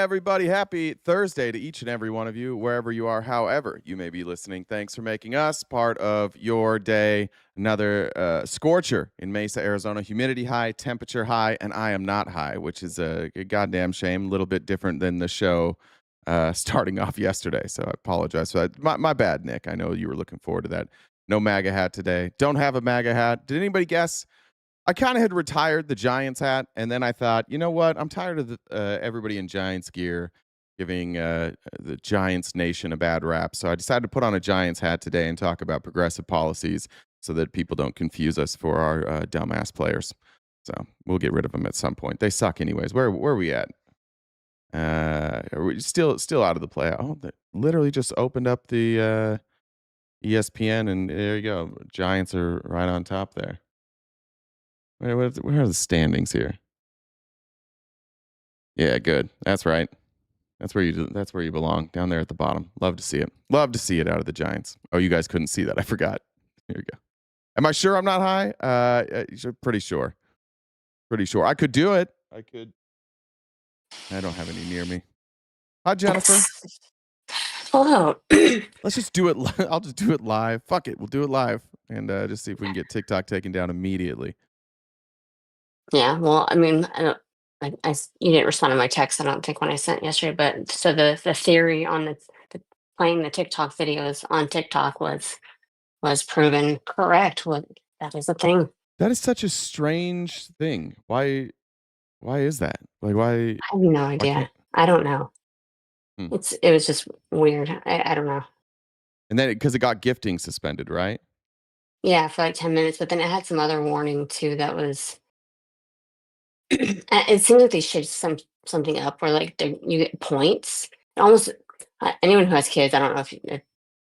everybody. Happy Thursday to each and every one of you, wherever you are, however you may be listening. Thanks for making us part of your day. Another scorcher in Mesa, Arizona. Humidity high, temperature high, and I am not high, which is a goddamn shame. A little bit different than the show starting off yesterday. So I apologize for that. My bad, Nick. I know you were looking forward to that. No MAGA hat today. Don't have a MAGA hat. Did anybody guess? I kind of had retired the Giants hat, and then I thought, you know what? I'm tired of everybody in Giants gear giving the Giants nation a bad rap. So I decided to put on a Giants hat today and talk about progressive policies so that people don't confuse us for our dumbass players. So we'll get rid of them at some point. They suck anyways. Where are we at? Are we still out of the play? Oh, they literally just opened up the ESPN, and there you go. Giants are right on top there. Where are the standings here? Yeah, good. That's right. That's where you belong, down there at the bottom. Love to see it. Love to see it out of the Giants. Oh, you guys couldn't see that. I forgot. Here we go. Am I sure I'm not high? Pretty sure. Pretty sure. I could do it. I could. I don't have any near me. Hi, Jennifer. Hello. Let's just do it. I'll just do it live. Fuck it. We'll do it live and just see if we can get TikTok taken down immediately. Yeah, well, I mean, you didn't respond to my text, I don't think, when I sent yesterday, but so the theory on the playing the TikTok videos on TikTok was proven correct. What that is a thing. That is such a strange thing. Why is that? Like, why I have no why idea. can't? I don't know. Hmm. It was just weird. I don't know. And then because it got gifting suspended, right? Yeah, for like 10 minutes, but then it had some other warning too that was it seems like they shaped something up where like you get points. Almost anyone who has kids, I don't know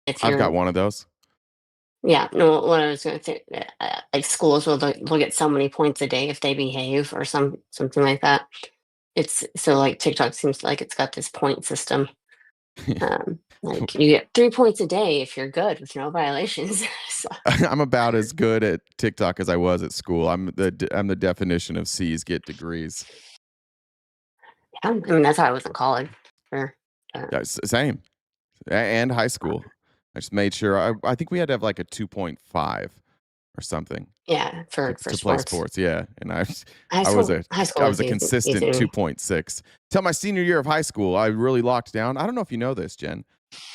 if I've got you're. one of those. Yeah, no, what I was going to say, like schools will they'll get so many points a day if they behave or something like that. It's so like TikTok seems like it's got this point system. Like you get 3 points a day if you're good with no violations. So, I'm about as good at TikTok as I was at school. I'm the definition of C's get degrees. yeah, I mean that's how I was in college. For, Same. And high school. I just made sure. I think we had to have like a 2.5 or something yeah, for to play sports. sports. Yeah, and High I was school, a high school I was was a consistent easy. 2.6. Till my senior year of high school, I really locked down. I don't know if you know this, Jen.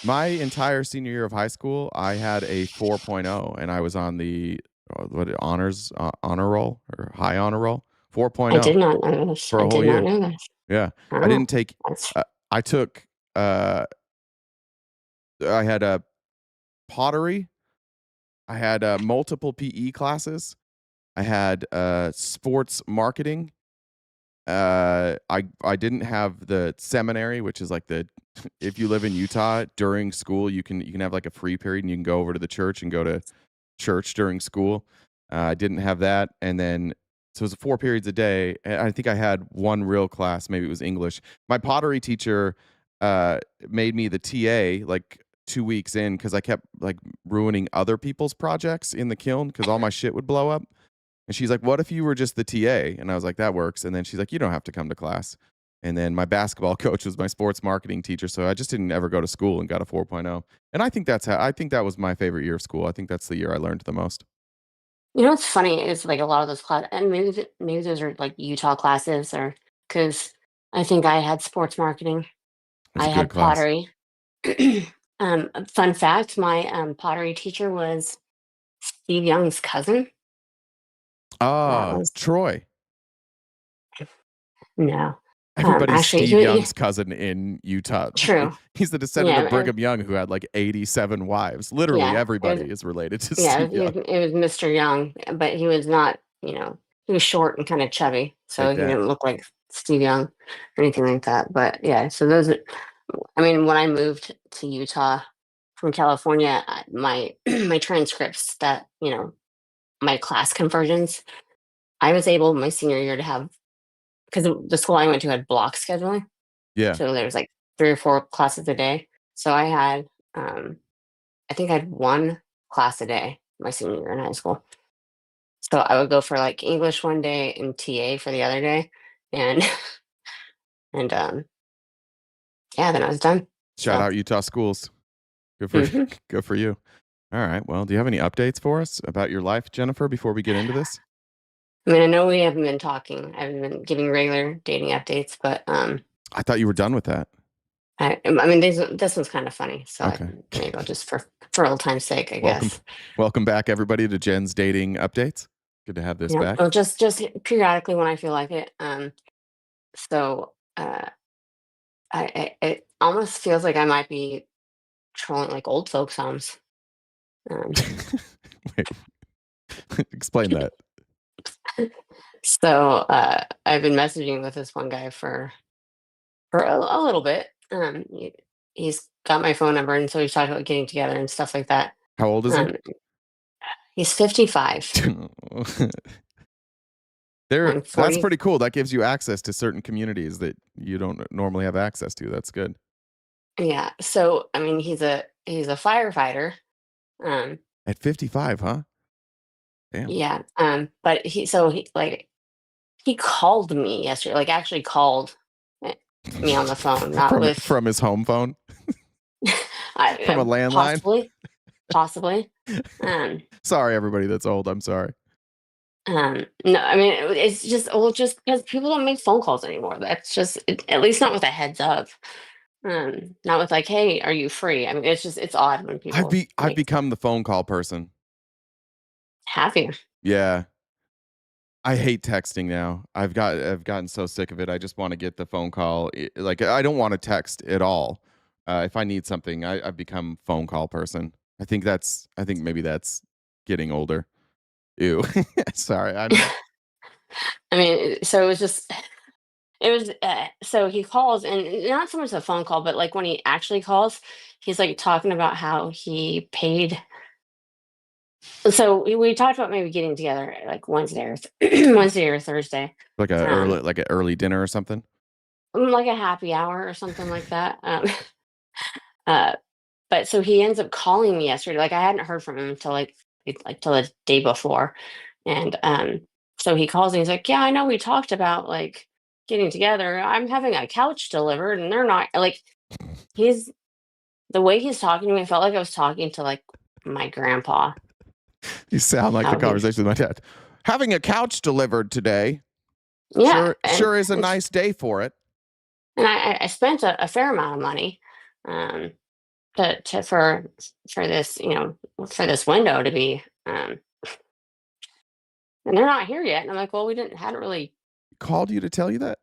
My entire senior year of high school, I had a 4.0, and I was on the honor roll or high honor roll. I did 4.0 not know this. for I a whole did not year. know this. Yeah, I Oh, didn't take. that's I took. I had a pottery. I had multiple PE classes. I had sports marketing. I didn't have the seminary, which is like the if you live in Utah during school, you can have like a free period and you can go over to the church and go to church during school. I didn't have that, and then so it was 4 periods a day. And I think I had one real class, maybe it was English. My pottery teacher made me the TA like 2 weeks in because I kept like ruining other people's projects in the kiln because all my shit would blow up. And she's like, "What if you were just the TA?" And I was like, "That works." And then she's like, "You don't have to come to class." And then my basketball coach was my sports marketing teacher, so I just didn't ever go to school and got a 4.0. And I think that was my favorite year of school. I think that's the year I learned the most. you know what's funny is like a lot of those class and maybe those are like Utah classes or because I think I had sports marketing. It was I a good had class. pottery. Fun fact, my pottery teacher was Steve Young's cousin. That was Troy. no. Everybody's Actually, Steve Young's cousin in Utah. true. He's the descendant Yeah, of Brigham Young who had like 87 wives. Literally yeah. everybody is related to Yeah, Steve Young. it was Mr. Young, but he was not. He was short and kind of chubby, so Take he that. didn't look like Steve Young or anything like that. But yeah, so those. I mean, when I moved to Utah from California, my my transcripts that my class conversions, I was able my senior year to have because the school I went to had block scheduling, Yeah. so there was like 3 or 4 classes a day. So I had, I think I had one class a day my senior year in high school. So I would go for like English one day and TA for the other day, and and yeah, then I was done. Shout So, out Utah schools. Good for mhm. good for you. All right. Well, do you have any updates for us about your life, Jennifer, before we get into this? I mean, I know we haven't been talking. I haven't been giving regular dating updates, but I thought you were done with that. I mean, this one's kind of funny, so Okay. maybe I'll just for old time's sake, I Welcome guess. welcome back everybody to Jen's dating updates. Good to have this Yeah, back. well, just periodically when I feel like it. So it almost feels like I might be trolling like old folks' homes. Um, Wait, explain that. so I've been messaging with this one guy for a little bit. He's got my phone number, and so we've talked about getting together and stuff like that. How old is he? Um, he's 55. I'm That's 40. pretty cool. That gives you access to certain communities that you don't normally have access to. That's good. Yeah. So I mean, he's a firefighter. Um, At 55, huh? Damn. yeah. But he called me yesterday. Like actually called eh, me on the phone, not from with from his home phone, from a landline. possibly. Um, Sorry, everybody that's old. I'm sorry. no, I mean it's just because people don't make phone calls anymore. That's just at least not with a heads up. Not with like, hey, are you free? I mean, it's odd when people I've make become the phone call person. have you. Yeah. I hate texting now. I've gotten so sick of it. I just want to get the phone call. Like I don't want to text at all. If I need something, I've become phone call person. I think maybe that's getting older. Ew. Sorry. I mean, so it was just it was so he calls and not so much a phone call, but like when he actually calls, he's like talking about how he paid. So we talked about maybe getting together like Wednesday or Wednesday or Thursday, um, Like a early dinner or something. like a happy hour or something like that. Uh, but so he ends up calling me yesterday. Like I hadn't heard from him until like till the day before, and so he calls and he's like, "Yeah, I know we talked about like getting together. I'm having a couch delivered, and they're not like." He's the way he's talking to me. I felt like I was talking to like my grandpa. You sound like the How he, conversation with my dad. Having a couch delivered today. yeah, Sure is a nice day for it. and I spent a fair amount of money, um, to for this for this window to be and they're not here yet. And I'm like, well, we didn't hadn't really. Called you to tell you that?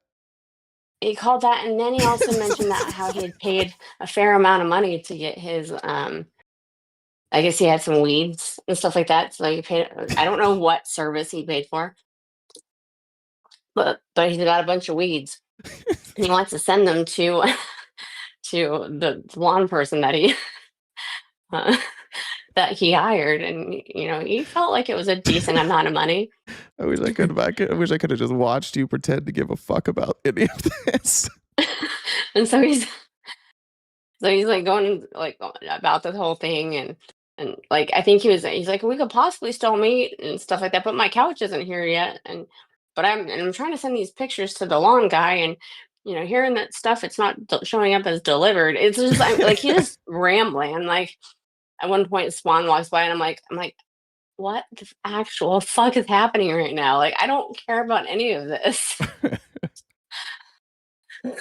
He called that, and then he also mentioned that how he had paid a fair amount of money to get his. I guess he had some weeds and stuff like that. So he paid. I don't know what service he paid for, but he's got a bunch of weeds, and he wants to send them to to the lawn person that he uh, that he hired, and he felt like it was a decent amount of money. I wish I could have just watched you pretend to give a fuck about any of this. And so he's like going like about the whole thing, and like I think he's like, we could possibly still meet and stuff like that, but my couch isn't here yet, but I'm trying to send these pictures to the lawn guy, and hearing that stuff, it's not showing up as delivered. It's just like he's just rambling. Like at one point, Swan walks by, and I'm like, what the actual fuck is happening right now? Like I don't care about any of this.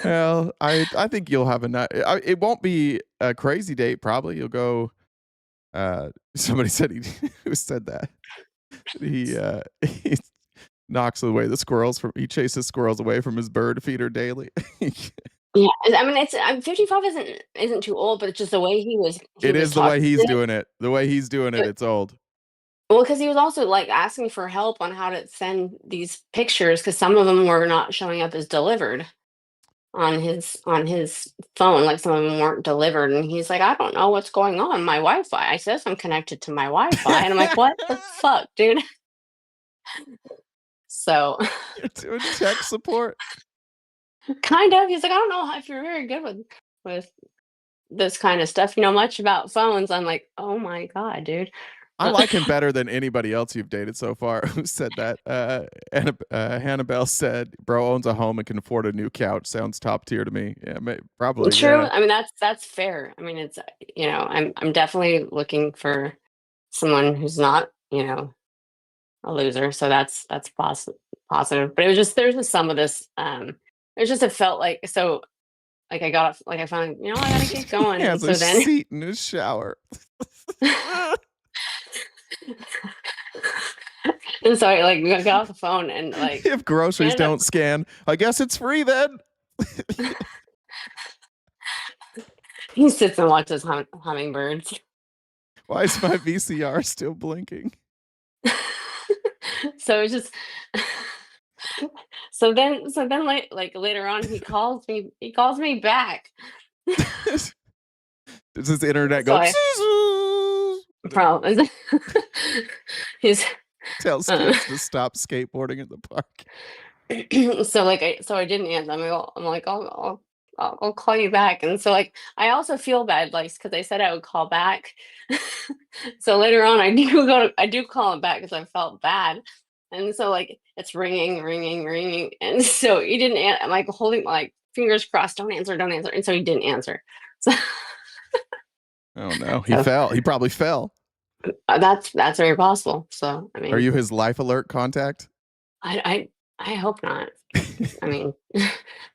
Well, I think you'll have a night. It won't be a crazy date. Probably you'll go. Somebody said who said that he knocks away the squirrels from he chases squirrels away from his bird feeder daily. Yeah, I mean, 55 isn't too old, but it's just the way he It was is the way talking. he's doing it. The way he's doing it, it's old. Well, because he was also like asking for help on how to send these pictures because some of them were not showing up as delivered on his phone. Like some of them weren't delivered, and he's like, I don't know what's going on. My Wi-Fi. I says I'm connected to my Wi-Fi, and I'm like, what the fuck, dude? So You're doing tech support. kind of. He's like, I don't know if you're very good with this kind of stuff. You know much about phones. I'm like, oh my god, dude. I like him better than anybody else you've dated so far who said that. Hannibal said, "Bro owns a home and can afford a new couch." Sounds top tier to me. Yeah, probably. True. Yeah. I mean, that's fair. I mean, it's I'm definitely looking for someone who's not a loser. So that's positive. But it was just there's just some of this. It was just it felt like so like I got like I found I gotta get going, He and has a so then seat in his shower. and so I like got off the phone and like If groceries ended up don't scan, I guess it's free then. he sits and watches hummingbirds. Why is my VCR still blinking? So it's just so then like later on he calls me back. Does his internet So go? I probably he's Tells uh, kids to stop skateboarding in the park. so I didn't answer. I'm like I'll call you back, and so like I also feel bad like because I said I would call back. So later on I do call him back because I felt bad, and so like it's ringing, and so he didn't. I'm like holding like fingers crossed, don't answer, and so he didn't answer. So, Oh no, he so fell. He probably fell. that's very possible. So I Are mean, you his life alert contact? I hope not. I mean,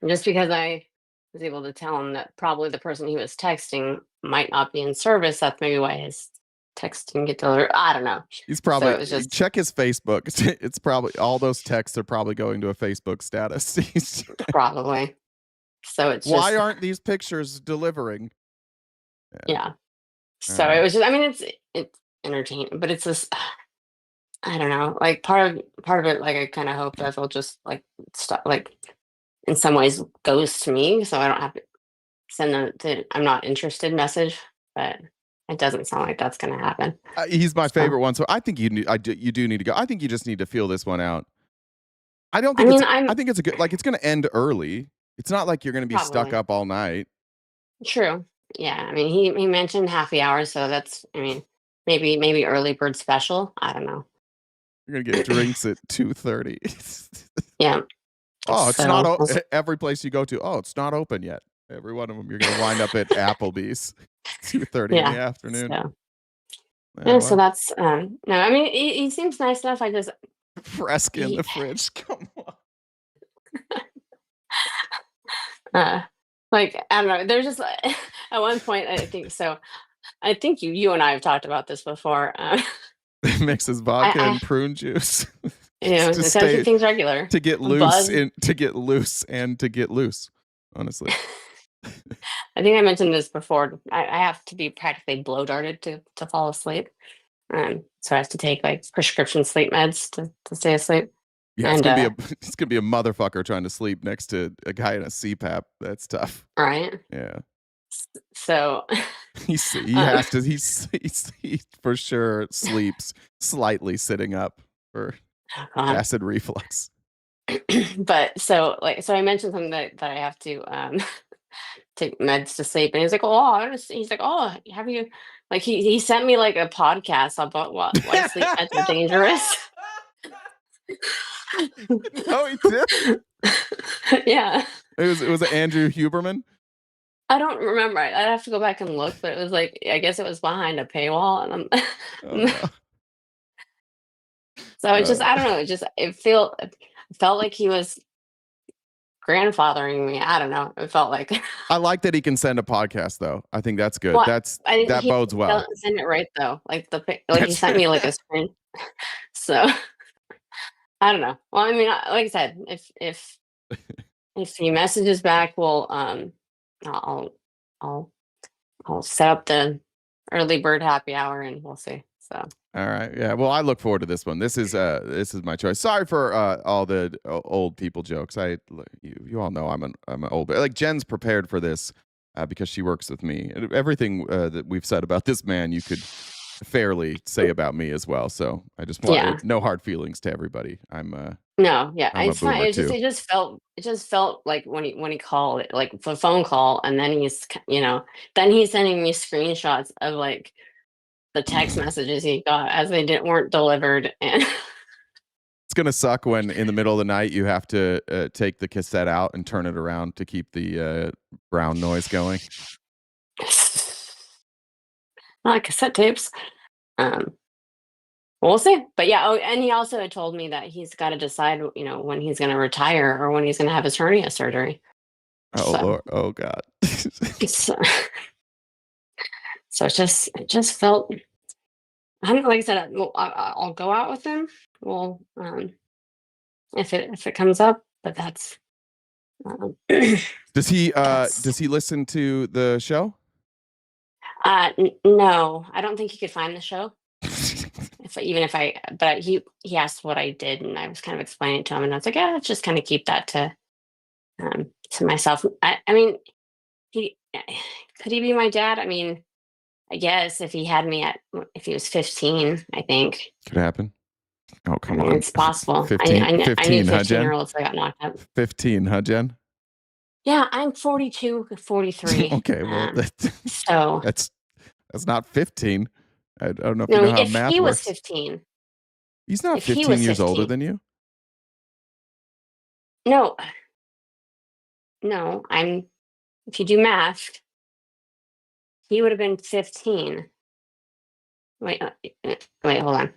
just because I was able to tell him that probably the person he was texting might not be in service, that's maybe why his text didn't get delivered. I don't know. He's So probably it was just check his Facebook. It's probably all those texts are probably going to a Facebook status. probably. So it's Why just aren't these pictures delivering? yeah. All So it right. was just I mean it's entertaining, but it's just I don't know. Like part of it like I kind of hope that they'll just like stop like in some ways ghost me so I don't have to send the I'm not interested message, but it doesn't sound like that's going to happen. He's my So favorite one, so I think you do need to go. I think you just need to feel this one out. I mean, I'm I think it's a good like it's going to end early. It's not like you're going to be stuck probably up all night. true. Yeah, I mean, he mentioned happy hour, so that's I mean, maybe early bird special. I don't know. You're going to get drinks at 2:30. Yeah, Oh, it's not so every place you go to. Oh, it's not open yet. Every one of them, you're going to wind up at Applebee's, 2:30 in the yeah, afternoon. so Yeah, yeah, so well, that's no. I mean, he seems nice enough. I just Fresca in he the fridge. Come on. uh like I don't know. There's just at one point I think so. I think you and I have talked about this before. Mixes vodka I and prune juice to it says he stay things regular. to get loose Buzz. in to get loose and to get loose. Honestly, I think I mentioned this before. I have to be practically blow darted to fall asleep. So I have to take like prescription sleep meds to stay asleep. yeah, it's And gonna be a it's gonna be a motherfucker trying to sleep next to a guy in a CPAP. That's tough. right. Yeah, So he um, has to he for sure sleeps slightly sitting up for oh God. acid reflux. But so I mentioned something that I have to take meds to sleep, and he's like, he's like, oh, have you like he sent me like a podcast about why sleep meds are dangerous. Oh, he did. Yeah. It was Andrew Huberman. I don't remember. I'd have to go back and look, but it was like I guess it was behind a paywall, and Oh no. so it just Uh, I don't know. It felt like he was grandfathering me. I don't know. It felt like I like that he can send a podcast though. I think that's good. well, I didn't. That He bodes well. didn't send it right though. Like like he That's sent me like a screen. So I don't know. Well, I mean, like I said, if he messages back, I'll I'll I'll set up the early bird happy hour, and we'll see. So. all right. Yeah. Well, I look forward to this one. This is my choice. Sorry for all the old people jokes. You all know I'm an old like Jen's prepared for this because she works with me. And everything that we've said about this man, you could fairly say about me as well. So I just want Yeah. no hard feelings to everybody. No, yeah, I'm a it's fine. boomer too. It just felt like when he called it, like the phone call, and then then he's sending me screenshots of like the text messages he got as they weren't delivered. And It's gonna suck when in the middle of the night you have to take the cassette out and turn it around to keep the brown noise going. not like cassette tapes. Um, we'll see. But yeah, oh, and he also had told me that he's got to decide, when he's going to retire or when he's going to have his hernia surgery. Oh So, Lord, oh God. so, so it just felt. I don't know. Like I said, I'll go out with him. Well, if it comes up, but that's. Does he listen to the show? No, I don't think he could find the show. But he asked what I did, and I was kind of explaining it to him, and I was like, yeah, let's just kind of keep that to myself. I mean, could he be my dad? I mean, I guess if he was 15, I think Could happen. Oh, come I mean, on. it's possible. 15, I knew 15, huh, Jen? 15-year-olds that got knocked up. 15, huh, Jen? Yeah, I'm 42, 43. Okay, well, so that's not 15. I don't know if you no, know how if math he was works. 15, He's not if he 15 was years older 15, than you. no, if you do math, he would have been 15. Wait, hold on.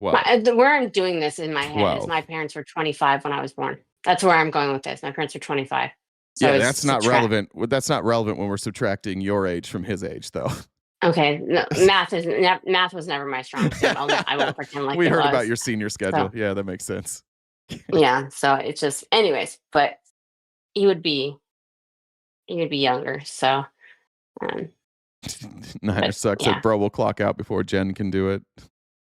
Where I'm doing this in my head is 12. my parents were 25 when I was born. That's where I'm going with this. My parents are 25. So Yeah, that's not relevant. That's not relevant when we're subtracting your age from his age, though. Okay, no, math was never my strong suit. I won't pretend like we it heard was. about your senior schedule. So, Yeah, that makes sense. yeah, so it's just, anyways. But he would be younger. So, Niner sucks. yeah. Said, bro, we'll clock out before Jen can do it.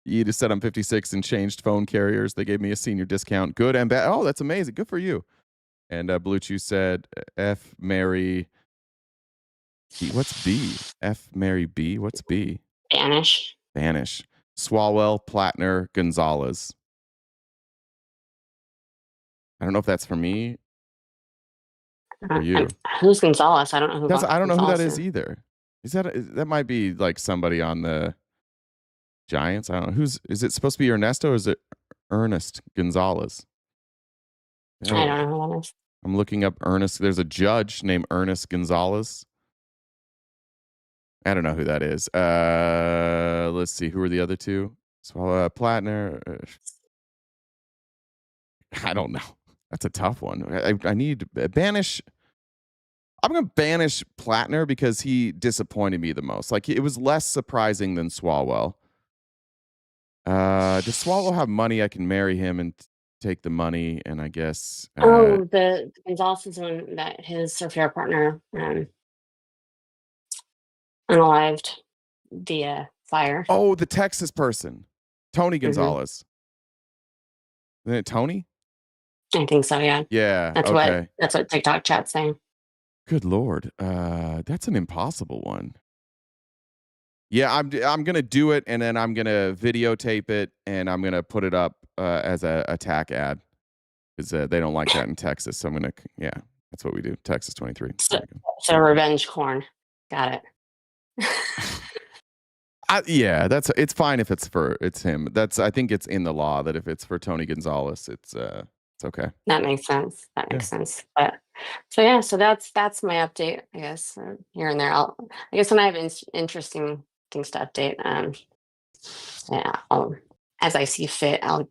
You just said I'm 56 and changed phone carriers. They gave me a senior discount. Good and bad. Oh, that's amazing. Good for you. And Blue Chew said, F, Mary. What's B? F, Mary B. What's B? Spanish. Swalwell, Plattner, Gonzalez. I don't know if that's for me or you. Who's Gonzalez? I don't know who. I don't know who that is Gonzalez either. That might be like somebody on the Giants? I don't know. Is it supposed to be Ernesto or is it Ernest Gonzalez? I don't know who that is. I'm looking up Ernest. There's a judge named Ernest Gonzalez. I don't know who that is. Let's see. Who are the other two? Plattner. I don't know. That's a tough one. I need banish. I'm going to banish Plattner because he disappointed me the most. Like, it was less surprising than Swalwell. Does Swalwell have money? I can marry him and take the money, and I guess. The Gonzalez is one that his affair partner unalived via fire. Oh, the Texas person, Tony Gonzalez. Isn't it Tony? I think so. Yeah. Yeah. That's what TikTok chat's saying. Good Lord, that's an impossible one. Yeah, I'm gonna do it, and then I'm gonna videotape it, and I'm gonna put it up as a attack ad because they don't like that in Texas. So I'm gonna, that's what we do. Texas 23. So revenge corn. Got it. It's fine if it's him. I think it's in the law that if it's for Tony Gonzalez, it's okay. That makes sense. But so that's my update, I guess, here and there. I guess when I have interesting things to update, as I see fit, I'll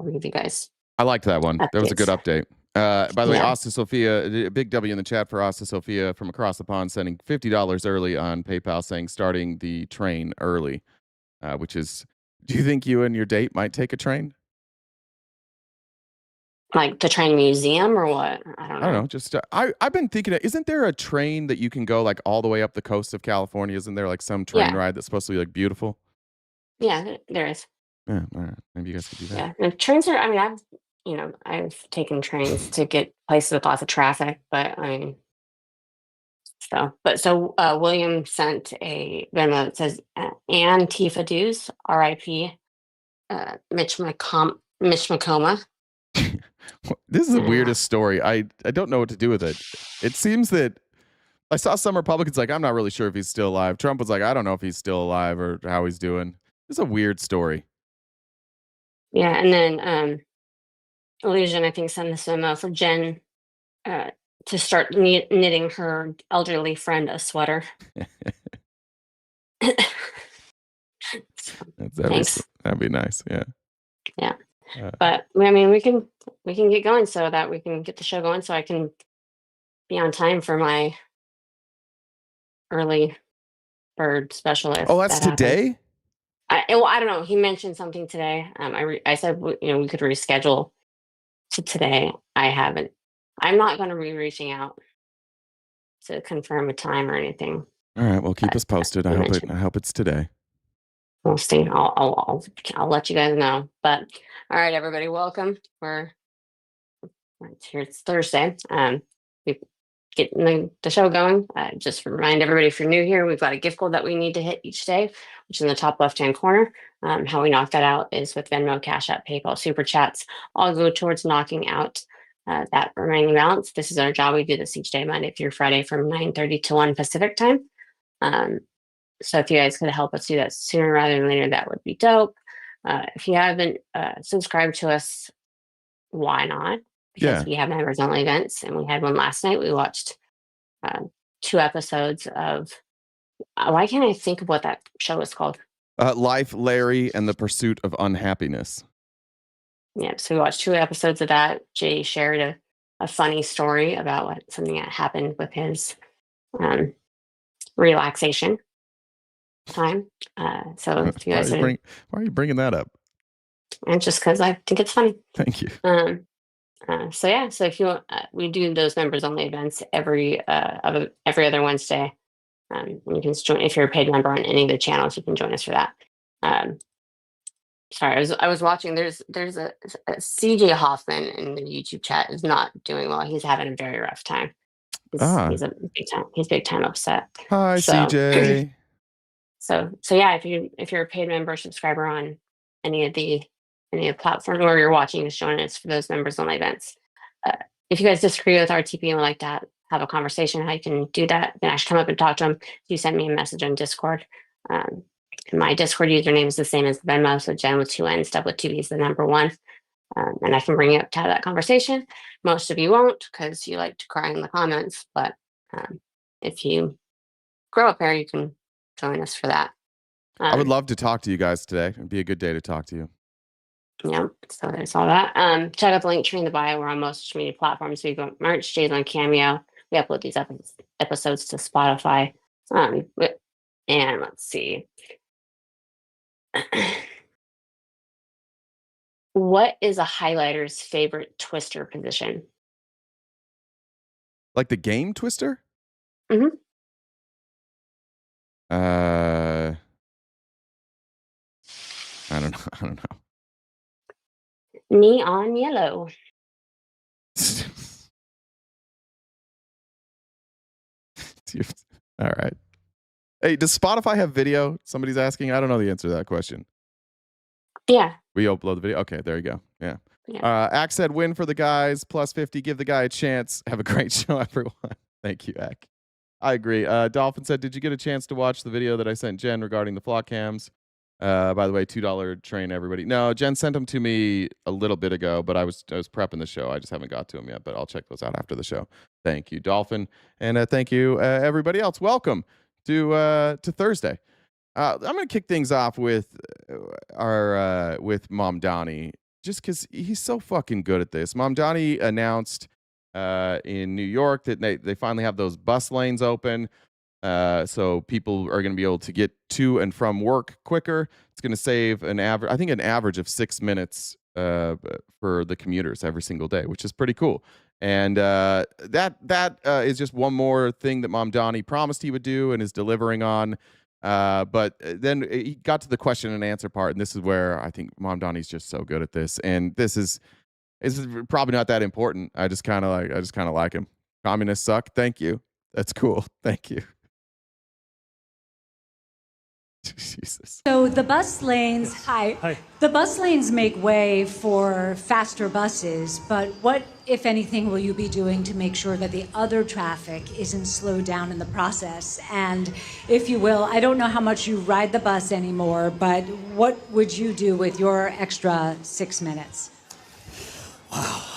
give you guys. I liked that one. Updates. That was a good update. By the way, Asta Sophia, a big W in the chat for Asta Sophia from across the pond, sending $50 early on PayPal, saying starting the train early, which is, do you think you and your date might take a train? Like the train museum or what? I don't know. Just I've been thinking, isn't there a train that you can go like all the way up the coast of California? Isn't there like some train ride that's supposed to be like beautiful? Yeah, there is. Yeah, all right. Maybe you guys could do that. Yeah, and trains are. I mean, I've taken trains to get places with lots of traffic, but William sent a Venmo that says Antifa dues, R.I.P. Mitch McComa. This is the weirdest story. I don't know what to do with it. It seems that I saw some Republicans like, I'm not really sure if he's still alive. Trump was like, I don't know if he's still alive or how he's doing. It's a weird story. Yeah, and then Illusion, I think, sent this memo for Jen uh, to start knitting her elderly friend a sweater. So, thanks. That'd be nice. Yeah. Yeah, Uh, but I mean, we can get going so that we can get the show going, so I can be on time for my early bird special if oh, that's that happens. today? Well, I don't know. He mentioned something today. I said we could reschedule to today. I haven't. I'm not going to be reaching out to confirm a time or anything. All right. Well, keep But us posted. I hope it's today. we'll see. I'll let you guys know. But all right, everybody, welcome. It's here. It's Thursday. We getting the show going. Just remind everybody, if you're new here, we've got a gift goal that we need to hit each day, which is in the top left-hand corner. How we knock that out is with Venmo, Cash App, PayPal, Super Chats. All go towards knocking out that remaining balance. This is our job. We do this each day, Monday through Friday from 9:30 to 1 Pacific time. So if you guys could help us do that sooner rather than later, that would be dope. If you haven't subscribed to us, why not? Because we have members only events, and we had one last night. We watched 2 episodes of why can't I think of what that show is called? Life, Larry, and the Pursuit of Unhappiness. Yeah, so we watched 2 episodes of that. Jay shared a funny story about something that happened with his relaxation time. So if you guys why are you bringing that up? And just because I think it's funny. Thank you. So yeah, so if you we do those members only events every other Wednesday. You can join if you're a paid member on any of the channels. You can join us for that. Sorry, I was watching. There's a CJ Hoffman in the YouTube chat is not doing well. He's having a very rough time. He's big time upset. Hi, CJ. So yeah, if you're a paid member subscriber on any of the platforms, or you're watching this, join us for those members only events. If you guys disagree with RTP and would like to have a conversation, how you can do that, you can actually come up and talk to them. You send me a message on Discord. My Discord username is the same as Venmo, so Jen with 2 N's, Deb with 2 B's, the number 1. And I can bring you up to have that conversation. Most of you won't because you like to cry in the comments, but if you grow up here, you can join us for that. I would love to talk to you guys today. It'd be a good day to talk to you. Yeah, so there's all that. Check out the link tree in the bio. We're on most social media platforms. We've got merch, Jay's on Cameo. We upload these episodes to Spotify. And let's see. What is a highlighter's favorite twister position? Like the game Twister? Mm-hmm. I don't know. Neon yellow. All right. Hey, does Spotify have video? Somebody's asking. I don't know the answer to that question. Yeah. We upload the video. Okay, there you go. Yeah. Ack said, win for the guys, plus 50. Give the guy a chance. Have a great show, everyone. Thank you, Ack. I agree. Dolphin said, did you get a chance to watch the video that I sent Jen regarding the flock cams? By the way, $2 train, everybody. No, Jen sent them to me a little bit ago, but I was prepping the show. I just haven't got to them yet, but I'll check those out after the show. Thank you, Dolphin. And thank you, everybody else. Welcome to Thursday. I'm going to kick things off with with Mom Donnie, just because he's so fucking good at this. Mom Donnie announced in New York that they finally have those bus lanes open. So people are going to be able to get to and from work quicker. It's going to save an average of 6 minutes for the commuters every single day, which is pretty cool. And that is just one more thing that Mom Donnie promised he would do and is delivering on. But then he got to the question and answer part, and this is where I think Mom Donnie's just so good at this. And this is probably not that important. I just kind of like him. Communists suck. Thank you. That's cool. Thank you. Jesus. So the bus lanes, hi. The bus lanes make way for faster buses, but what, if anything, will you be doing to make sure that the other traffic isn't slowed down in the process? And if you will, I don't know how much you ride the bus anymore, but what would you do with your extra 6 minutes? Wow.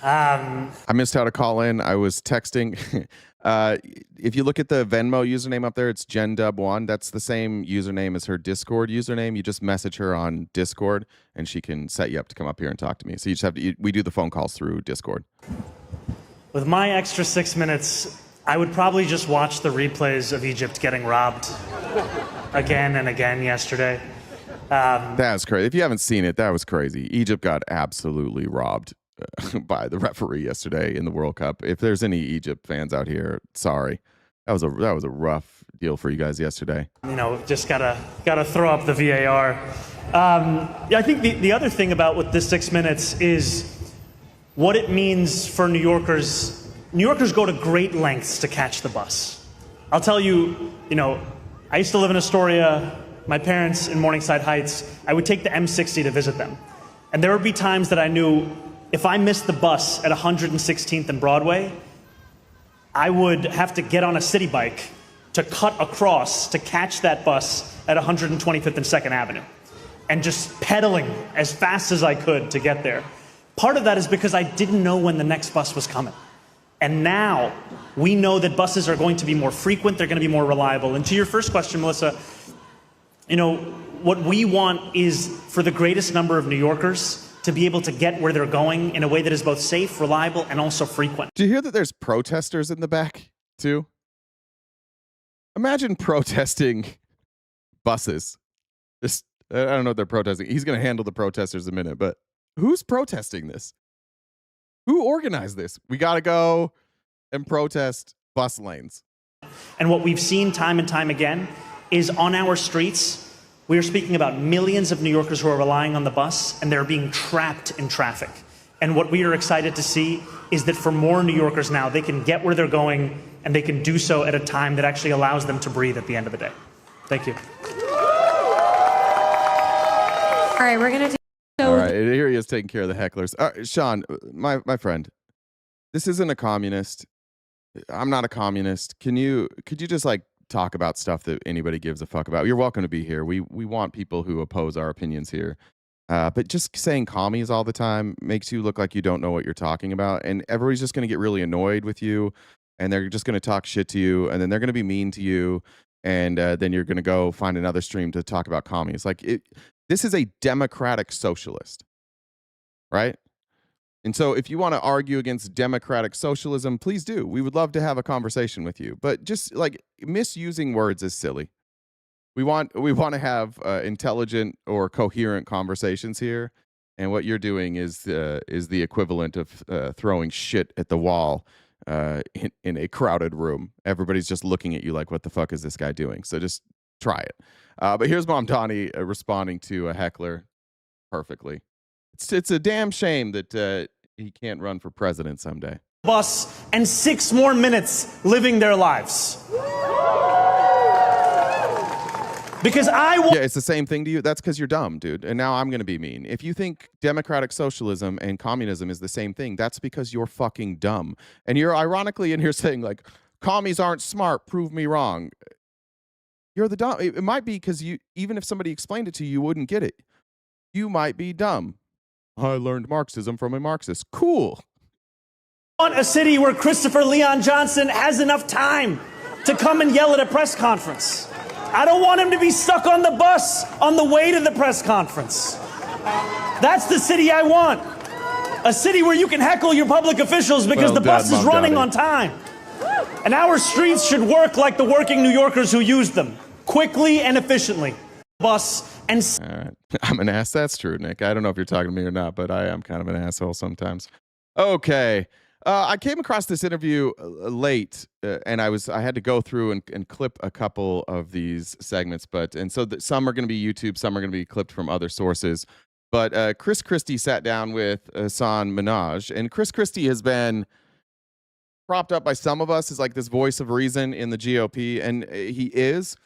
I missed how to call in. I was texting. If you look at the Venmo username up there, it's JenDub1. That's the same username as her Discord username. You just message her on Discord, and she can set you up to come up here and talk to me. So you just have to. We do the phone calls through Discord. With my extra 6 minutes, I would probably just watch the replays of Egypt getting robbed again and again yesterday. That was crazy. If you haven't seen it, that was crazy. Egypt got absolutely robbed by the referee yesterday in the World Cup. If there's any Egypt fans out here, sorry. That was a rough deal for you guys yesterday. You know, just gotta throw up the VAR. I think the other thing about with this 6 minutes is what it means for New Yorkers. New Yorkers go to great lengths to catch the bus. I'll tell you, I used to live in Astoria. My parents in Morningside Heights, I would take the M60 to visit them. And there would be times that I knew if I missed the bus at 116th and Broadway, I would have to get on a city bike to cut across to catch that bus at 125th and 2nd Avenue and just pedaling as fast as I could to get there. Part of that is because I didn't know when the next bus was coming. And now we know that buses are going to be more frequent, they're going to be more reliable. And to your first question, Melissa, what we want is for the greatest number of New Yorkers to be able to get where they're going in a way that is both safe, reliable, and also frequent. Do you hear that there's protesters in the back, too? Imagine protesting buses. I don't know what they're protesting. He's going to handle the protesters in a minute, but who's protesting this? Who organized this? We got to go and protest bus lanes. And what we've seen time and time again is on our streets, we are speaking about millions of New Yorkers who are relying on the bus, and they're being trapped in traffic. And what we are excited to see is that for more New Yorkers now, they can get where they're going, and they can do so at a time that actually allows them to breathe at the end of the day. Thank you. All right, we're going to do... All right, here he is taking care of the hecklers. Sean, my friend, this isn't a communist. I'm not a communist. Could you just talk about stuff that anybody gives a fuck about? You're welcome to be here. We want people who oppose our opinions here. But just saying commies all the time makes you look like you don't know what you're talking about. And everybody's just going to get really annoyed with you. And they're just going to talk shit to you. And then they're going to be mean to you. And then you're going to go find another stream to talk about commies. This is a democratic socialist, right? And so if you want to argue against democratic socialism, please do. We would love to have a conversation with you. But just misusing words is silly. We want to have intelligent or coherent conversations here. And what you're doing is the equivalent of throwing shit at the wall in a crowded room. Everybody's just looking at you like, what the fuck is this guy doing? So just try it. But here's Mom Donnie responding to a heckler perfectly. It's a damn shame that he can't run for president someday. Bus and 6 more minutes living their lives. Because yeah, it's the same thing to you. That's because you're dumb, dude. And now I'm going to be mean. If you think democratic socialism and communism is the same thing, that's because you're fucking dumb. And you're ironically in here saying commies aren't smart. Prove me wrong. You're the dumb. It might be because even if somebody explained it to you, you wouldn't get it. You might be dumb. I learned Marxism from a Marxist. Cool. I want a city where Christopher Leon Johnson has enough time to come and yell at a press conference. I don't want him to be stuck on the bus on the way to the press conference. That's the city I want. A city where you can heckle your public officials because the bus is running on time. And our streets should work like the working New Yorkers who use them, quickly and efficiently. Bus and... All right. I'm an ass. That's true, Nick. I don't know if you're talking to me or not, but I am kind of an asshole sometimes. Okay. I came across this interview late, and I had to go through and clip a couple of these segments, so some are going to be YouTube, some are going to be clipped from other sources. But Chris Christie sat down with Hasan Minhaj, and Chris Christie has been propped up by some of us as this voice of reason in the GOP, and he is.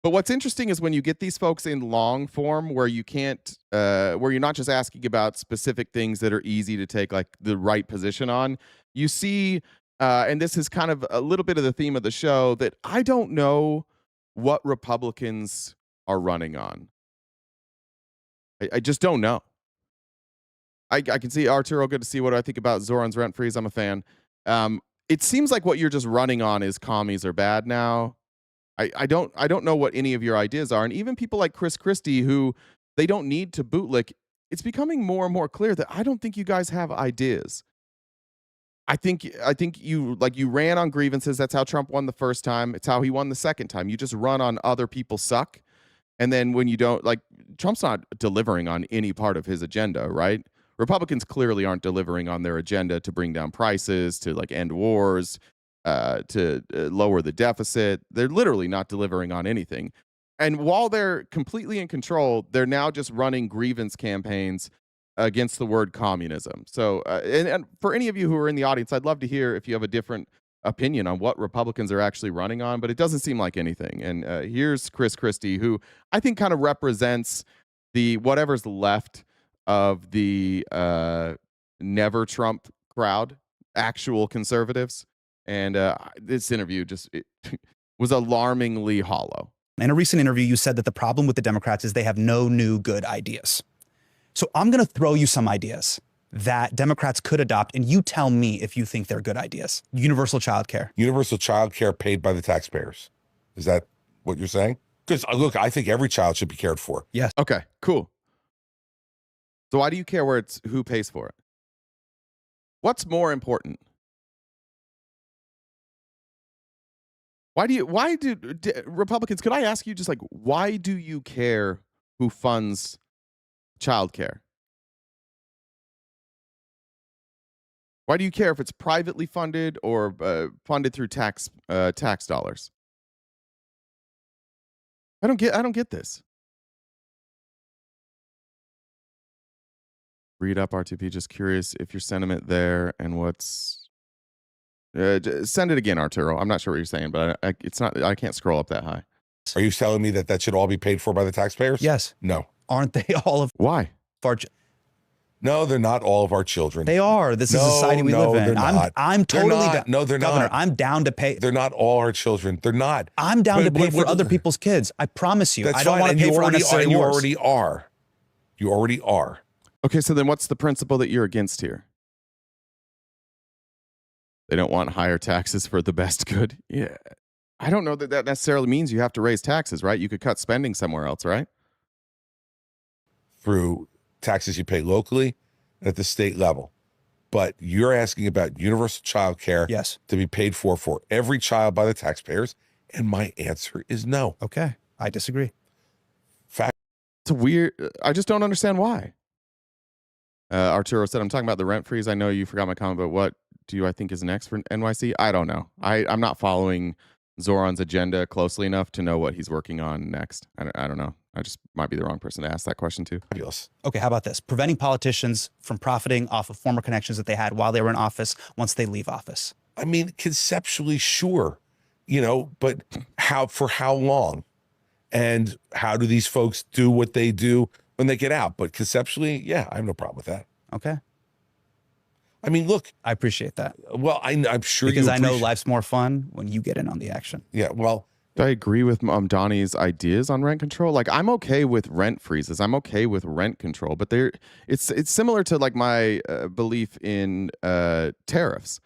But what's interesting is when you get these folks in long form where you can't, where you're not just asking about specific things that are easy to take like the right position on, you see, and this is kind of a little bit of the theme of the show, that I don't know what Republicans are running on. I just don't know. I can see Arturo. Good to see. What do I think about Zoran's rent freeze? I'm a fan. It seems like what you're just running on is commies are bad now. I don't know what any of your ideas are, and even people like Chris Christie, who they don't need to bootlick. It's becoming more and more clear that I don't think you guys have ideas. I think you ran on grievances. That's how Trump won the first time. It's how he won the second time. You just run on other people suck, and then when you don't, like, Trump's not delivering on any part of his agenda, right? Republicans clearly aren't delivering on their agenda to bring down prices, to like end wars, to lower the deficit. They're literally not delivering on anything. And while they're completely in control, they're now just running grievance campaigns against the word communism. So, and for any of you who are in the audience, I'd love to hear if you have a different opinion on what Republicans are actually running on, but it doesn't seem like anything. And here's Chris Christie, who I think kind of represents the whatever's left of the never Trump crowd, actual conservatives. And this interview just was alarmingly hollow. In a recent interview, you said that the problem with the Democrats is they have no new good ideas. So I'm going to throw you some ideas that Democrats could adopt, and you tell me if you think they're good ideas. Universal child care. Universal child care paid by the taxpayers. Is that what you're saying? Because look, I think every child should be cared for. Yes. Okay, cool. So why do you care where it's who pays for it? What's more important? Why do Republicans, could I ask you just like, why do you care who funds childcare? Why do you care if it's privately funded or funded through tax dollars? I don't get this. Read up, R2P. Just curious if your sentiment there and what's. Send it again, Arturo. I'm not sure what you're saying, but it's not. I can't scroll up that high. Are you telling me that should all be paid for by the taxpayers? Yes. No. Aren't they all of Why? our? No, they're not all of our children. They are. This is the society we live in. I'm totally down. No, they're Governor, not. I'm down to pay. They're not all our children. They're not. I'm down to pay for other people's kids. I promise you. That's I don't fine, want and to pay you for already unnecessary are. You wars. already are. You already are. Okay, so then what's the principle that you're against here? They don't want higher taxes for the best good. Yeah. I don't know that that necessarily means you have to raise taxes, right? You could cut spending somewhere else, right? Through taxes you pay locally and at the state level. But you're asking about universal child care Yes. to be paid for every child by the taxpayers. And my answer is no. Okay. I disagree. It's weird. I just don't understand why. Arturo said, I'm talking about the rent freeze. I know you forgot my comment, but what do I think is next for NYC? I don't know. I'm not following Zoran's agenda closely enough to know what he's working on next. I don't know. I just might be the wrong person to ask that question to. Fabulous. Okay, how about this? Preventing politicians from profiting off of former connections that they had while they were in office once they leave office. I mean, conceptually, sure, but for how long? And how do these folks do what they do when they get out? But conceptually, yeah, I have no problem with that. Okay. I mean, look. I appreciate that. Well, I'm sure because you I know life's more fun when you get in on the action. Yeah, well. I agree with Donnie's ideas on rent control. Like, I'm okay with rent freezes. I'm okay with rent control, but it's similar to like my belief in tariffs.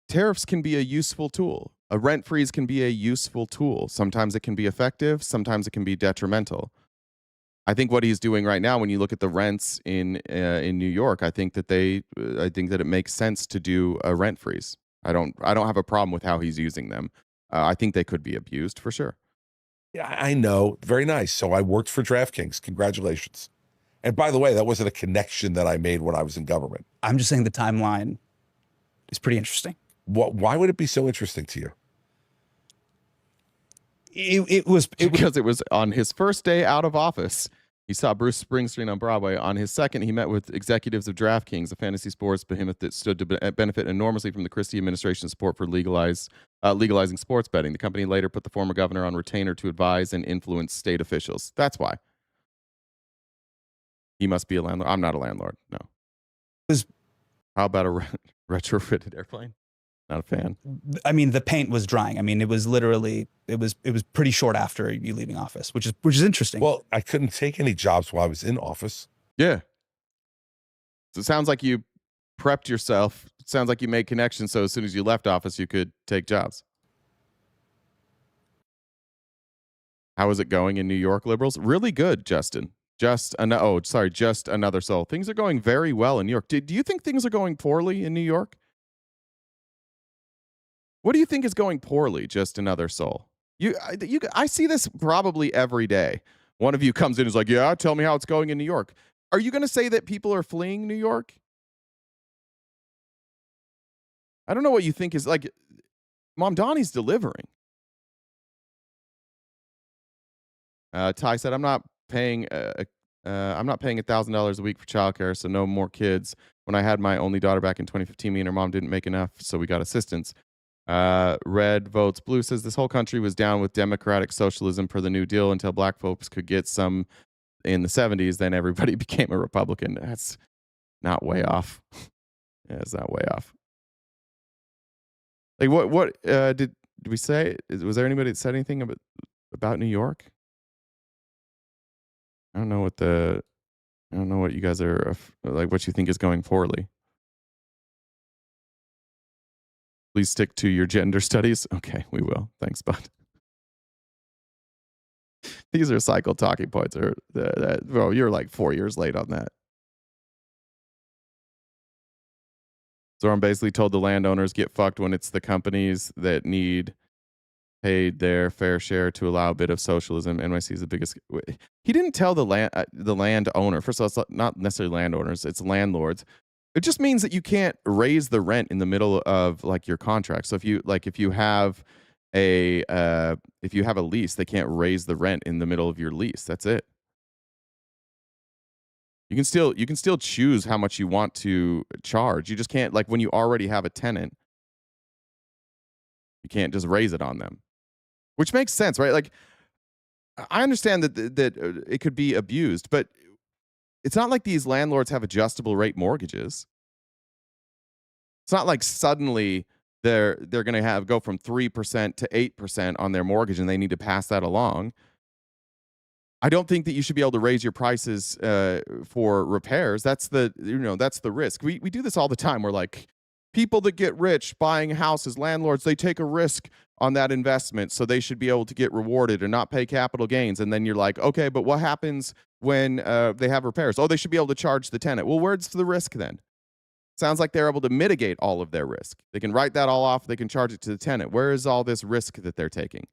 Tariffs can be a useful tool. A rent freeze can be a useful tool. Sometimes it can be effective. Sometimes it can be detrimental. I think what he's doing right now, when you look at the rents in New York, I think that it makes sense to do a rent freeze. I don't have a problem with how he's using them. I think they could be abused for sure. Yeah, I know. Very nice. So I worked for DraftKings. Congratulations. And by the way, that wasn't a connection that I made when I was in government. I'm just saying the timeline is pretty interesting. Why would it be so interesting to you? It was because it was on his first day out of office. He saw Bruce Springsteen on Broadway. On his second, he met with executives of DraftKings, a fantasy sports behemoth that stood to benefit enormously from the Christie administration's support for legalizing sports betting. The company later put the former governor on retainer to advise and influence state officials. That's why. He must be a landlord. I'm not a landlord. No. How about a retrofitted airplane? Not a fan. I mean, the paint was drying. I mean, it was literally, it was pretty short after you leaving office, which is interesting. Well, I couldn't take any jobs while I was in office. Yeah. So it sounds like you prepped yourself. It sounds like you made connections, so as soon as you left office, you could take jobs. How is it going in New York, liberals? Really good, Justin. Just another soul. Things are going very well in New York. Do you think things are going poorly in New York? What do you think is going poorly? Just another soul. I see this probably every day. One of you comes in and is like, yeah, tell me how it's going in New York. Are you going to say that people are fleeing New York? I don't know what you think is like. Mom Donnie's delivering. Ty said, I'm not paying $1,000 a week for childcare, so no more kids. When I had my only daughter back in 2015, me and her mom didn't make enough, so we got assistance. Red votes blue says this whole country was down with democratic socialism per the New Deal until black folks could get some in the 70s. Then everybody became a Republican. That's not way off. Yeah, it's not way off. Like what did we say? Was there anybody that said anything about New York? I don't know what you guys are like. What you think is going poorly? Please stick to your gender studies. Okay, we will. Thanks, bud. These are cycle talking points. Well, you're like 4 years late on that. Zoran basically told the landowners get fucked when it's the companies that need paid their fair share to allow a bit of socialism. NYC is the biggest. He didn't tell the landowner. First of all, it's not necessarily landowners. It's landlords. It just means that you can't raise the rent in the middle of like your contract. So if you have a lease, they can't raise the rent in the middle of your lease. That's it. You can still choose how much you want to charge. You just can't, like, when you already have a tenant, you can't just raise it on them. Which makes sense, right? Like, I understand that it could be abused, but it's not like these landlords have adjustable rate mortgages. It's not like suddenly they're going to go from 3% to 8% on their mortgage and they need to pass that along. I don't think that you should be able to raise your prices for repairs. That's the risk. We do this all the time. We're like, people that get rich buying houses, landlords, they take a risk on that investment, so they should be able to get rewarded and not pay capital gains. And then you're like, okay, but what happens when they have repairs? Oh, they should be able to charge the tenant. Well, where's the risk then? Sounds like they're able to mitigate all of their risk. They can write that all off. They can charge it to the tenant. Where is all this risk that they're taking?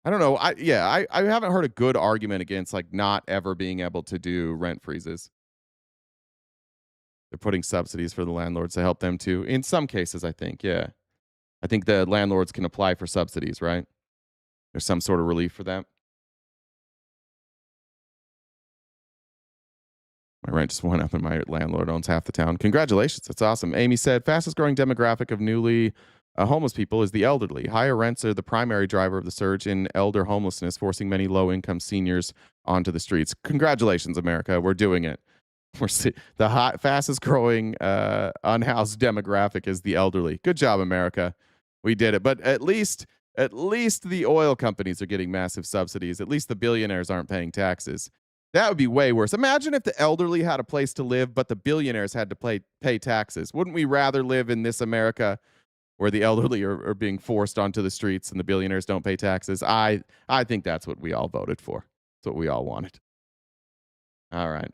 I don't know. I haven't heard a good argument against like not ever being able to do rent freezes. They're putting subsidies for the landlords to help them too. In some cases, I think, yeah. I think the landlords can apply for subsidies, right? There's some sort of relief for that. My rent just went up and my landlord owns half the town. Congratulations. That's awesome. Amy said, fastest growing demographic of newly homeless people is the elderly. Higher rents are the primary driver of the surge in elder homelessness, forcing many low-income seniors onto the streets. Congratulations, America. We're doing it. The fastest growing unhoused demographic is the elderly. Good job, America. We did it. But at least the oil companies are getting massive subsidies. At least the billionaires aren't paying taxes. That would be way worse. Imagine if the elderly had a place to live, but the billionaires had to pay taxes. Wouldn't we rather live in this America where the elderly are being forced onto the streets and the billionaires don't pay taxes? I think that's what we all voted for. That's what we all wanted. All right.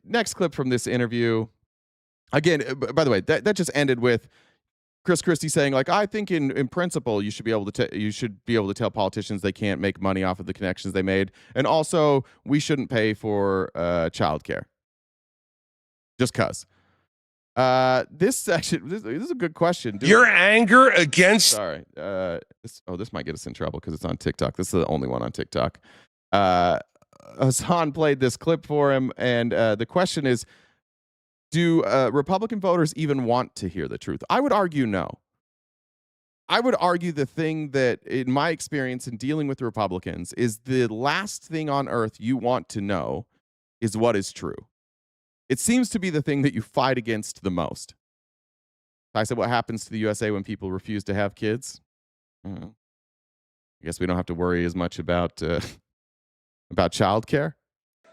Next clip from this interview. Again, by the way, that just ended with Chris Christie saying, like, I think in principle you should be able to tell politicians they can't make money off of the connections they made, and also we shouldn't pay for childcare. Just cause. This is a good question. Your anger against. Sorry. This might get us in trouble because it's on TikTok. This is the only one on TikTok. Hassan played this clip for him, and the question is, do Republican voters even want to hear the truth? I would argue no. I would argue the thing that, in my experience in dealing with Republicans, is the last thing on earth you want to know is what is true. It seems to be the thing that you fight against the most. I said, what happens to the USA when people refuse to have kids? I guess we don't have to worry as much about childcare.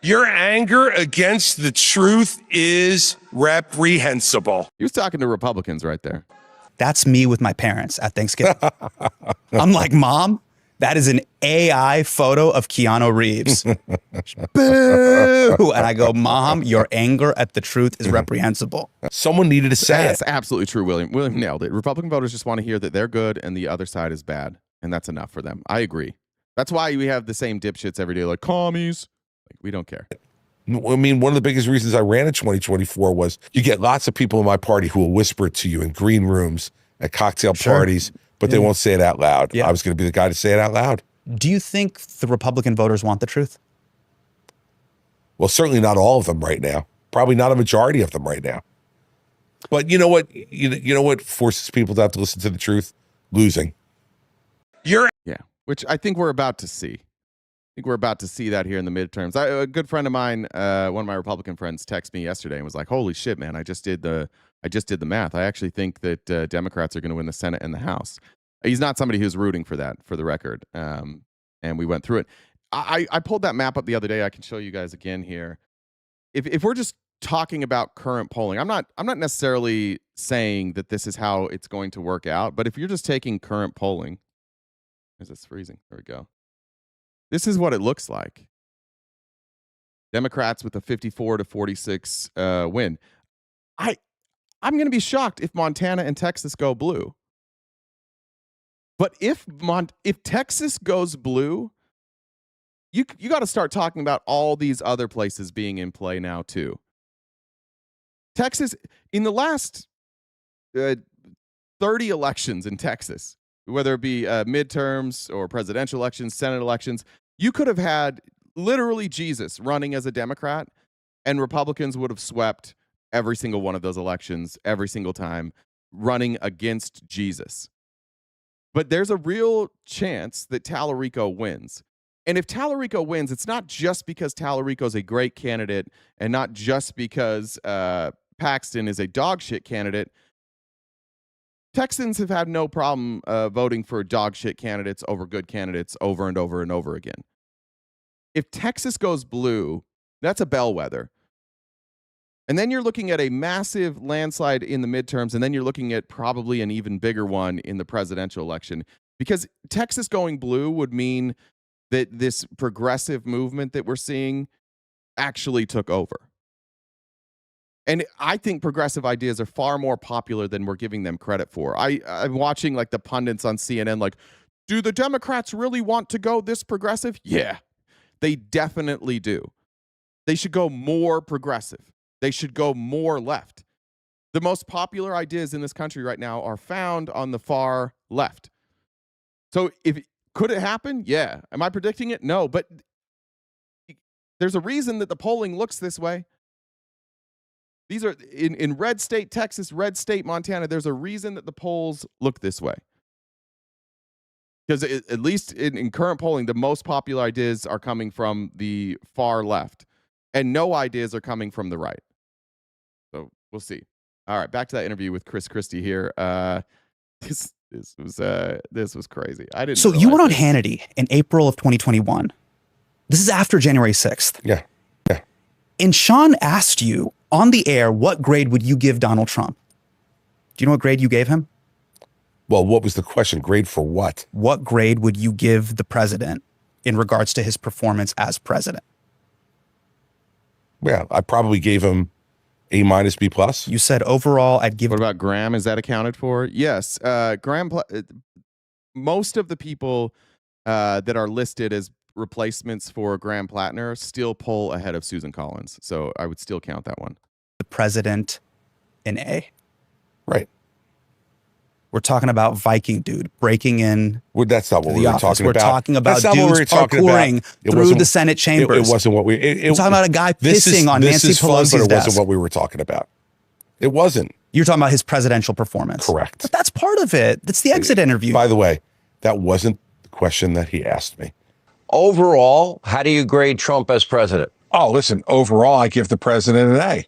Your anger against the truth is reprehensible. He was talking to Republicans right there. That's me with my parents at Thanksgiving. I'm like, Mom, that is an AI photo of Keanu Reeves. Boo! And I go, Mom, your anger at the truth is reprehensible. Someone needed to say That's it. absolutely true, William. William nailed it. Republican voters just want to hear that they're good and the other side is bad. And that's enough for them. I agree. That's why we have the same dipshits every day, like commies. Like, we don't care. I mean, one of the biggest reasons I ran in 2024 was you get lots of people in my party who will whisper it to you in green rooms at cocktail parties, but they won't say it out loud. I was going to be the guy to say it out loud. Do you think the Republican voters want the truth? Well, certainly not all of them right now. Probably not a majority of them right now. But you know what? You know what forces people to have to listen to the truth? Losing. Yeah, which I think we're about to see. I think we're about to see that here in the midterms. A good friend of mine, one of my Republican friends, texted me yesterday and was like, "Holy shit, man! I just did the math. I actually think that Democrats are going to win the Senate and the House." He's not somebody who's rooting for that, for the record. And we went through it. I pulled that map up the other day. I can show you guys again here. If we're just talking about current polling, I'm not necessarily saying that this is how it's going to work out. But if you're just taking current polling, is this freezing? There we go. This is what it looks like. Democrats with a 54-46 win. I'm going to be shocked if Montana and Texas go blue. But if Texas goes blue, you got to start talking about all these other places being in play now too. Texas, in the last 30 elections in Texas, whether it be midterms or presidential elections, Senate elections, you could have had literally Jesus running as a Democrat, and Republicans would have swept every single one of those elections every single time, running against Jesus. But there's a real chance that Tallarico wins. And if Tallarico wins, it's not just because Tallarico's a great candidate and not just because Paxton is a dog shit candidate. Texans have had no problem voting for dog shit candidates over good candidates over and over and over again. If Texas goes blue, that's a bellwether. And then you're looking at a massive landslide in the midterms, and then you're looking at probably an even bigger one in the presidential election. Because Texas going blue would mean that this progressive movement that we're seeing actually took over. And I think progressive ideas are far more popular than we're giving them credit for. I'm watching like the pundits on CNN like, do the Democrats really want to go this progressive? Yeah, they definitely do. They should go more progressive. They should go more left. The most popular ideas in this country right now are found on the far left. So could it happen? Yeah. Am I predicting it? No, but there's a reason that the polling looks this way. These are in red state Texas, red state Montana. There's a reason that the polls look this way. Because at least in current polling, the most popular ideas are coming from the far left, and no ideas are coming from the right. So we'll see. All right, back to that interview with Chris Christie here. This was crazy. I didn't. So you went on Hannity in April of 2021. This is after January 6th. Yeah. And Sean asked you on the air, what grade would you give Donald Trump? Do you know what grade you gave him? Well, what was the question? Grade for what? What grade would you give the president in regards to his performance as president? Yeah, I probably gave him A-, B+. You said overall, I'd give. What about Graham? Is that accounted for? Yes. Graham, most of the people that are listed as replacements for Graham Plattner still pull ahead of Susan Collins. So I would still count that one. The president an A. Right. We're talking about Viking dude breaking in Well, that's not what to we the were office. talking We're about. talking about That's not what we dudes were talking about. parkouring It through wasn't- the Senate chambers. It wasn't what we. We're talking about a guy pissing on Nancy This is fun, Pelosi's but it wasn't desk. what we were talking about. It wasn't. You're talking about his presidential performance. Correct. But that's part of it. That's the exit interview. By the way, that wasn't the question that he asked me. Overall, how do you grade Trump as president? Oh, listen, overall, I give the president an A.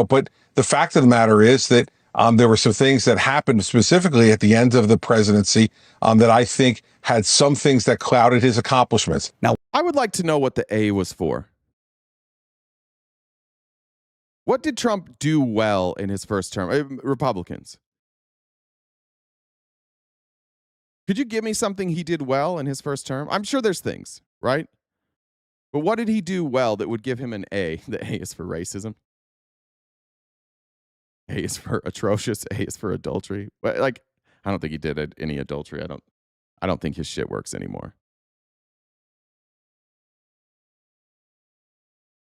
But the fact of the matter is that there were some things that happened specifically at the end of the presidency that I think had some things that clouded his accomplishments. Now, I would like to know what the A was for. What did Trump do well in his first term? Republicans. Could you give me something he did well in his first term? I'm sure there's things, right? But what did he do well that would give him an A? The A is for racism. A is for atrocious. A is for adultery. But like, I don't think he did any adultery. I don't think his shit works anymore.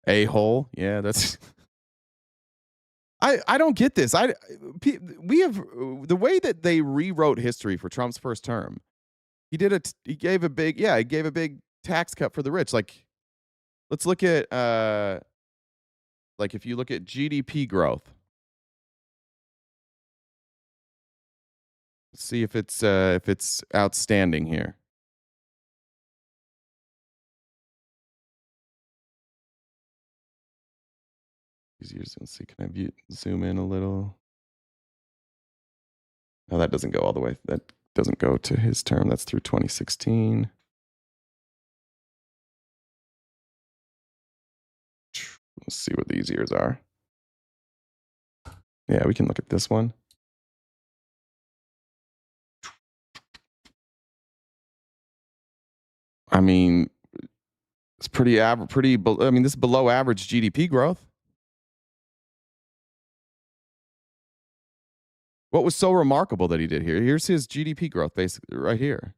A-hole. Yeah, that's. I don't get this. We have the way that they rewrote history for Trump's first term. He gave a big tax cut for the rich. Like, let's look at like if you look at GDP growth. Let's see if it's outstanding here. Let's see. Can I zoom in a little? No, that doesn't go all the way. That doesn't go to his term. That's through 2016. Let's see what these years are. Yeah, we can look at this one. I mean, it's pretty average. I mean, this is below average GDP growth. What was so remarkable that he did here? Here's his GDP growth, basically, right here.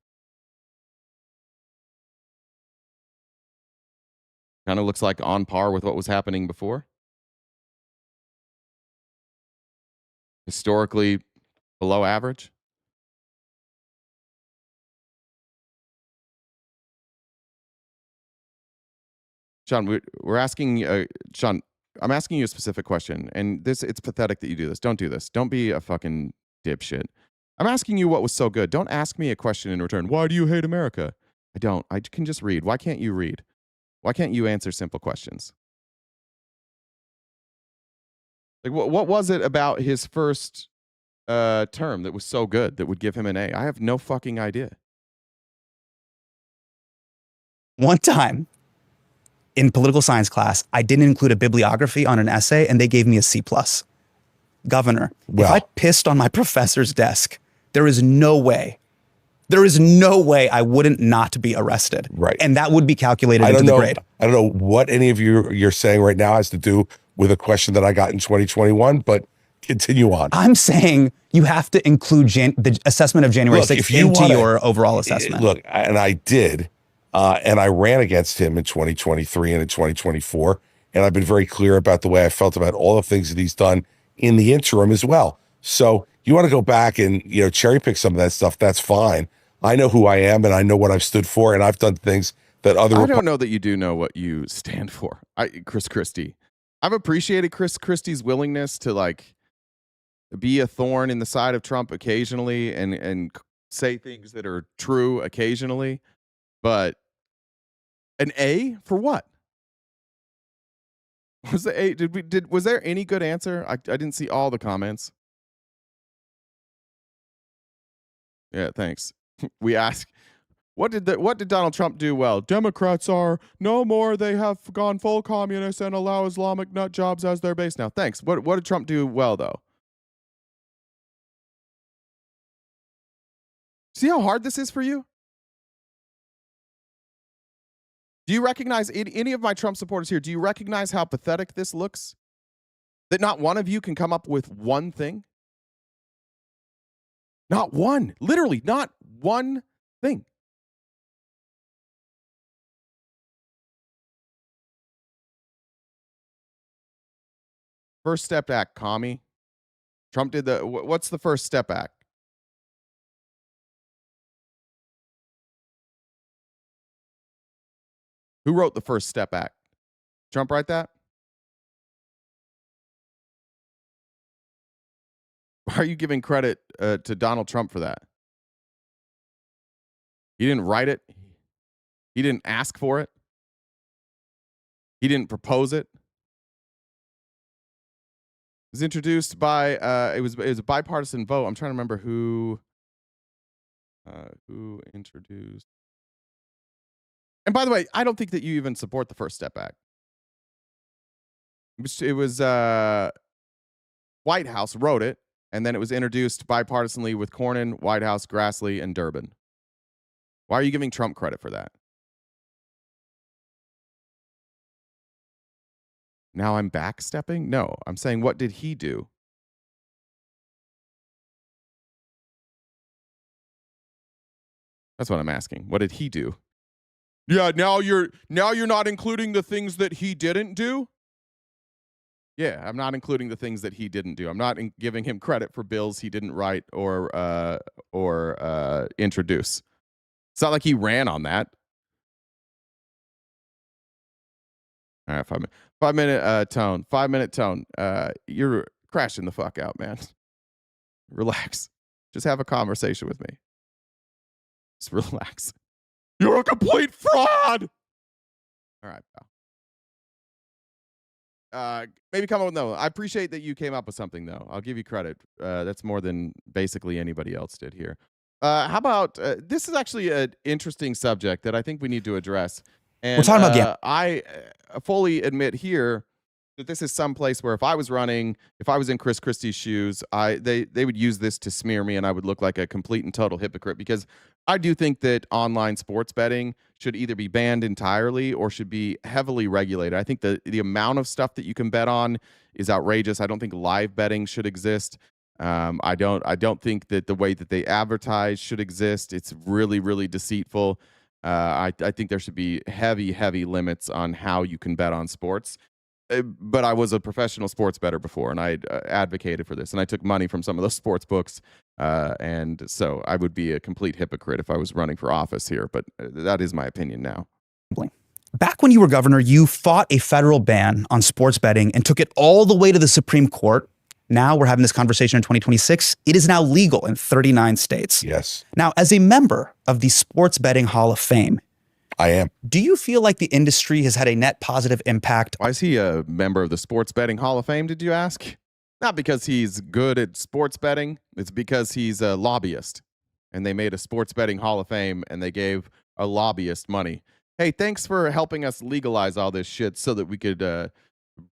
Kind of looks like on par with what was happening before. Historically below average. Sean, we're asking, Sean, I'm asking you a specific question, and it's pathetic that you do this. Don't do this. Don't be a fucking dipshit. I'm asking you what was so good. Don't ask me a question in return. Why do you hate America? I don't. I can just read. Why can't you read? Why can't you answer simple questions? Like, what was it about his first term that was so good that would give him an A? I have no fucking idea. one time in political science class, I didn't include a bibliography on an essay, and they gave me a C+. Governor, if I pissed on my professor's desk, there is no way I wouldn't not be arrested. Right. And that would be calculated into the grade. I don't know what any of you're saying right now has to do with a question that I got in 2021, but continue on. I'm saying you have to include the assessment of January 6th into your overall assessment. Look, and I did, and I ran against him in 2023 and in 2024, and I've been very clear about the way I felt about all the things that he's done in the interim as well. So you want to go back and cherry pick some of that stuff, that's fine. I know who I am and I know what I've stood for, and I've done things that other I don't know that you do know what you stand for. Chris Christie. I've appreciated Chris Christie's willingness to be a thorn in the side of Trump occasionally and say things that are true occasionally, but an A for what? Was the A? Was there any good answer? I didn't see all the comments. Yeah, thanks. We ask, what did Donald Trump do well? Democrats are no more. They have gone full communist and allow Islamic nut jobs as their base now. Thanks. What did Trump do well though? See how hard this is for you? Do you recognize any of my Trump supporters here? Do you recognize how pathetic this looks? That not one of you can come up with one thing? Not one. Literally, not one thing. First Step Act, commie. Trump did the, what's the First Step Act? Who wrote the First Step Act? Trump write that? Why are you giving credit to Donald Trump for that? He didn't write it. He didn't ask for it. He didn't propose it. It was introduced by it was a bipartisan vote. I'm trying to remember who introduced. And by the way, I don't think that you even support the First Step Act. It was White House wrote it, and then it was introduced bipartisanly with Cornyn, White House, Grassley, and Durbin. Why are you giving Trump credit for that? Now I'm backstepping? No, I'm saying, what did he do? That's what I'm asking. What did he do? Yeah, now you're not including the things that he didn't do? Yeah, I'm not including the things that he didn't do. I'm not giving him credit for bills he didn't write or introduce. It's not like he ran on that. All right, 5 minute tone. 5 minute tone. You're crashing the fuck out, man. Relax. Just have a conversation with me. Just relax. You're a complete fraud. All right, pal. Maybe come up with no. I appreciate that you came up with something, though. I'll give you credit. That's more than basically anybody else did here. How about this is actually an interesting subject that I think we need to address. And we're talking about I fully admit here that this is some place where if I was running, if I was in Chris Christie's shoes, they would use this to smear me, and I would look like a complete and total hypocrite, because I do think that online sports betting should either be banned entirely or should be heavily regulated. I think the amount of stuff that you can bet on is outrageous. I don't think live betting should exist. I don't think that the way that they advertise should exist. It's really, really deceitful. I think there should be heavy limits on how you can bet on sports. But I was a professional sports bettor before, and I advocated for this, and I took money from some of those sports books, and so I would be a complete hypocrite if I was running for office here, but that is my opinion now. Back when you were governor, you fought a federal ban on sports betting and took it all the way to the Supreme Court. Now we're having this conversation in 2026. It is now legal in 39 states. Yes. Now, as a member of the Sports Betting Hall of Fame, I am. do you feel like the industry has had a net positive impact? Why is he a member of the Sports Betting Hall of Fame, did you ask? Not because he's good at sports betting. It's because he's a lobbyist, and they made a Sports Betting Hall of Fame, and they gave a lobbyist money. Hey, thanks for helping us legalize all this shit so that we could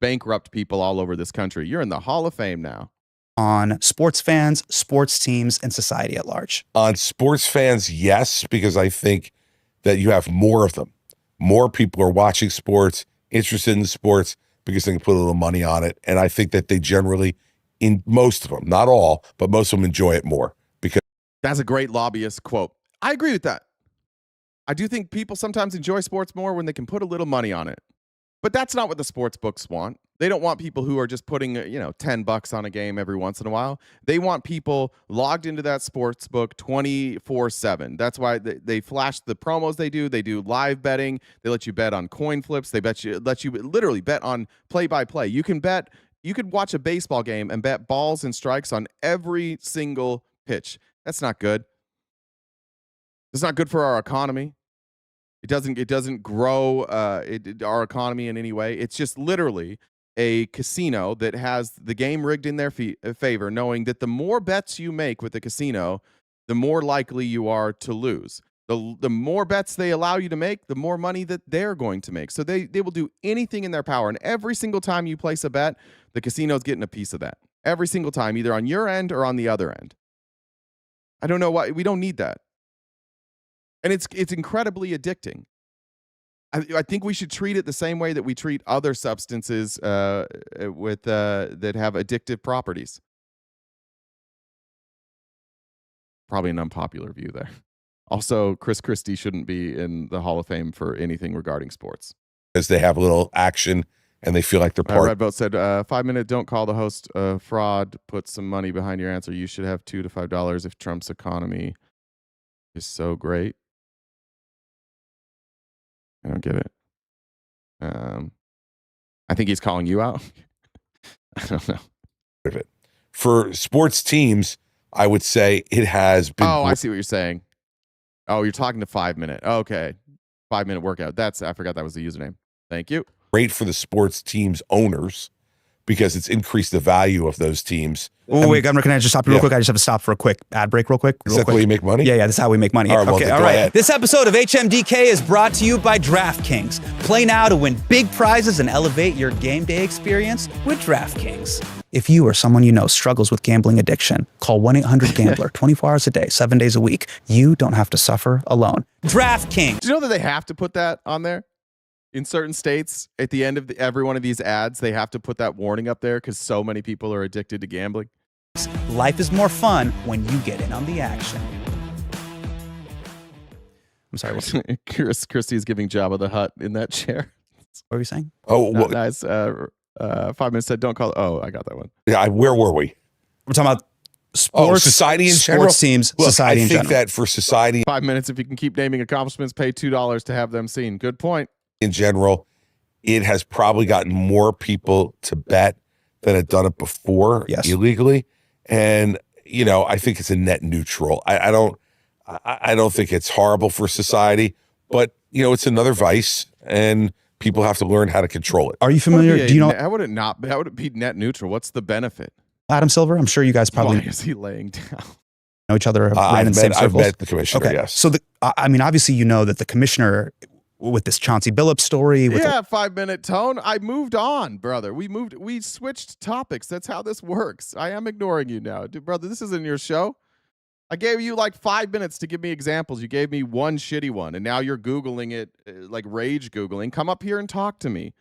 bankrupt people all over this country. You're in the Hall of Fame now. On sports fans, sports teams, and society at large? On sports fans, yes, because I think that you have more of them. More people are watching sports, interested in sports, because they can put a little money on it. And I think that they generally, in most of them, not all, but most of them enjoy it more. Because that's a great lobbyist quote. I agree with that. I do think people sometimes enjoy sports more when they can put a little money on it. But that's not what the sports books want. They don't want people who are just putting, $10 on a game every once in a while. They want people logged into that sports book 24/7. That's why they flash the promos they do. They do live betting. They let you bet on coin flips. They let you literally bet on play-by-play. You could watch a baseball game and bet balls and strikes on every single pitch. That's not good. It's not good for our economy. It doesn't grow our economy in any way. It's just literally a casino that has the game rigged in their favor, knowing that the more bets you make with the casino, the more likely you are to lose. The more bets they allow you to make, the more money that they're going to make. So they will do anything in their power. And every single time you place a bet, the casino's getting a piece of that. Every single time, either on your end or on the other end. I don't know why. We don't need that. And it's incredibly addicting. I think we should treat it the same way that we treat other substances that have addictive properties. Probably an unpopular view there. Also, Chris Christie shouldn't be in the Hall of Fame for anything regarding sports. Because they have a little action and they feel like they're part. Red Boat said, 5 minute, don't call the host fraud. Put some money behind your answer. You should have $2 to $5 if Trump's economy is so great. I don't get it. I think he's calling you out. I don't know. For sports teams, I would say it has been. Oh, I see what you're saying. Oh, you're talking to 5 minute. Okay. 5 minute workout. I forgot that was the username. Thank you. Great for the sports teams owners because it's increased the value of those teams. Oh, wait, Governor, can I just stop you real quick? I just have to stop for a quick ad break real quick. Is that the way you make money? Yeah, this is how we make money. All right, Okay, well, all go right. ahead. This episode of HMDK is brought to you by DraftKings. Play now to win big prizes and elevate your game day experience with DraftKings. If you or someone you know struggles with gambling addiction, call 1-800-GAMBLER 24 hours a day, 7 days a week. You don't have to suffer alone. DraftKings. Do you know that they have to put that on there? In certain states, at the end of every one of these ads, they have to put that warning up there because so many people are addicted to gambling. Life is more fun when you get in on the action. I'm sorry. Chris Christie is giving Jabba the Hutt in that chair. What were you saying? Oh, Not nice. 5 minutes said, don't call. Oh, I got that one. Yeah, where were we? We're talking about sports, society in general. Sports teams, Look, society in general. I think that for society 5 minutes, if you can keep naming accomplishments, pay $2 to have them seen. Good point. in general, it has probably gotten more people to bet than had done it before illegally. And, you know, I think it's a net neutral. I don't think it's horrible for society, but, you know, it's another vice and people have to learn how to control it. Are you familiar? Do you know? How would it not? How would it be net neutral? What's the benefit? Adam Silver? I'm sure you guys probably Why is he laying down? know each other. I've met the commissioner. Okay. Yes. So I mean, obviously, you know that the commissioner with this Chauncey Billups story. With 5 minute tone. I moved on, brother. We switched topics. That's how this works. I am ignoring you now, brother. This isn't your show. I gave you like 5 minutes to give me examples. You gave me one shitty one, and now you're Googling it, like rage Googling. Come up here and talk to me.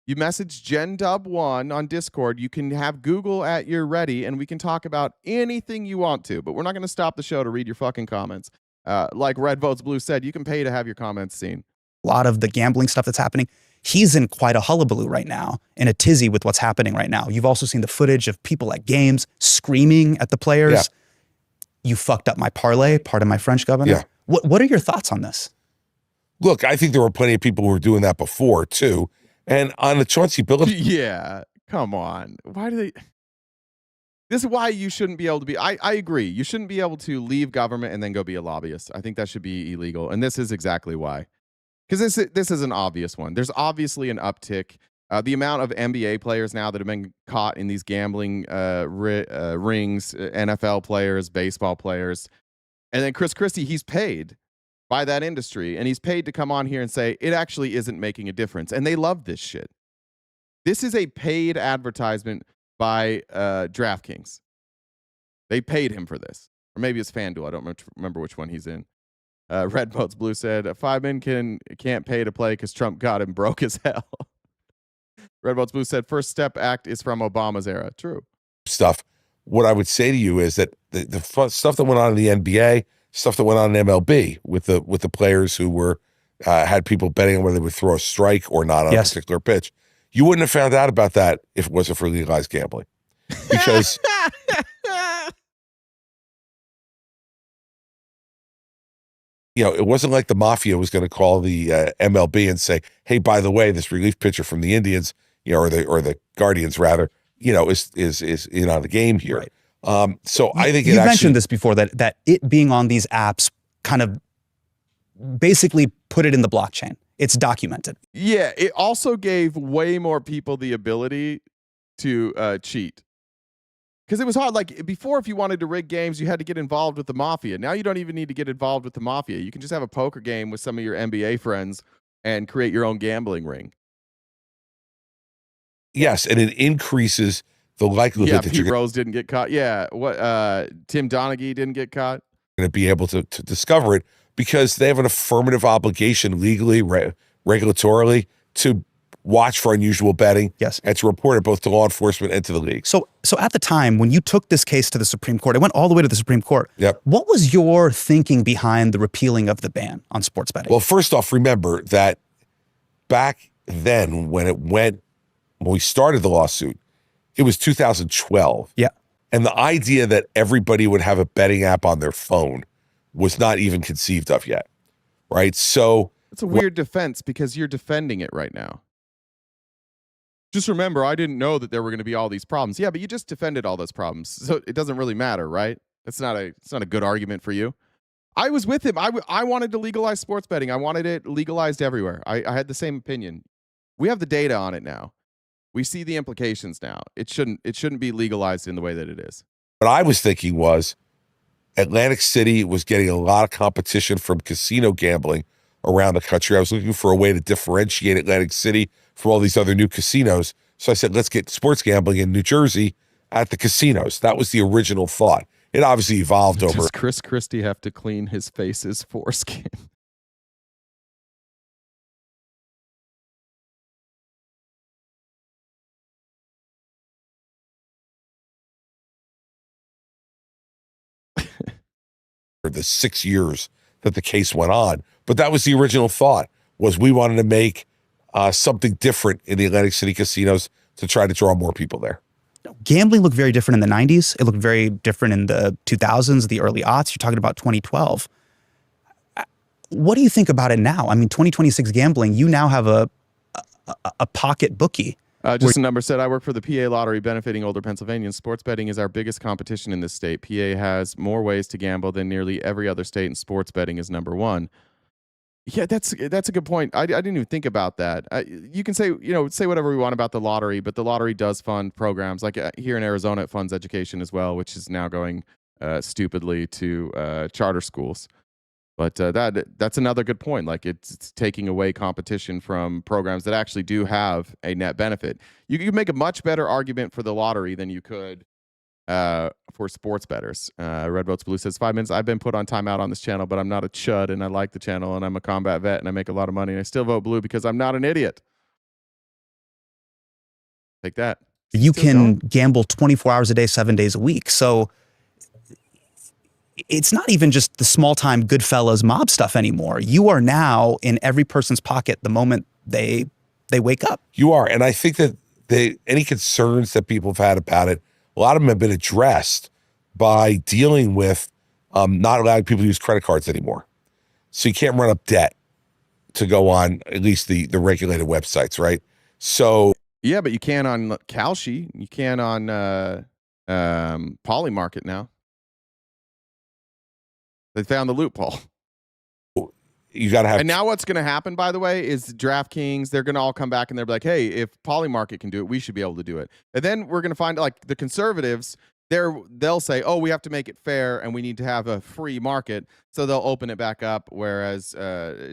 You message GenDub1 on Discord. You can have Google at your ready, and we can talk about anything you want to, but we're not going to stop the show to read your fucking comments. Like Red Votes Blue said, you can pay to have your comments seen. A lot of the gambling stuff that's happening. He's in quite a hullabaloo right now, in a tizzy with what's happening right now. You've also seen the footage of people at games screaming at the players. Yeah. You fucked up my parlay, pardon my French, Governor. Yeah. What are your thoughts on this? Look, I think there were plenty of people who were doing that before, too. And on the Chauncey Billups. Yeah, come on. Why do they? This is why you shouldn't be able to be. I agree. You shouldn't be able to leave government and then go be a lobbyist. I think that should be illegal. And this is exactly why. Because this is an obvious one. There's obviously an uptick. The amount of NBA players now that have been caught in these gambling rings, NFL players, baseball players. And then Chris Christie, he's paid by that industry, and he's paid to come on here and say, it actually isn't making a difference. And they love this shit. This is a paid advertisement by DraftKings. They paid him for this. Or maybe it's FanDuel. I don't remember which one he's in. Red Votes Blue said, 5 men can't pay to play because Trump got him broke as hell. Red Votes Blue said, First Step Act is from Obama's era. True. Stuff. What I would say to you is that the stuff that went on in the NBA, stuff that went on in MLB with the players who were had people betting on whether they would throw a strike or not on a particular pitch, you wouldn't have found out about that if it wasn't for legalized gambling. Because you know, it wasn't like the mafia was going to call the MLB and say, "Hey, by the way, this relief pitcher from the Indians, you know, or the Guardians rather, you know, is in on the game here." Right. So I think you mentioned this before that it being on these apps kind of basically put it in the blockchain. It's documented. Yeah, it also gave way more people the ability to cheat. Because it was hard. Like before, if you wanted to rig games, you had to get involved with the mafia. Now you don't even need to get involved with the mafia. You can just have a poker game with some of your NBA friends and create your own gambling ring. Yes, and it increases the likelihood that Pete Rose didn't get caught. Yeah, Tim Donaghy didn't get caught. Going to be able to discover it because they have an affirmative obligation legally, regulatorily to watch for unusual betting, and to report it both to law enforcement and to the league. So at the time when you took this case to the Supreme Court, it went all the way to the Supreme Court. Yep. What was your thinking behind the repealing of the ban on sports betting? Well, first off, remember that back then when it went when we started the lawsuit, it was 2012. Yeah. And the idea that everybody would have a betting app on their phone was not even conceived of yet, right? So it's a weird defense because you're defending it right now. Just remember, I didn't know that there were going to be all these problems. Yeah, but you just defended all those problems, so it doesn't really matter, right? It's not a good argument for you. I was with him. I wanted to legalize sports betting. I wanted it legalized everywhere. I had the same opinion. We have the data on it now. We see the implications now. It shouldn't be legalized in the way that it is. what I was thinking was Atlantic City was getting a lot of competition from casino gambling around the country. I was looking for a way to differentiate Atlantic City from all these other new casinos. So I said, let's get sports gambling in New Jersey at the casinos. That was the original thought. It obviously evolved over. Does Chris Christie have to clean his face's foreskin? For the 6 years that the case went on. But that was the original thought, was we wanted to make something different in the Atlantic City casinos to try to draw more people there. Gambling looked very different in the 90s. It looked very different in the 2000s, the early aughts. You're talking about 2012. What do you think about it now? I mean, 2026 gambling, you now have a pocket bookie. Just a number said, I work for the PA lottery benefiting older Pennsylvanians. Sports betting is our biggest competition in this state. PA has more ways to gamble than nearly every other state, and sports betting is number one. Yeah, that's a good point. I didn't even think about that. You can say whatever we want about the lottery, but the lottery does fund programs. Like here in Arizona, it funds education as well, which is now going stupidly to charter schools. But that's another good point. Like it's taking away competition from programs that actually do have a net benefit. You could make a much better argument for the lottery than you could for sports bettors. Red Votes Blue says 5 minutes. I've been put on timeout on this channel, but I'm not a chud and I like the channel and I'm a combat vet and I make a lot of money and I still vote blue because I'm not an idiot. Take that. You can gamble 24 hours a day, 7 days a week. So it's not even just the small time Goodfellas mob stuff anymore. You are now in every person's pocket the moment they wake up. You are. And I think that any concerns that people have had about it, a lot of them have been addressed by dealing with not allowing people to use credit cards anymore. So you can't run up debt to go on at least the regulated websites, right? So yeah, but you can on Kalshi. You can on Polymarket now. They found the loophole. You got to have. And now what's going to happen, by the way, is DraftKings, they're going to all come back and they're like, hey, if Polymarket can do it, we should be able to do it. And then we're going to find like the conservatives, they'll say, oh, we have to make it fair and we need to have a free market. So they'll open it back up. Whereas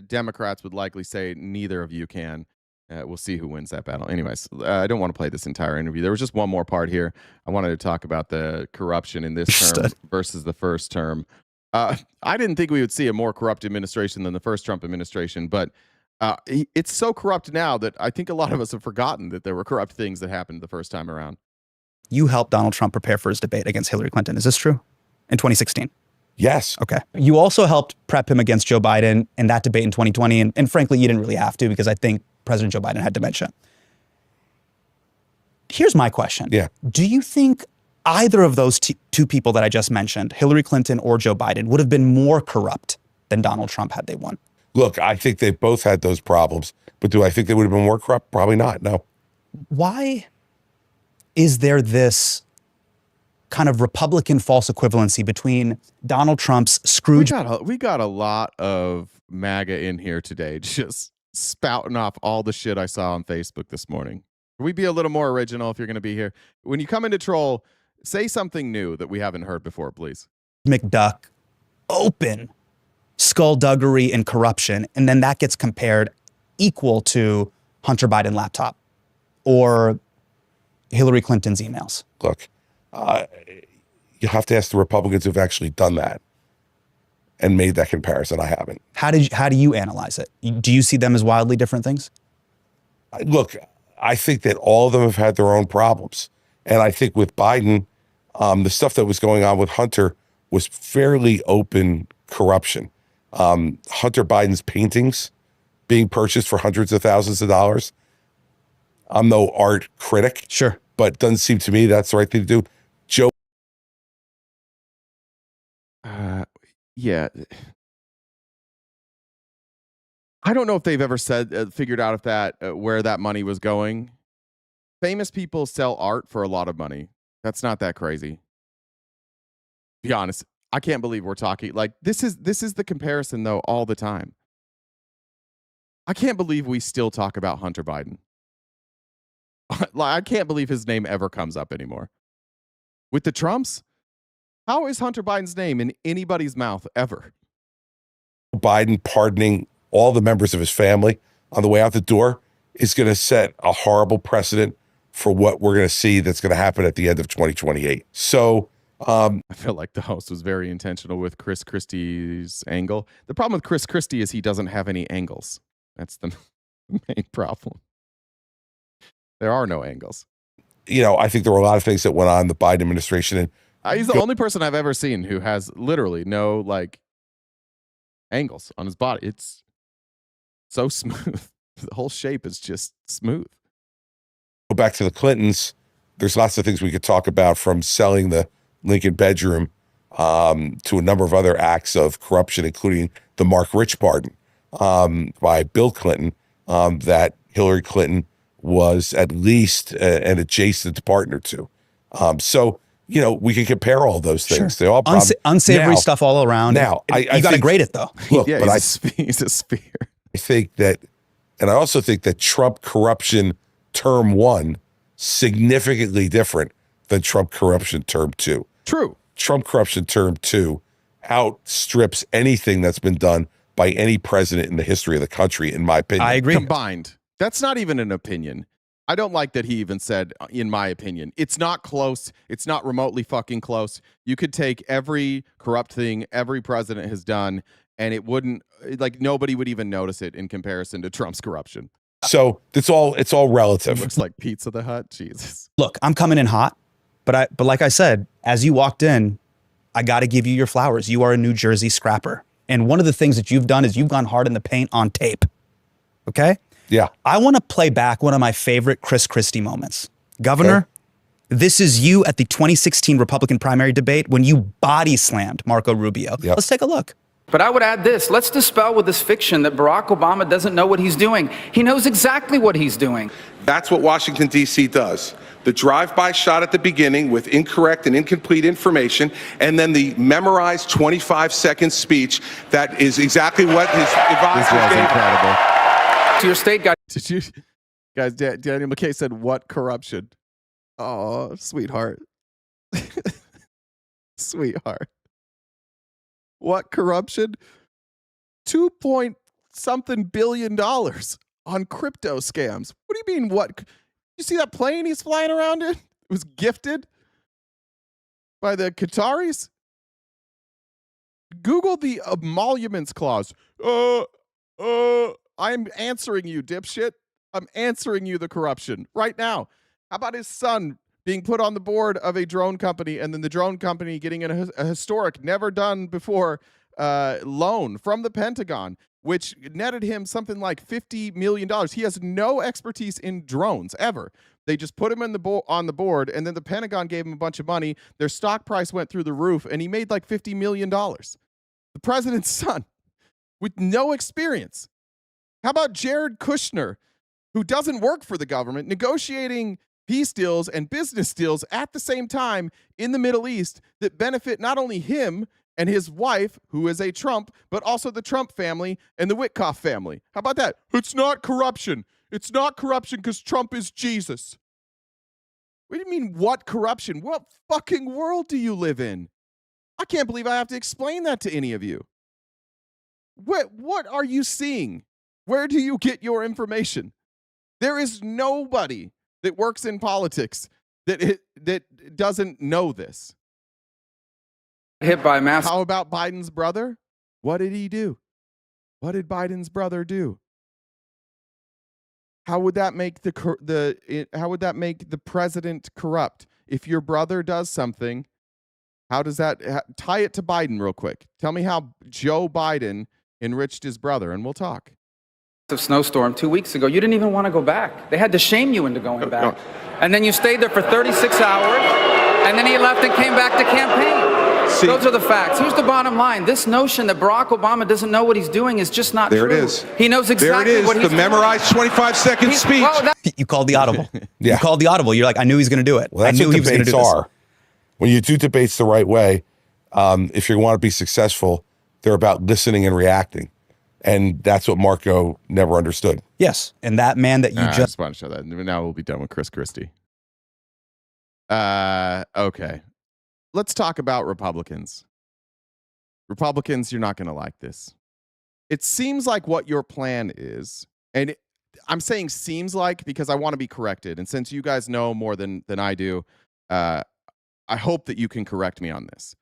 Democrats would likely say neither of you can. We'll see who wins that battle. Anyways, I don't want to play this entire interview. There was just one more part here. I wanted to talk about the corruption in this term versus the first term. I didn't think we would see a more corrupt administration than the first Trump administration, but it's so corrupt now that I think a lot of us have forgotten that there were corrupt things that happened the first time around. You helped Donald Trump prepare for his debate against Hillary Clinton. Is this true? In 2016? Yes. Okay. You also helped prep him against Joe Biden in that debate in 2020. And frankly, you didn't really have to because I think President Joe Biden had dementia. Here's my question. Yeah. Do you think either of those two people that I just mentioned, Hillary Clinton or Joe Biden, would have been more corrupt than Donald Trump had they won? Look, I think they both had those problems, but do I think they would have been more corrupt? Probably not, no. Why is there this kind of Republican false equivalency between Donald Trump's Scrooge? We got a lot of MAGA in here today, just spouting off all the shit I saw on Facebook this morning. Can we be a little more original if you're going to be here? When you come into troll, say something new that we haven't heard before, please. McDuck, open skullduggery and corruption, and then that gets compared equal to Hunter Biden laptop or Hillary Clinton's emails. Look, you have to ask the Republicans who've actually done that and made that comparison. I haven't. How do you analyze it? Do you see them as wildly different things? Look, I think that all of them have had their own problems. And I think with Biden, the stuff that was going on with Hunter was fairly open corruption. Hunter Biden's paintings being purchased for hundreds of thousands of dollars. I'm no art critic. Sure. But it doesn't seem to me that's the right thing to do. Joe. Yeah. I don't know if they've ever figured out if where that money was going. Famous people sell art for a lot of money. That's not that crazy. Be honest. I can't believe we're talking like this is the comparison though all the time. I can't believe we still talk about Hunter Biden. I can't believe his name ever comes up anymore. With the Trumps, how is Hunter Biden's name in anybody's mouth ever? Biden pardoning all the members of his family on the way out the door is going to set a horrible precedent for what we're going to see that's going to happen at the end of 2028. So I feel like the host was very intentional with Chris Christie's angle. The problem with Chris Christie is he doesn't have any angles. That's the main problem. There are no angles. You know, I think there were a lot of things that went on in the Biden administration. And he's the only person I've ever seen who has literally no like angles on his body. It's so smooth. The whole shape is just smooth. Go back to the Clintons. There's lots of things we could talk about, from selling the Lincoln bedroom to a number of other acts of corruption, including the Mark Rich pardon by Bill Clinton, that Hillary Clinton was at least an adjacent partner to. So, you know, we can compare all those things. Sure. They all unsavory stuff all around. Now, you got to grade it though. Look, yeah, but he's a spear. I think that, and I also think that Trump corruption term 1 significantly different than Trump corruption term 2. True. Trump corruption term 2 outstrips anything that's been done by any president in the history of the country, in my opinion. I agree. Combined. That's not even an opinion. I don't like that he even said, in my opinion. It's not close. It's not remotely fucking close. You could take every corrupt thing every president has done, and it wouldn't, like, nobody would even notice it in comparison to Trump's corruption. So it's all relative. It looks like Pizza the Hut. Jesus. Look, I'm coming in hot, but like I said, as you walked in, I got to give you your flowers. You are a New Jersey scrapper. And one of the things that you've done is you've gone hard in the paint on tape. Okay? Yeah. I want to play back one of my favorite Chris Christie moments. Governor, this is you at the 2016 Republican primary debate when you body slammed Marco Rubio. Yep. Let's take a look. But I would add this. Let's dispel with this fiction that Barack Obama doesn't know what he's doing. He knows exactly what he's doing. That's what Washington, D.C. does. The drive-by shot at the beginning with incorrect and incomplete information, and then the memorized 25-second speech that is exactly what his advisors This was gave. incredible. To your state guy. Did you guys? Daniel McKay said, "What corruption?" Oh, sweetheart, sweetheart. What corruption? 2-point-something billion on crypto scams. What do you mean? What? You see that plane he's flying around in? It was gifted by the Qataris. Google the emoluments clause. I'm answering you, dipshit. I'm answering you the corruption right now. How about his son being put on the board of a drone company, and then the drone company getting a historic, never done before loan from the Pentagon, which netted him something like $50 million. He has no expertise in drones ever. They just put him on the board, and then the Pentagon gave him a bunch of money. Their stock price went through the roof, and he made like $50 million. The president's son with no experience. How about Jared Kushner, who doesn't work for the government, negotiating peace deals and business deals at the same time in the Middle East that benefit not only him and his wife, who is a Trump, but also the Trump family and the Witkoff family? How about that? It's not corruption. It's not corruption because Trump is Jesus. What do you mean, what corruption? What fucking world do you live in? I can't believe I have to explain that to any of you. What are you seeing? Where do you get your information? There is nobody that works in politics that doesn't know this. Hit by a mass. How about Biden's brother? What did he do? What did Biden's brother do? How would that make how would that make the president corrupt? If your brother does something, how does that tie it to Biden real quick? Tell me how Joe Biden enriched his brother, and we'll talk. snowstorm 2 weeks ago, you didn't even want to go back. They had to shame you into going back. And then you stayed there for 36 hours, and then he left and came back to campaign. Those are the facts. Here's the bottom line. This notion that Barack Obama doesn't know what he's doing is just not true. There it is. He knows exactly there it is, what he's the doing. memorized 25-second speech. You called the audible. Yeah. You called the audible. You're like, I knew he's going to do it. Well, that's I knew what he was going to debates do this. are. When you do debates the right way, if you want to be successful, they're about listening and reacting. And that's what Marco never understood. Yes. And that man that you I just want to show that. Now we'll be done with Chris Christie. Okay. Let's talk about Republicans. Republicans, you're not going to like this. It seems like what your plan is, and I'm saying seems like because I want to be corrected. And since you guys know more than I do, I hope that you can correct me on this.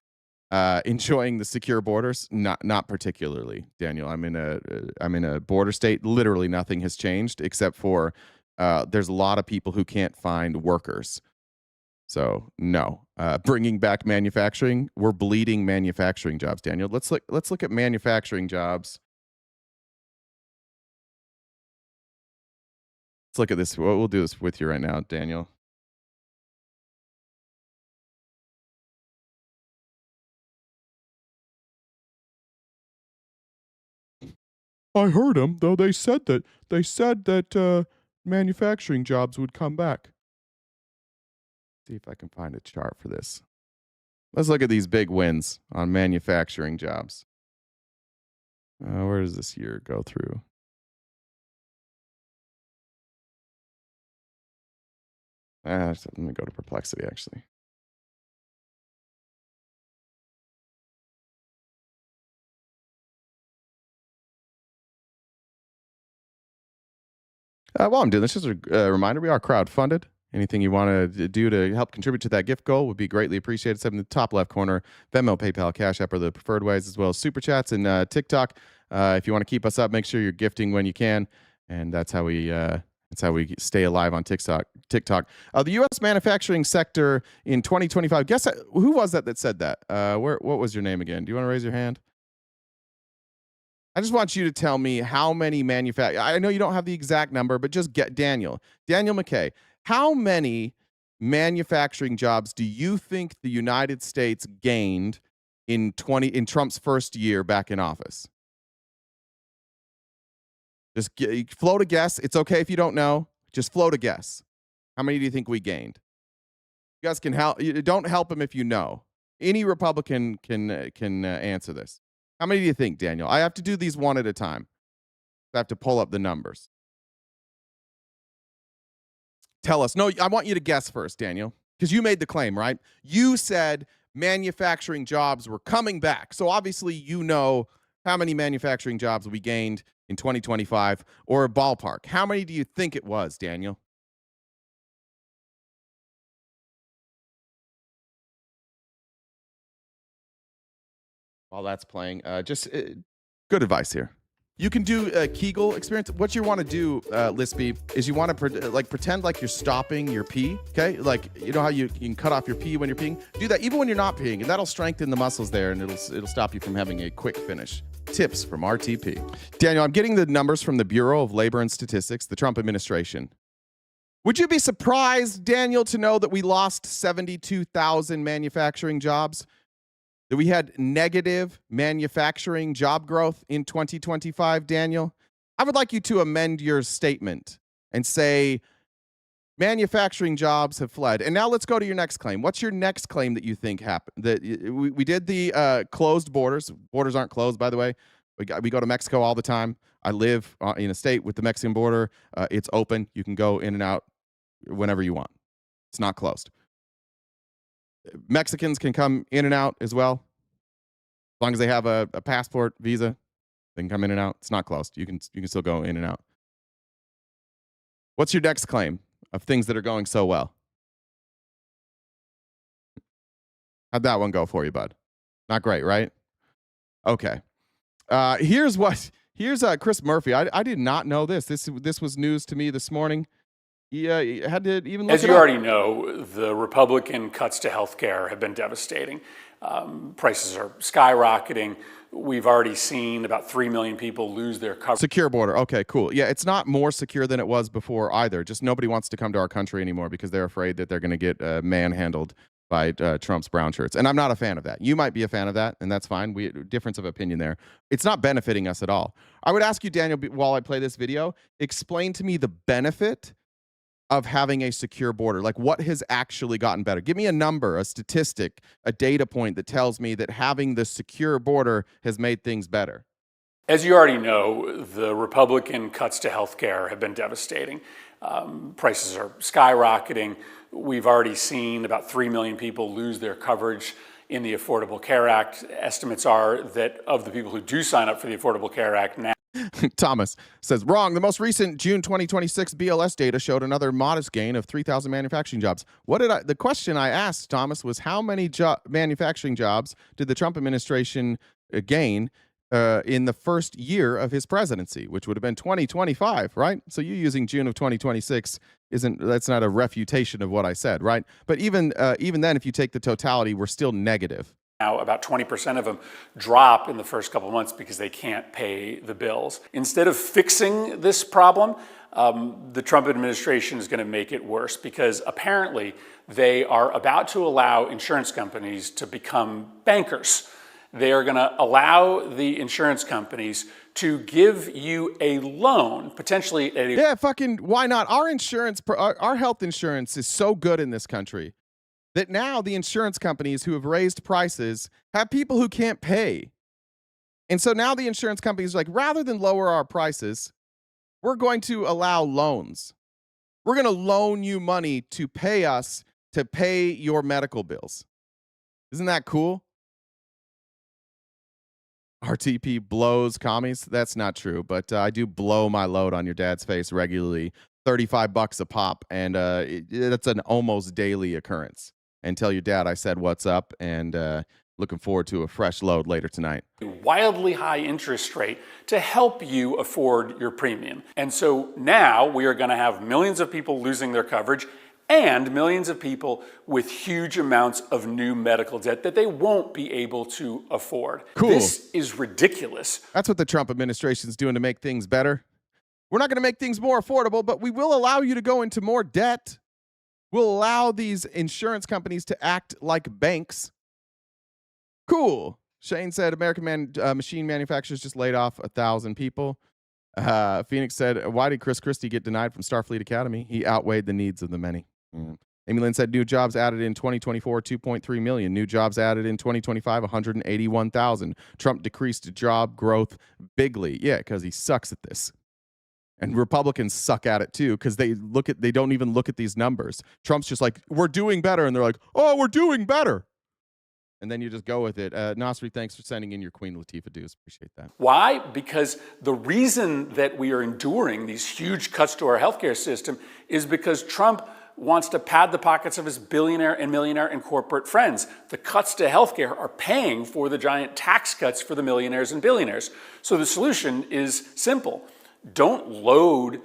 Enjoying the secure borders, not particularly, Daniel. I'm in a border state. Literally nothing has changed except for there's a lot of people who can't find workers. So no, bringing back manufacturing. We're bleeding manufacturing jobs, Daniel. Let's look at manufacturing jobs. Let's look at this. We'll do this with you right now, Daniel. I heard them, though. They said that manufacturing jobs would come back. See if I can find a chart for this. Let's look at these big wins on manufacturing jobs. Where does this year go through? Let me go to Perplexity, actually. While I'm doing this, just a reminder, we are crowdfunded. Anything you want to do to help contribute to that gift goal would be greatly appreciated. It's in the top left corner. Venmo, PayPal, Cash App are the preferred ways, as well as Super Chats and TikTok. If you want to keep us up, make sure you're gifting when you can. And that's how we stay alive on TikTok. The U.S. manufacturing sector in 2025. Guess who was that said that? What was your name again? Do you want to raise your hand? I just want you to tell me how many I know you don't have the exact number, but just get Daniel McKay. How many manufacturing jobs do you think the United States gained in Trump's first year back in office? Just float a guess. It's okay if you don't know. Just float a guess. How many do you think we gained? You guys can help. Don't help him if you know. Any Republican can answer this. How many do you think, Daniel? I have to do these one at a time. I have to pull up the numbers. Tell us. No, I want you to guess first, Daniel, because you made the claim, right? You said manufacturing jobs were coming back. So obviously you know how many manufacturing jobs we gained in 2025, or a ballpark. How many do you think it was, Daniel? While that's playing, good advice here. You can do a Kegel experience. What you want to do, Lispy, is you want to pretend like you're stopping your pee, okay? Like, you know how you can cut off your pee when you're peeing? Do that even when you're not peeing, and that'll strengthen the muscles there, and it'll stop you from having a quick finish. Tips from RTP. Daniel, I'm getting the numbers from the Bureau of Labor and Statistics, the Trump administration. Would you be surprised, Daniel, to know that we lost 72,000 manufacturing jobs? That we had negative manufacturing job growth in 2025, Daniel? I would like you to amend your statement and say manufacturing jobs have fled. And now let's go to your next claim. What's your next claim that you think happened? That we did the closed borders. Borders aren't closed, by the way. We go to Mexico all the time. I live in a state with the Mexican border. It's open. You can go in and out whenever you want. It's not closed. Mexicans can come in and out as well. As long as they have a passport, visa, they can come in and out. It's not closed. You can still go in and out. What's your next claim of things that are going so well? How'd that one go for you, bud? Not great, right? Okay. Here's Chris Murphy. I did not know this. This was news to me this morning. He had to even look As it you up. already know, the Republican cuts to health care have been devastating. Prices are skyrocketing. We've already seen about 3 million people lose their coverage. Secure border. Okay, cool. Yeah, it's not more secure than it was before either. Just nobody wants to come to our country anymore because they're afraid that they're going to get manhandled by Trump's brown shirts. And I'm not a fan of that. You might be a fan of that, and that's fine. Difference of opinion there. It's not benefiting us at all. I would ask you, Daniel, while I play this video, explain to me the benefit of having a secure border. Like, what has actually gotten better? Give me a number, a statistic, a data point that tells me that having the secure border has made things better. As you already know, the Republican cuts to health care have been devastating. Prices are skyrocketing. We've already seen about 3 million people lose their coverage in the Affordable Care Act. Estimates are that of the people who do sign up for the Affordable Care Act now, Thomas says, wrong. The most recent June 2026 BLS data showed another modest gain of 3,000 manufacturing jobs. The question I asked, Thomas, was how many manufacturing jobs did the Trump administration gain in the first year of his presidency, which would have been 2025, right? So you using June of 2026 that's not a refutation of what I said, right? But even then, if you take the totality, we're still negative. now about 20% of them drop in the first couple of months because they can't pay the bills. Instead of fixing this problem, the Trump administration is going to make it worse because apparently they are about to allow insurance companies to become bankers. They are going to allow the insurance companies to give you a loan, potentially. Yeah, fucking why not? Our insurance, our health insurance is so good in this country that now the insurance companies who have raised prices have people who can't pay. And so now the insurance companies are like, rather than lower our prices, we're going to allow loans. We're going to loan you money to pay us to pay your medical bills. Isn't that cool? RTP blows commies. That's not true, but I do blow my load on your dad's face regularly. $35 a pop, and that's an almost daily occurrence. And tell your dad I said what's up, and looking forward to a fresh load later tonight. Wildly high interest rate to help you afford your premium. And so now we are going to have millions of people losing their coverage and millions of people with huge amounts of new medical debt that they won't be able to afford. Cool. This is ridiculous. That's what the Trump administration is doing to make things better. We're not going to make things more affordable, but we will allow you to go into more debt. We'll allow these insurance companies to act like banks. Cool. Shane said American machine manufacturers just laid off 1,000 people. Phoenix said, why did Chris Christie get denied from Starfleet Academy? He outweighed the needs of the many. Amy Lynn said new jobs added in 2024, 2.3 million. New jobs added in 2025, 181,000. Trump decreased job growth bigly. Yeah, because he sucks at this. And Republicans suck at it too, because they don't even look at these numbers. Trump's just like, we're doing better. And they're like, oh, we're doing better. And then you just go with it. Nasri, thanks for sending in your Queen Latifah dues. Appreciate that. Why? Because the reason that we are enduring these huge cuts to our healthcare system is because Trump wants to pad the pockets of his billionaire and millionaire and corporate friends. The cuts to healthcare are paying for the giant tax cuts for the millionaires and billionaires. So the solution is simple. Don't load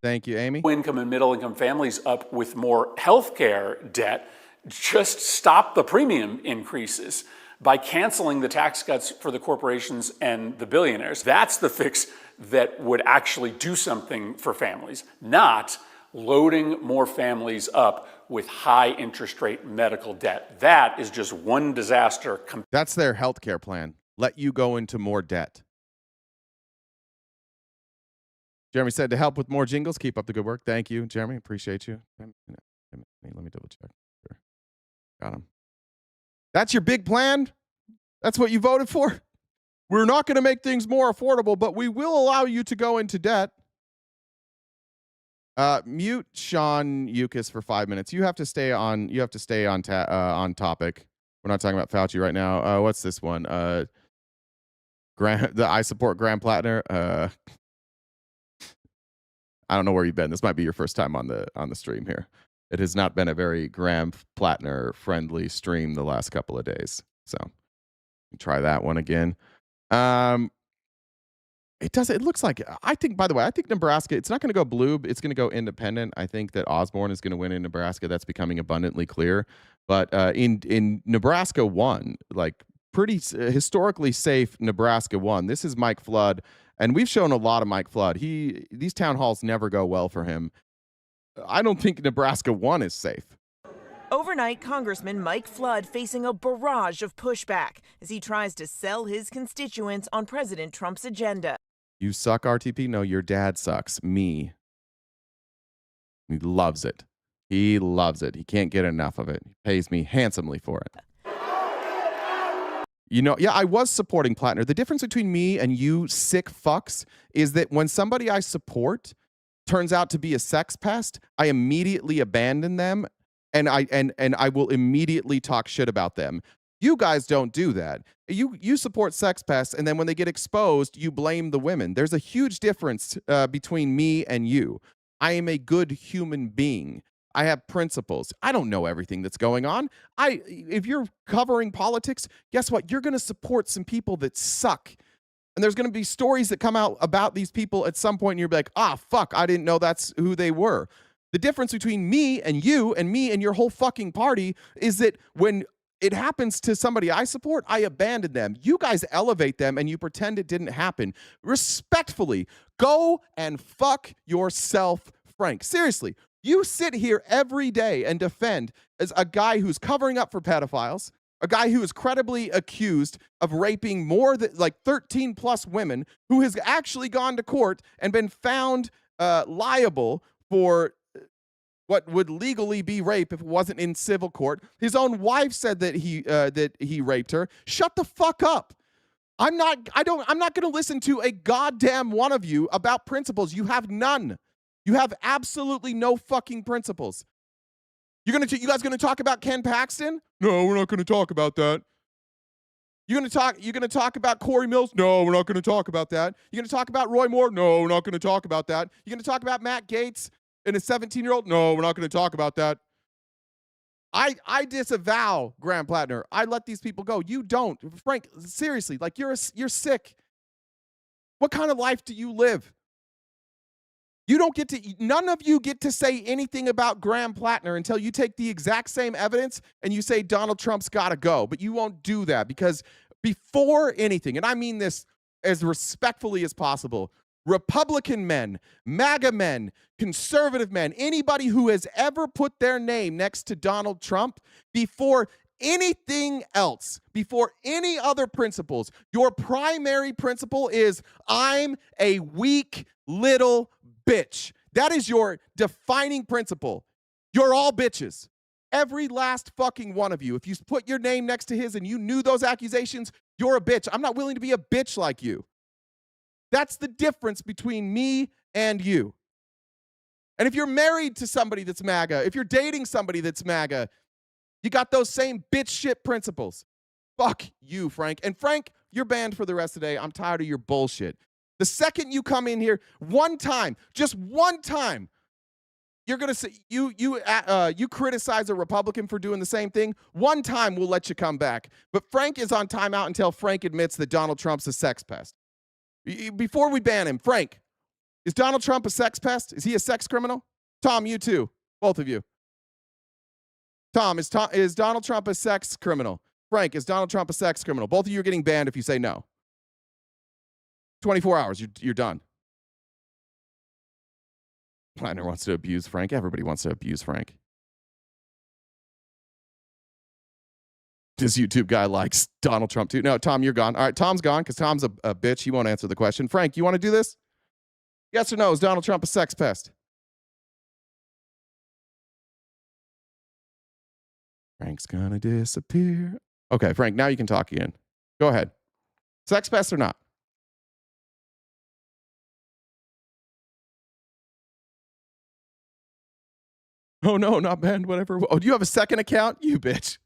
Thank you, Amy. low-income and middle-income families up with more healthcare debt. Just stop the premium increases by canceling the tax cuts for the corporations and the billionaires. That's the fix that would actually do something for families, not loading more families up with high interest rate medical debt. That is just one disaster. That's their healthcare plan. Let you go into more debt. Jeremy said to help with more jingles, keep up the good work. Thank you, Jeremy. Appreciate you. Let me double check. Sure. Got him. That's your big plan? That's what you voted for? We're not going to make things more affordable, but we will allow you to go into debt. Mute Sean Yukis for 5 minutes. You have to stay on. You have to stay on topic. We're not talking about Fauci right now. What's this one? I support Graham Plattner. I don't know where you've been. This might be your first time on the stream here. It has not been a very Graham Plattner friendly stream the last couple of days. So try that one again. It looks like, I think Nebraska, it's not going to go blue. It's going to go independent. I think that Osborne is going to win in Nebraska. That's becoming abundantly clear. But in Nebraska 1, like pretty historically safe Nebraska won. This is Mike Flood, and we've shown a lot of Mike Flood. These town halls never go well for him. I don't think Nebraska 1 is safe. Overnight, Congressman Mike Flood facing a barrage of pushback as he tries to sell his constituents on President Trump's agenda. You suck, RTP? No, your dad sucks. Me. He loves it. He loves it. He can't get enough of it. He pays me handsomely for it. You know, yeah, I was supporting Plattner. The difference between me and you sick fucks is that when somebody I support turns out to be a sex pest, I immediately abandon them and I will immediately talk shit about them. You guys don't do that. You support sex pests, and then when they get exposed, you blame the women. There's a huge difference between me and you. I am a good human being. I have principles. I don't know everything that's going on. If you're covering politics, guess what? You're going to support some people that suck. And there's going to be stories that come out about these people at some point, and you're like, fuck, I didn't know that's who they were. The difference between me and you and me and your whole fucking party is that when it happens to somebody I support, I abandon them. You guys elevate them and you pretend it didn't happen. Respectfully, go and fuck yourself, Frank. Seriously, you sit here every day and defend as a guy who's covering up for pedophiles, a guy who is credibly accused of raping more than like 13 plus women, who has actually gone to court and been found liable for what would legally be rape if it wasn't in civil court. His own wife said that he raped her. Shut the fuck up. I'm not going to listen to a goddamn one of you about principles. You have none. You have absolutely no fucking principles. You guys going to talk about Ken Paxton? No, we're not going to talk about that. You're going to talk about Corey Mills? No, we're not going to talk about that. You're going to talk about Roy Moore? No, we're not going to talk about that. You're going to talk about Matt Gaetz and a 17-year-old? No, we're not going to talk about that. I disavow Graham Plattner. I let these people go. You don't. Frank, seriously, like you're sick. What kind of life do you live? None of you get to say anything about Graham Plattner until you take the exact same evidence and you say Donald Trump's got to go. But you won't do that because before anything, and I mean this as respectfully as possible, Republican men, MAGA men, conservative men, anybody who has ever put their name next to Donald Trump, before anything else, before any other principles, your primary principle is I'm a weak little bitch. That is your defining principle. You're all bitches. Every last fucking one of you. If you put your name next to his and you knew those accusations, you're a bitch. I'm not willing to be a bitch like you. That's the difference between me and you. And if you're married to somebody that's MAGA, if you're dating somebody that's MAGA, you got those same bitch shit principles. Fuck you, Frank. And Frank, you're banned for the rest of the day. I'm tired of your bullshit. The second you come in here, one time, just one time, you're gonna say you criticize a Republican for doing the same thing. One time we'll let you come back. But Frank is on timeout until Frank admits that Donald Trump's a sex pest. Before we ban him, Frank, is Donald Trump a sex pest? Is he a sex criminal? Tom, you too, both of you. Tom, is Donald Trump a sex criminal? Frank, is Donald Trump a sex criminal? Both of you are getting banned if you say no. 24 hours, you're done. Plattner wants to abuse Frank. Everybody wants to abuse Frank. This YouTube guy likes Donald Trump too. No, Tom, you're gone. All right, Tom's gone because Tom's a bitch. He won't answer the question. Frank, you want to do this? Yes or no? Is Donald Trump a sex pest? Frank's gonna disappear. Okay, Frank, now you can talk again. Go ahead. Sex pest or not? Oh, no, not banned, whatever. Oh, do you have a second account? You bitch.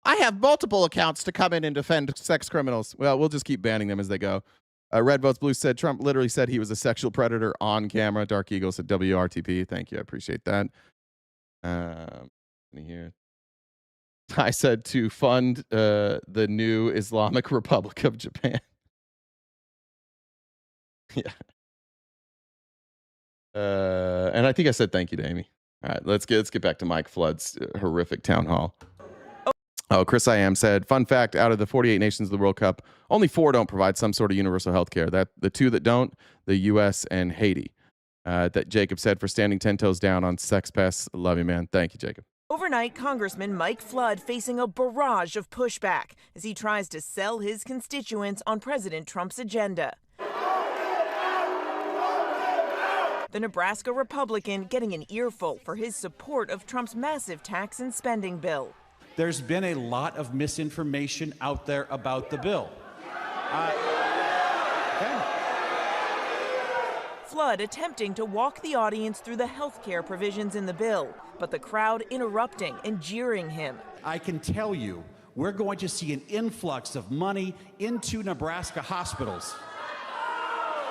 I have multiple accounts to come in and defend sex criminals. Well, we'll just keep banning them as they go. Red Votes Blue said Trump literally said he was a sexual predator on camera. Dark Eagle said WRTP. Thank you. I appreciate that. Here. I said to fund the new Islamic Republic of Japan. Yeah. And I think I said thank you to Amy. All right, let's get back to Mike Flood's horrific town hall. Oh, Chris I Am said, fun fact, out of the 48 nations of the World Cup, only 4 don't provide some sort of universal health care. That the 2 that don't, the U.S. and Haiti. That Jacob said for standing 10 toes down on sex pests. Love you, man. Thank you, Jacob. Overnight, Congressman Mike Flood facing a barrage of pushback as he tries to sell his constituents on President Trump's agenda. The Nebraska Republican getting an earful for his support of Trump's massive tax and spending bill. There's been a lot of misinformation out there about the bill. Flood attempting to walk the audience through the health care provisions in the bill, but the crowd interrupting and jeering him. I can tell you, we're going to see an influx of money into Nebraska hospitals.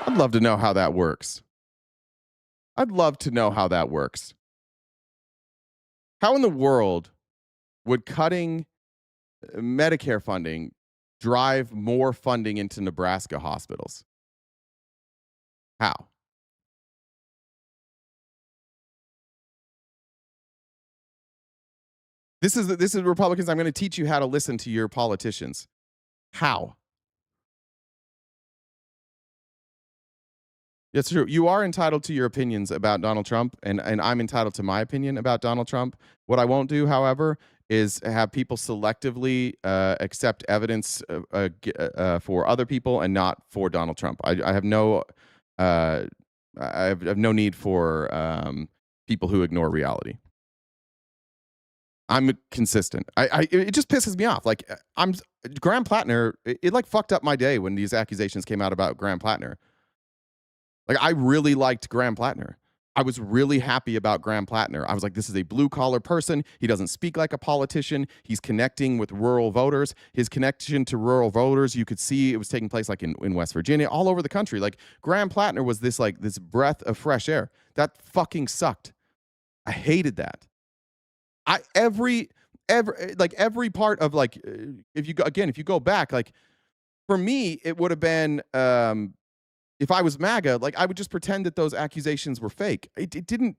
I'd love to know how that works. I'd love to know how that works. How in the world would cutting Medicare funding drive more funding into Nebraska hospitals? How? This is Republicans. I'm going to teach you how to listen to your politicians. How? It's true. You are entitled to your opinions about Donald Trump, and I'm entitled to my opinion about Donald Trump. What I won't do, however, is have people selectively accept evidence for other people and not for Donald Trump. I have no need for people who ignore reality. I'm consistent. It just pisses me off. Like Graham Plattner. It like fucked up my day when these accusations came out about Graham Plattner. Like, I really liked Graham Plattner. I was really happy about Graham Plattner. I was like, this is a blue-collar person. He doesn't speak like a politician. He's connecting with rural voters. His connection to rural voters, you could see it was taking place like in West Virginia, all over the country. Like, Graham Plattner was this breath of fresh air. That fucking sucked. I hated that. Every part of if you go back, like, for me, it would have been if I was MAGA, like, I would just pretend that those accusations were fake. It didn't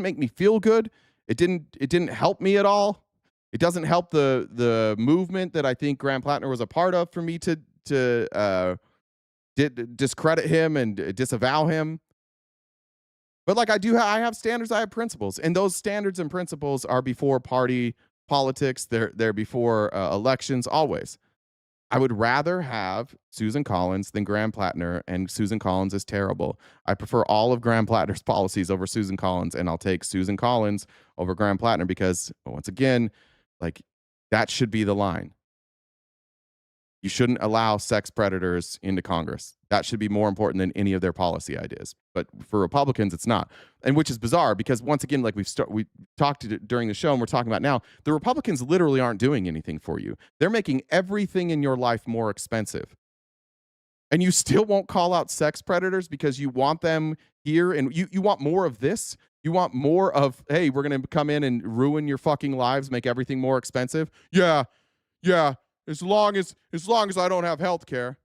make me feel good. It didn't help me at all. It doesn't help the movement that I think Graham Plattner was a part of for me to discredit him and disavow him. But like, I have standards, I have principles, and those standards and principles are before party politics. They're before elections always. I would rather have Susan Collins than Graham Plattner, and Susan Collins is terrible. I prefer all of Graham Plattner's policies over Susan Collins, and I'll take Susan Collins over Graham Plattner because, once again, like, that should be the line. You shouldn't allow sex predators into Congress. That should be more important than any of their policy ideas. But for Republicans, it's not. And which is bizarre because, once again, like we talked during the show and we're talking about now, the Republicans literally aren't doing anything for you. They're making everything in your life more expensive. And you still won't call out sex predators because you want them here, and you want more of this. You want more of, hey, we're going to come in and ruin your fucking lives, make everything more expensive. Yeah. As long as I don't have health care.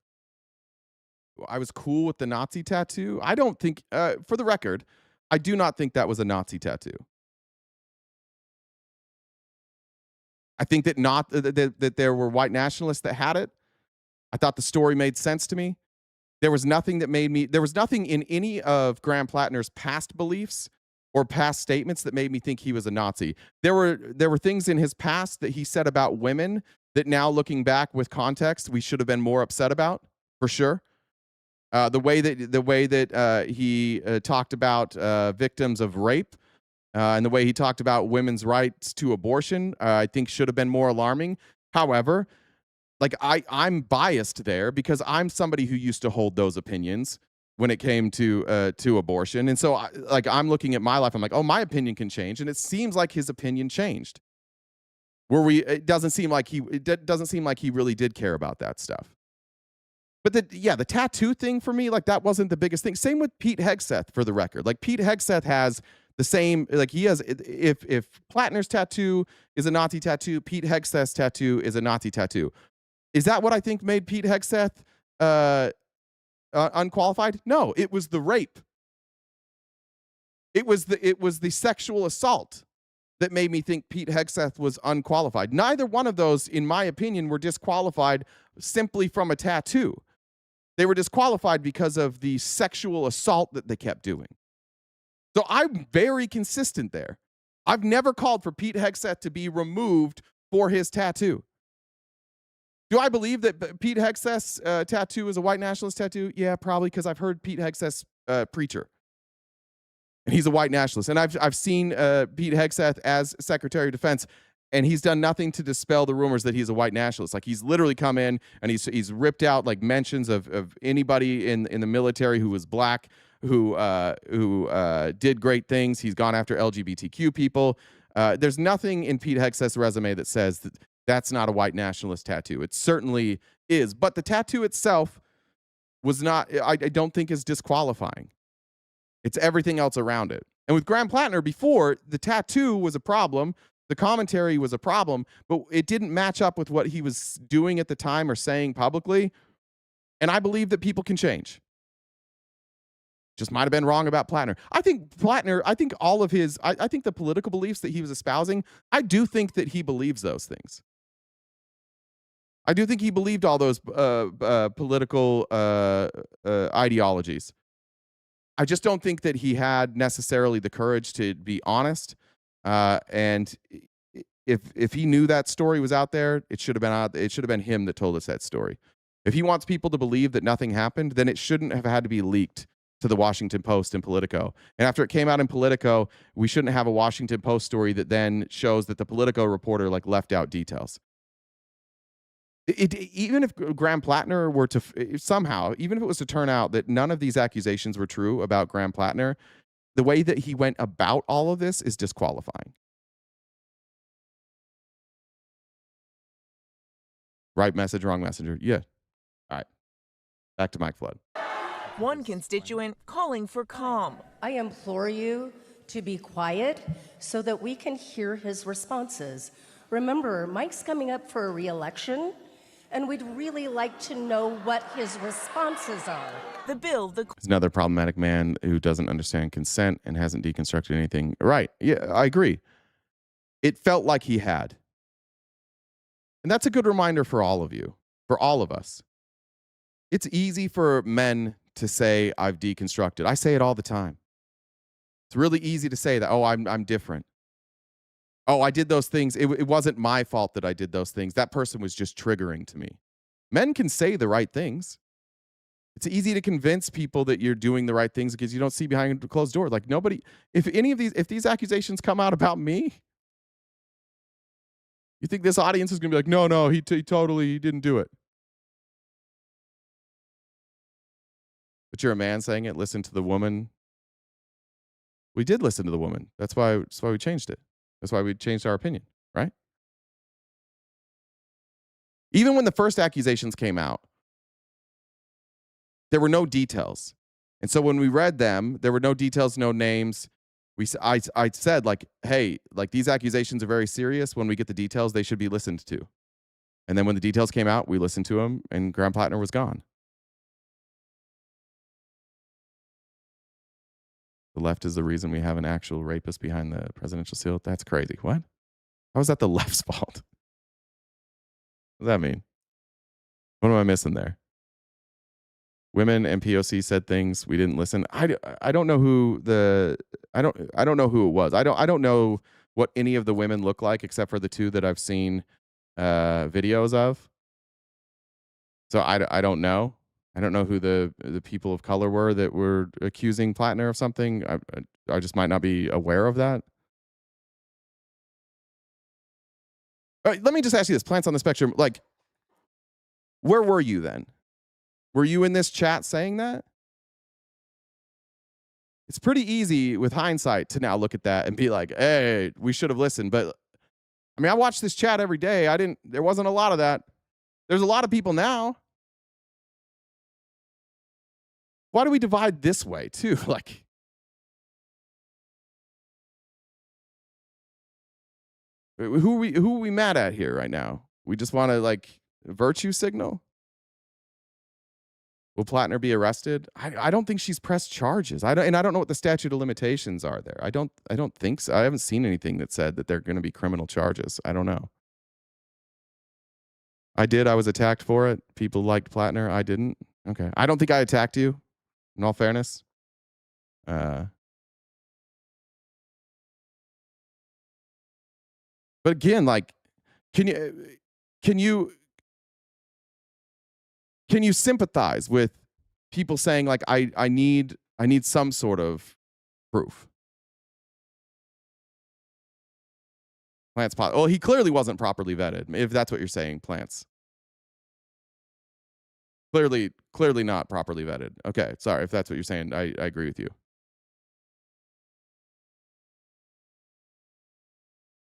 I was cool with the Nazi tattoo. I don't think, for the record, I do not think that was a Nazi tattoo. I think that there were white nationalists that had it. I thought the story made sense to me. There was nothing in any of Graham Plattner's past beliefs or past statements that made me think he was a Nazi. There were things in his past that he said about women that now, looking back with context, we should have been more upset about, for sure. The way that he talked about victims of rape and the way he talked about women's rights to abortion, I think should have been more alarming. However, like, I'm biased there because I'm somebody who used to hold those opinions when it came to abortion, and so I'm looking at my life. I'm like, oh, my opinion can change, and it seems like his opinion changed. It doesn't seem like he really did care about that stuff. But the tattoo thing for me, like, that wasn't the biggest thing. Same with Pete Hegseth, for the record. Like, Pete Hegseth has the same, like, he has, if Plattner's tattoo is a Nazi tattoo, Pete Hegseth's tattoo is a Nazi tattoo. Is that what I think made Pete Hegseth unqualified? No, it was the rape. It was the sexual assault. that made me think Pete Hegseth was unqualified. Neither one of those, in my opinion, were disqualified simply from a tattoo. They were disqualified because of the sexual assault that they kept doing. So I'm very consistent there. I've never called for Pete Hegseth to be removed for his tattoo. Do I believe that Pete Hegseth's tattoo is a white nationalist tattoo? Yeah, probably, because I've heard Pete Hegseth's preacher. And he's a white nationalist. And I've seen Pete Hegseth as Secretary of Defense, and he's done nothing to dispel the rumors that he's a white nationalist. Like, he's literally come in and he's ripped out like mentions of anybody in the military who was black, who did great things. He's gone after LGBTQ people. There's nothing in Pete Hegseth's resume that says that that's not a white nationalist tattoo. It certainly is. But the tattoo itself was not, I don't think, is disqualifying. It's everything else around it. And with Graham Plattner before, the tattoo was a problem. The commentary was a problem, but it didn't match up with what he was doing at the time or saying publicly. And I believe that people can change. Just might have been wrong about Plattner. I think all of his, I think the political beliefs that he was espousing, I do think that he believes those things. I do think he believed all those political ideologies. I just don't think that he had necessarily the courage to be honest. And if he knew that story was out there, it should have been out. It should have been him that told us that story. If he wants people to believe that nothing happened, then it shouldn't have had to be leaked to the Washington Post and Politico. And after it came out in Politico, we shouldn't have a Washington Post story that then shows that the Politico reporter like left out details. Even if Graham Plattner were to somehow, even if it was to turn out that none of these accusations were true about Graham Plattner, the way that he went about all of this is disqualifying. Right message, wrong messenger. Yeah. All right. Back to Mike Flood. One constituent calling for calm. I implore you to be quiet so that we can hear his responses. Remember, Mike's coming up for a re-election, and we'd really like to know what his responses are. The bill, He's another problematic man who doesn't understand consent and hasn't deconstructed anything. Right. Yeah, I agree. It felt like he had. And that's a good reminder for all of you, for all of us. It's easy for men to say, I've deconstructed. I say it all the time. It's really easy to say that, oh, I'm different. Oh, I did those things. It wasn't my fault that I did those things. That person was just triggering to me. Men can say the right things. It's easy to convince people that you're doing the right things because you don't see behind a closed door. Like nobody, if these accusations come out about me, you think this audience is going to be like, no, he didn't do it. But you're a man saying it. Listen to the woman. We did listen to the woman. That's why we changed it. That's why we changed our opinion, right? Even when the first accusations came out, there were no details. And so when we read them, there were no details, no names. I said, like, hey, like these accusations are very serious. When we get the details, they should be listened to. And then when the details came out, we listened to them, and Graham Plattner was gone. The left is the reason we have an actual rapist behind the presidential seal. That's crazy. What? How is that the left's fault? What does that mean? What am I missing there? Women and POC said things we didn't listen. I don't know who I don't know who it was. I don't know what any of the women look like except for the two that I've seen videos of. So I don't know. I don't know who the people of color were that were accusing Plattner of something. I just might not be aware of that. All right, let me just ask you this. Plants on the spectrum, like, where were you then? Were you in this chat saying that? It's pretty easy with hindsight to now look at that and be like, hey, we should have listened. But I mean, I watch this chat every day. There wasn't a lot of that. There's a lot of people now. Why do we divide this way too? Like, who are we mad at here right now? We just want to like virtue signal. Will Plattner be arrested? I don't think she's pressed charges. I don't know what the statute of limitations are there. I don't think so. I haven't seen anything that said that they're going to be criminal charges. I don't know. I was attacked for it. People liked Plattner. I didn't. Okay. I don't think I attacked you, in all fairness. But again, like, can you sympathize with people saying, like, I need some sort of proof? Plants pot. Well, he clearly wasn't properly vetted, if that's what you're saying, Plants. Clearly not properly vetted. Okay, sorry, if that's what you're saying, I agree with you.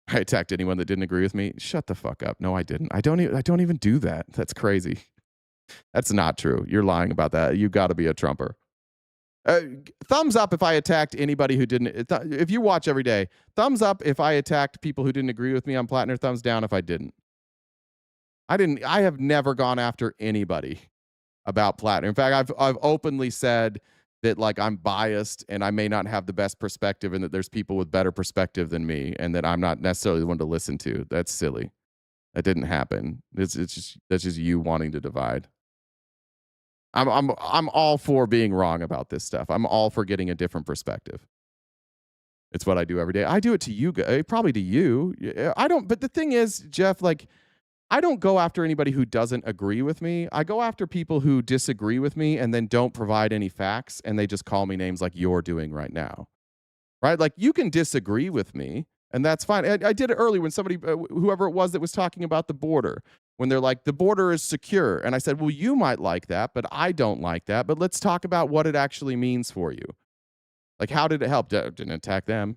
I attacked anyone that didn't agree with me. Shut the fuck up. No, I didn't. I don't even do that. That's crazy. That's not true. You're lying about that. You got to be a Trumper. Thumbs up if I attacked anybody who didn't. If you watch every day, thumbs up if I attacked people who didn't agree with me on Plattner. Thumbs down if I didn't. I have never gone after anybody about Plattner. In fact, I've openly said that, like, I'm biased and I may not have the best perspective, and that there's people with better perspective than me, and that I'm not necessarily the one to listen to. That's silly. That didn't happen. That's just you wanting to divide. I'm all for being wrong about this stuff. I'm all for getting a different perspective. It's what I do every day. I do it to you, probably to you. I don't. But the thing is, Jeff, like, I don't go after anybody who doesn't agree with me. I go after people who disagree with me and then don't provide any facts, and they just call me names like you're doing right now. Right? Like, you can disagree with me, and that's fine. I did it earlier when somebody, whoever it was that was talking about the border, when they're like, the border is secure. And I said, well, you might like that, but I don't like that. But let's talk about what it actually means for you. Like, how did it help? Didn't attack them.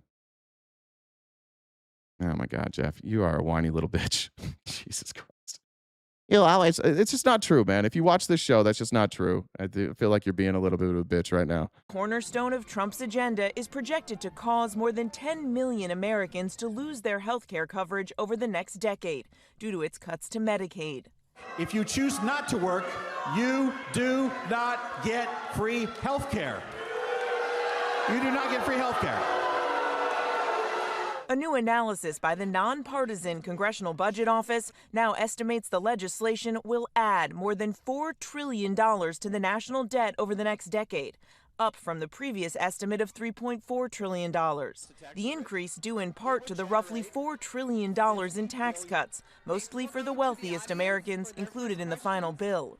Oh my God, Jeff, you are a whiny little bitch. Jesus Christ. You know, it's just not true, man. If you watch this show, that's just not true. I feel like you're being a little bit of a bitch right now. Cornerstone of Trump's agenda is projected to cause more than 10 million Americans to lose their health care coverage over the next decade due to its cuts to Medicaid. If you choose not to work, you do not get free health care. You do not get free health care. A new analysis by the nonpartisan Congressional Budget Office now estimates the legislation will add more than $4 trillion to the national debt over the next decade, up from the previous estimate of $3.4 trillion. The increase due in part to the roughly $4 trillion in tax cuts, mostly for the wealthiest Americans, included in the final bill.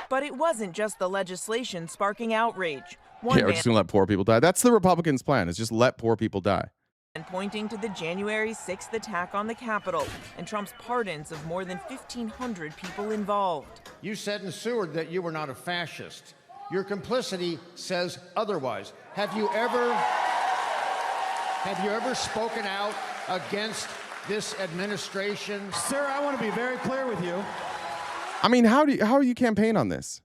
But it wasn't just the legislation sparking outrage. We're just going to let poor people die. That's the Republicans' plan, is just let poor people die. And pointing to the January 6th attack on the Capitol and Trump's pardons of more than 1,500 people involved. You said in Seward that you were not a fascist. Your complicity says otherwise. Have you ever spoken out against this administration? Sir, I want to be very clear with you. I mean, how do you campaign on this?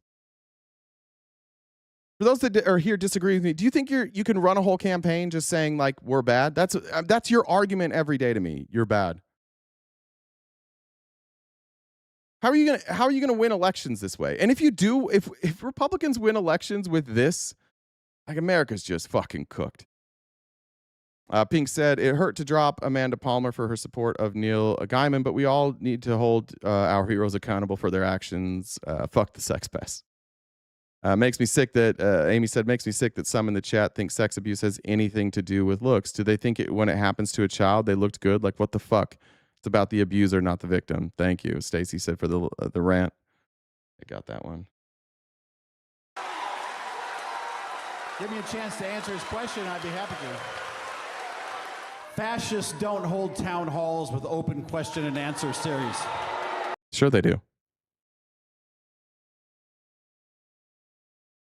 For those that are here disagree with me, do you think you can run a whole campaign just saying, like, we're bad? That's your argument every day to me. You're bad. How are you gonna win elections this way? And if you do, if Republicans win elections with this, like, America's just fucking cooked. Pink said, it hurt to drop Amanda Palmer for her support of Neil Gaiman, but we all need to hold our heroes accountable for their actions. Fuck the sex pest. Makes me sick that, Amy said, makes me sick that some in the chat think sex abuse has anything to do with looks. Do they think when it happens to a child, they looked good? Like, what the fuck? It's about the abuser, not the victim. Thank you, Stacy said, for the rant. I got that one. Give me a chance to answer his question, I'd be happy to. Fascists don't hold town halls with open question and answer series. Sure they do.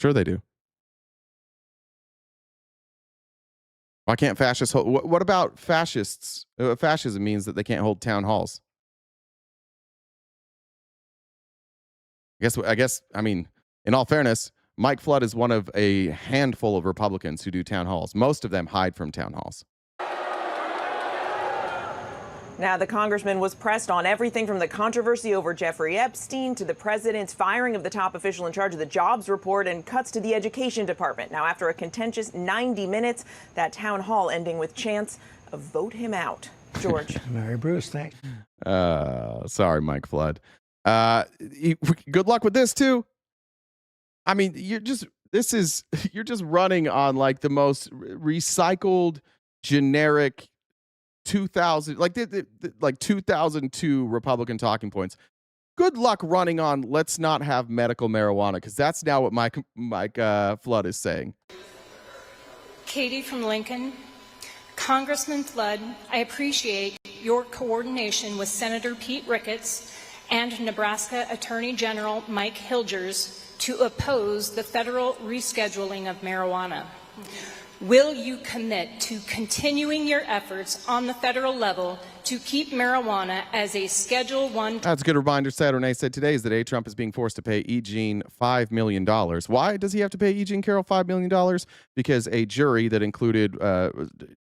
Sure they do. Why can't fascists hold? What about fascists? Fascism means that they can't hold town halls. I guess. I mean, in all fairness, Mike Flood is one of a handful of Republicans who do town halls. Most of them hide from town halls. Now, the congressman was pressed on everything from the controversy over Jeffrey Epstein to the president's firing of the top official in charge of the jobs report and cuts to the education department. Now, after a contentious 90 minutes, that town hall ending with chants of vote him out. George. Mary Bruce, thanks. Sorry, Mike Flood. Good luck with this too. I mean, you're just running on like the most recycled generic 2000 like 2002 Republican talking points. Good luck running on let's not have medical marijuana, because that's now what Mike Flood is saying. Katie from Lincoln. Congressman Flood, I appreciate your coordination with Senator Pete Ricketts and Nebraska Attorney General Mike Hilgers to oppose the federal rescheduling of marijuana. Will you commit to continuing your efforts on the federal level to keep marijuana as a Schedule I? That's a good reminder. Saturday said today is the day Trump is being forced to pay E. Jean $5 million. Why does he have to pay E. Jean Carroll $5 million? Because a jury that included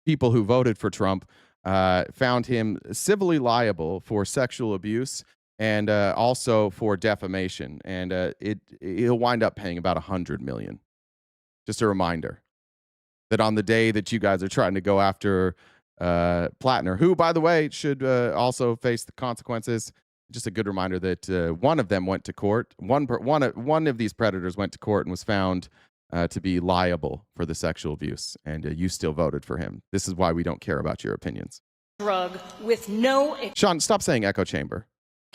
people who voted for Trump found him civilly liable for sexual abuse and also for defamation. And he'll wind up paying about $100 million. Just a reminder that on the day that you guys are trying to go after Plattner, who, by the way, should also face the consequences. Just a good reminder that one of them went to court. One of these predators went to court and was found to be liable for the sexual abuse, and you still voted for him. This is why we don't care about your opinions. Drug with no... Sean, stop saying echo chamber.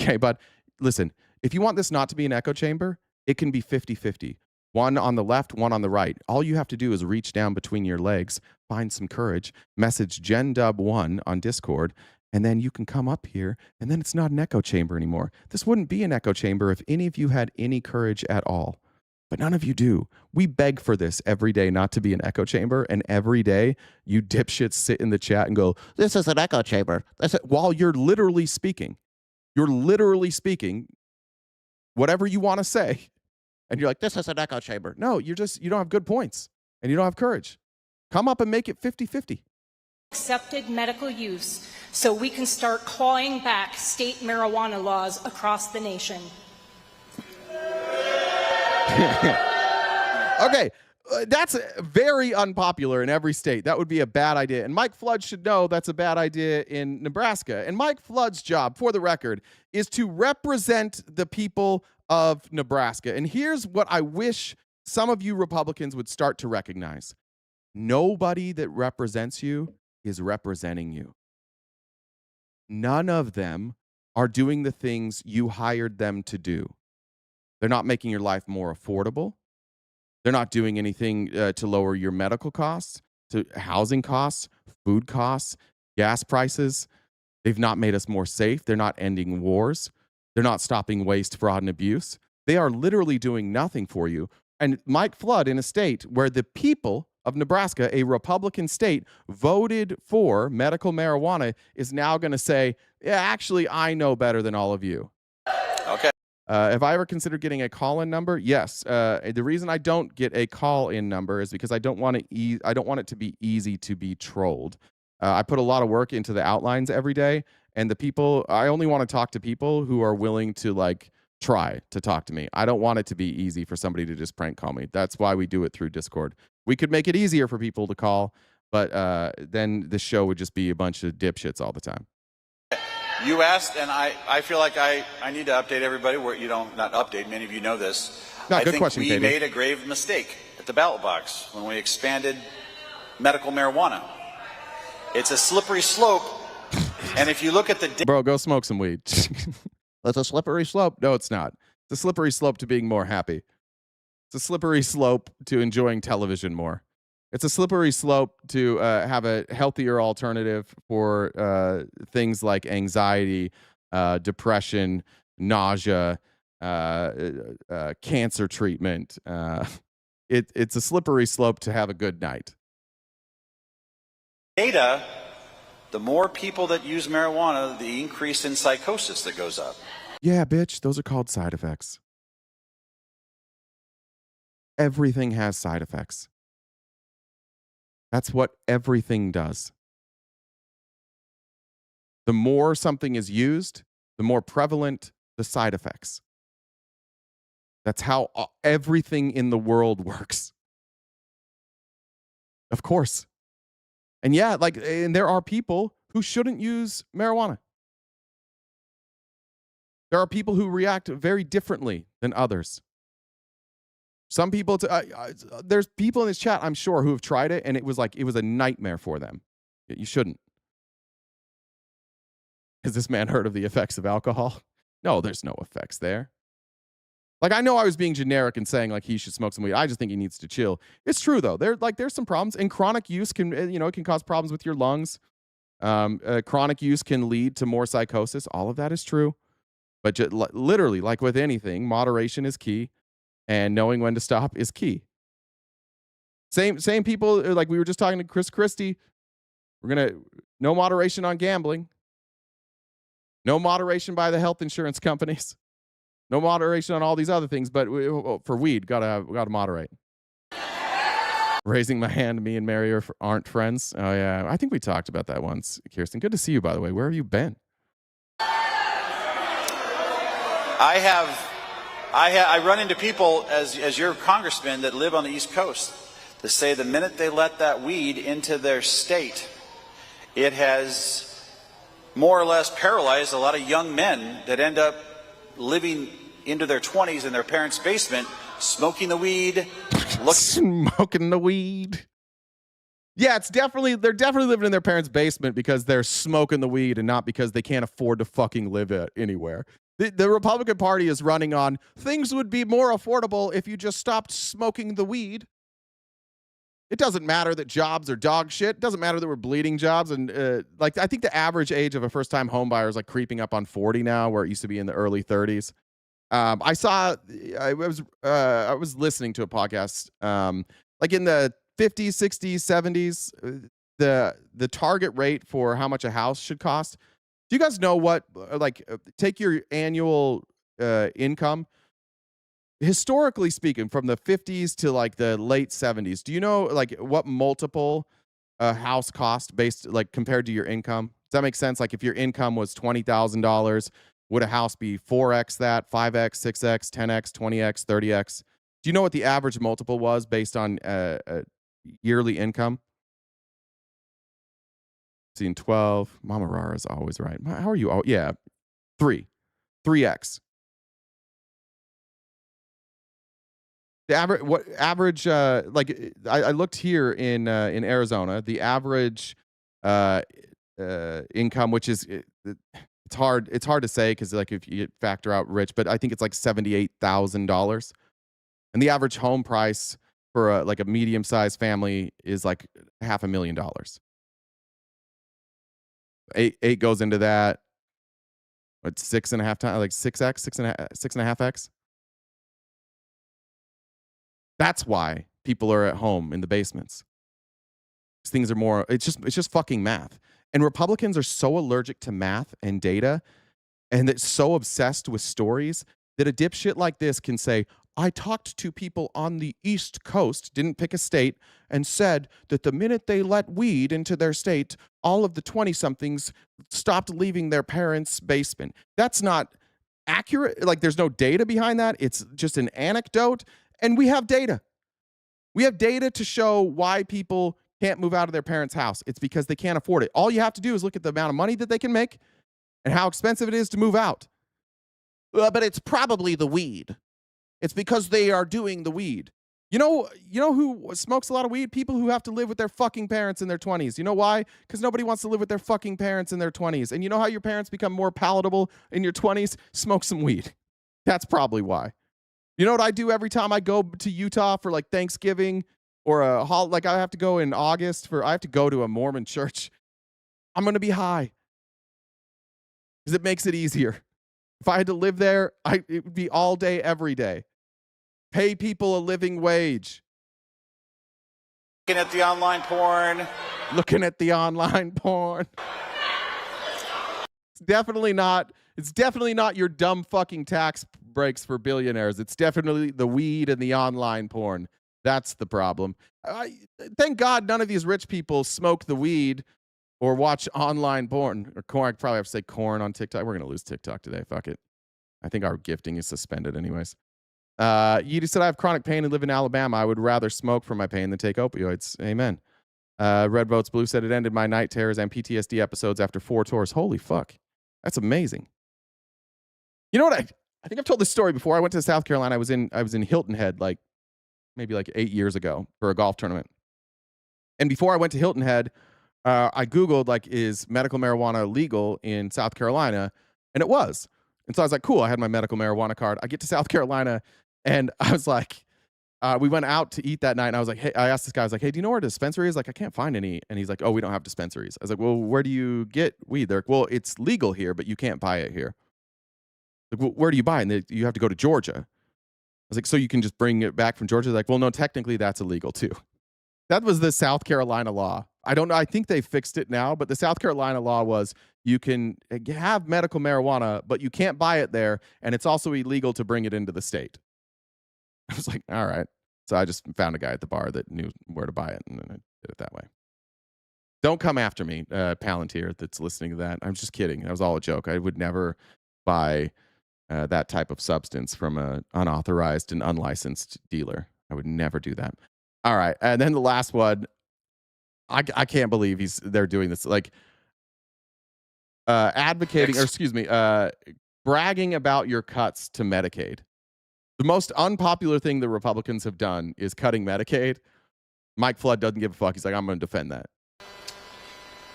Okay, but listen, if you want this not to be an echo chamber, it can be 50-50. One on the left, one on the right. All you have to do is reach down between your legs, find some courage, message GenDub1 on Discord, and then you can come up here, and then it's not an echo chamber anymore. This wouldn't be an echo chamber if any of you had any courage at all. But none of you do. We beg for this every day not to be an echo chamber, and every day you dipshits sit in the chat and go, this is an echo chamber. While you're literally speaking. You're literally speaking whatever you want to say. And you're like, this is an echo chamber. No, you don't have good points and you don't have courage. Come up and make it 50-50. Accepted medical use so we can start clawing back state marijuana laws across the nation. Okay, that's very unpopular in every state. That would be a bad idea. And Mike Flood should know that's a bad idea in Nebraska. And Mike Flood's job, for the record, is to represent the people of Nebraska. And here's what I wish some of you Republicans would start to recognize. Nobody that represents you is representing you. None of them are doing the things you hired them to do. They're not making your life more affordable. They're not doing anything to lower your medical costs, to housing costs, food costs, gas prices. They've not made us more safe. They're not ending wars. They're not stopping waste, fraud, and abuse. They are literally doing nothing for you. And Mike Flood, in a state where the people of Nebraska, a Republican state, voted for medical marijuana, is now going to say, yeah, actually, I know better than all of you. Okay. If I ever considered getting a call-in number, yes. The reason I don't get a call-in number is because I don't want it to be easy to be trolled. I put a lot of work into the outlines every day, and I only want to talk to people who are willing to try to talk to me. I don't want it to be easy for somebody to just prank call me. That's why we do it through Discord. We could make it easier for people to call, but then the show would just be a bunch of dipshits all the time. You asked, and I feel like I need to update everybody. Where not update. Many of you know this. No, I good think question, we Katie. made a grave mistake at the ballot box when we expanded medical marijuana. It's a slippery slope, and if you look at the Bro, go smoke some weed. That's a slippery slope. No, it's not. It's a slippery slope to being more happy. It's a slippery slope to enjoying television more. It's a slippery slope to have a healthier alternative for things like anxiety, depression, nausea, cancer treatment. It's a slippery slope to have a good night. data, the more people that use marijuana, the increase in psychosis that goes up. Yeah, bitch, those are called side effects. Everything has side effects. That's what everything does. The more something is used, the more prevalent the side effects. That's how everything in the world works. Of course. And yeah, like, and there are people who shouldn't use marijuana. There are people who react very differently than others. Some people, there's people in this chat, I'm sure, who have tried it, and it was a nightmare for them. You shouldn't. Has this man heard of the effects of alcohol? No, there's no effects there. Like, I know I was being generic and saying, like, he should smoke some weed. I just think he needs to chill. It's true, though. There's some problems. And chronic use can, it can cause problems with your lungs. Chronic use can lead to more psychosis. All of that is true. But literally, like with anything, moderation is key. And knowing when to stop is key. Same people, like we were just talking to Chris Christie. No moderation on gambling. No moderation by the health insurance companies. No moderation on all these other things, but for weed, gotta moderate. Raising my hand, me and Mary aren't friends. Oh yeah, I think we talked about that once, Kirsten. Good to see you, by the way. Where have you been? I run into people as your congressman that live on the East Coast that say the minute they let that weed into their state, it has more or less paralyzed a lot of young men that end up living into their 20s in their parents' basement, smoking the weed. Smoking the weed. Yeah, they're definitely living in their parents' basement because they're smoking the weed and not because they can't afford to fucking live anywhere. The Republican Party is running on things would be more affordable if you just stopped smoking the weed. It doesn't matter that jobs are dog shit. It doesn't matter that we're bleeding jobs. And I think the average age of a first-time home buyer is like creeping up on 40 now, where it used to be in the early 30s. I was listening to a podcast, like in the 50s, 60s, 70s, the target rate for how much a house should cost. Do you guys know what, take your annual income? Historically speaking, from the 50s to like the late 70s, do you know like what multiple a house cost based like compared to your income? Does that make sense? Like if your income was $20,000, would a house be 4x that, 5x, 6x, 10x, 20x, 30x? Do you know what the average multiple was based on yearly income? Seeing 12. Mama Rara is always right. How are you? Oh, yeah, 3x. The average I looked here in Arizona, the average income, which is it's hard to say because like if you factor out rich, but I think it's like $78,000, and the average home price for a medium-sized family is like $500,000. Eight goes into that. What, 6.5 times, like 6x, 6.5x. That's why people are at home in the basements. Things are more, it's just fucking math. And Republicans are so allergic to math and data, and it's so obsessed with stories that a dipshit like this can say, I talked to people on the East Coast, didn't pick a state, and said that the minute they let weed into their state, all of the 20-somethings stopped leaving their parents' basement. That's not accurate. Like, there's no data behind that. It's just an anecdote. And we have data. We have data to show why people can't move out of their parents' house. It's because they can't afford it. All you have to do is look at the amount of money that they can make and how expensive it is to move out. But it's probably the weed. It's because they are doing the weed. You know who smokes a lot of weed? People who have to live with their fucking parents in their 20s. You know why? Because nobody wants to live with their fucking parents in their 20s. And you know how your parents become more palatable in your 20s? Smoke some weed. That's probably why. You know what I do every time I go to Utah for like Thanksgiving or like I have to go in August I have to go to a Mormon church. I'm going to be high because it makes it easier. If I had to live there, it would be all day, every day. Pay people a living wage. Looking at the online porn. It's definitely not your dumb fucking tax breaks for billionaires. It's definitely the weed and the online porn. That's the problem. Thank God none of these rich people smoke the weed or watch online porn. Or corn. I probably have to say corn on TikTok. We're going to lose TikTok today. Fuck it. I think our gifting is suspended anyways. You just said, I have chronic pain and live in Alabama. I would rather smoke for my pain than take opioids. Amen. Red Votes Blue said, it ended my night terrors and PTSD episodes after 4 tours. Holy fuck. That's amazing. You know what? I think I've told this story before. I went to South Carolina. I was in Hilton Head maybe 8 years ago for a golf tournament. And before I went to Hilton Head, I Googled, is medical marijuana legal in South Carolina? And it was. And so I was like, cool, I had my medical marijuana card. I get to South Carolina, and I was like, we went out to eat that night, and I was like, hey, I asked this guy, I was like, hey, do you know where a dispensary is? I can't find any. And he's like, oh, we don't have dispensaries. I was like, well, where do you get weed? They're like, well, it's legal here, but you can't buy it here. Like, well, where do you buy it? And you have to go to Georgia. I was like, so you can just bring it back from Georgia? They're like, well, no, technically that's illegal too. That was the South Carolina law. I don't know. I think they fixed it now, but the South Carolina law was you can have medical marijuana, but you can't buy it there, and it's also illegal to bring it into the state. I was like, all right. So I just found a guy at the bar that knew where to buy it, and then I did it that way. Don't come after me, Palantir, that's listening to that. I'm just kidding. That was all a joke. I would never buy that type of substance from an unauthorized and unlicensed dealer. I would never do that. All right. And then the last one, I can't believe they're doing this. Advocating, or excuse me, bragging about your cuts to Medicaid. The most unpopular thing the Republicans have done is cutting Medicaid. Mike Flood doesn't give a fuck. He's like, I'm going to defend that.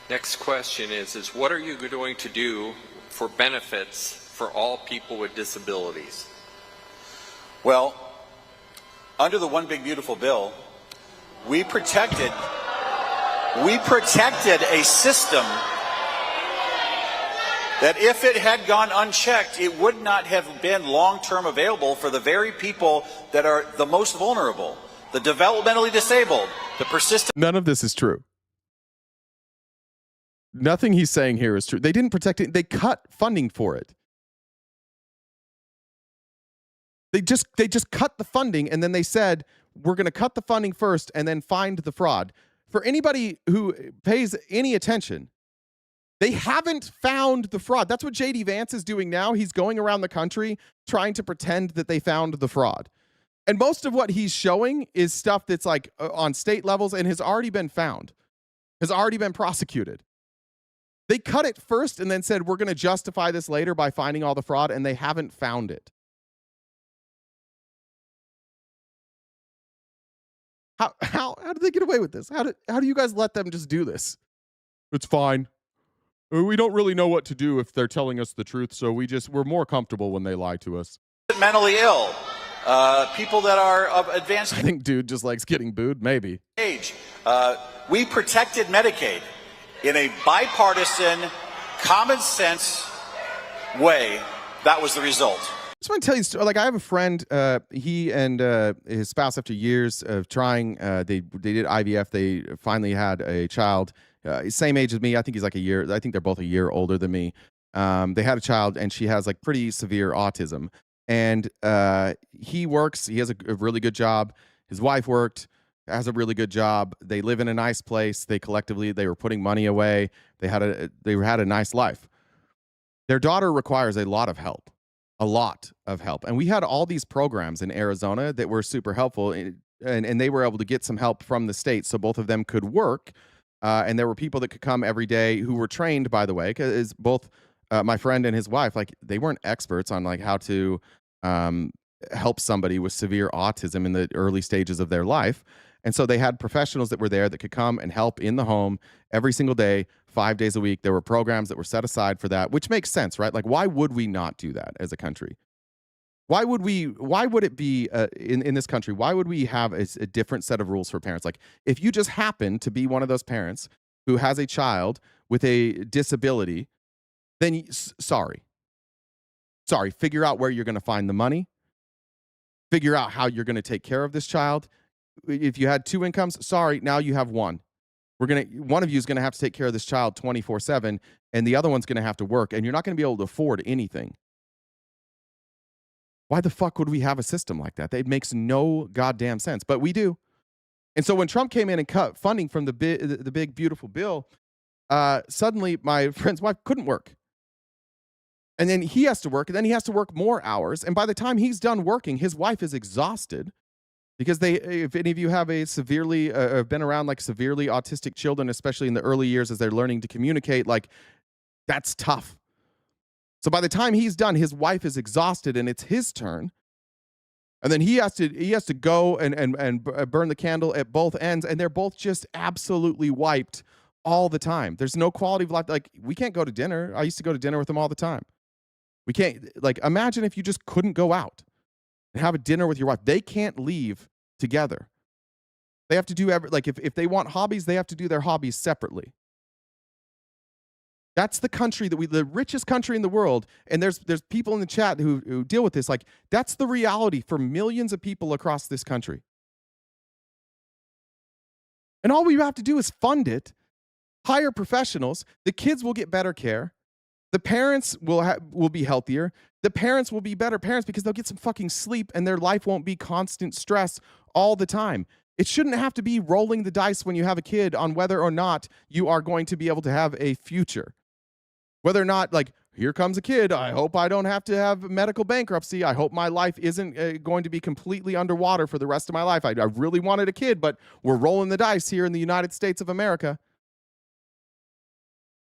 Next question is what are you going to do for benefits for all people with disabilities? Well, under the One Big Beautiful Bill, we protected a system that if it had gone unchecked, it would not have been long-term available for the very people that are the most vulnerable, the developmentally disabled, the persistent. None of this is true. Nothing he's saying here is true. They didn't protect it. They cut funding for it. They just cut the funding, and then they said, we're going to cut the funding first and then find the fraud. For anybody who pays any attention, they haven't found the fraud. That's what J.D. Vance is doing now. He's going around the country trying to pretend that they found the fraud. And most of what he's showing is stuff that's on state levels and has already been found, has already been prosecuted. They cut it first and then said, we're going to justify this later by finding all the fraud, and they haven't found it. How did they get away with this? How do you guys let them just do this? It's fine. We don't really know what to do if they're telling us the truth, so we're more comfortable when they lie to us. Mentally ill, people that are of advanced I think dude just likes getting booed, maybe. Age. We protected Medicaid in a bipartisan, common sense way. That was the result. I just want to tell you, I have a friend, he and his spouse, after years of trying, they did IVF, they finally had a child, same age as me. I think he's I think they're both a year older than me. They had a child, and she has pretty severe autism. And he works, he has a really good job. His wife has a really good job. They live in a nice place. They were putting money away. They had a nice life. Their daughter requires a lot of help. And we had all these programs in Arizona that were super helpful, and they were able to get some help from the state so both of them could work. And there were people that could come every day who were trained, by the way, because both my friend and his wife, they weren't experts on how to help somebody with severe autism in the early stages of their life. And so they had professionals that were there that could come and help in the home every single day, 5 days a week. There were programs that were set aside for that, which makes sense, right? Why would we not do that as a country? Why would it be in this country? Why would we have a different set of rules for parents? If you just happen to be one of those parents who has a child with a disability, then sorry, figure out where you're going to find the money. Figure out how you're going to take care of this child. If you had 2 incomes, sorry, now you have 1. One of you is going to have to take care of this child 24/7, and the other one's going to have to work, and you're not going to be able to afford anything. Why the fuck would we have a system like that? It makes no goddamn sense, but we do. And so when Trump came in and cut funding from the big beautiful bill, suddenly my friend's wife couldn't work. And then he has to work, and then he has to work more hours. And by the time he's done working, his wife is exhausted because if any of you have a severely, been around like severely autistic children, especially in the early years as they're learning to communicate, like that's tough. So by the time he's done, his wife is exhausted and it's his turn. And then he has to go and burn the candle at both ends, and they're both just absolutely wiped all the time. There's no quality of life. Like, we can't go to dinner. I used to go to dinner with them all the time. We can't, like, imagine if you just couldn't go out and have a dinner with your wife. They can't leave together. They have to do if they want hobbies, they have to do their hobbies separately. That's the country the richest country in the world. And there's people in the chat who deal with this. Like, that's the reality for millions of people across this country. And all we have to do is fund it, hire professionals. The kids will get better care. The parents will be healthier. The parents will be better parents because they'll get some fucking sleep and their life won't be constant stress all the time. It shouldn't have to be rolling the dice when you have a kid on whether or not you are going to be able to have a future. Whether or not, like, here comes a kid, I hope I don't have to have medical bankruptcy. I hope my life isn't going to be completely underwater for the rest of my life. I really wanted a kid, but we're rolling the dice here in the United States of America.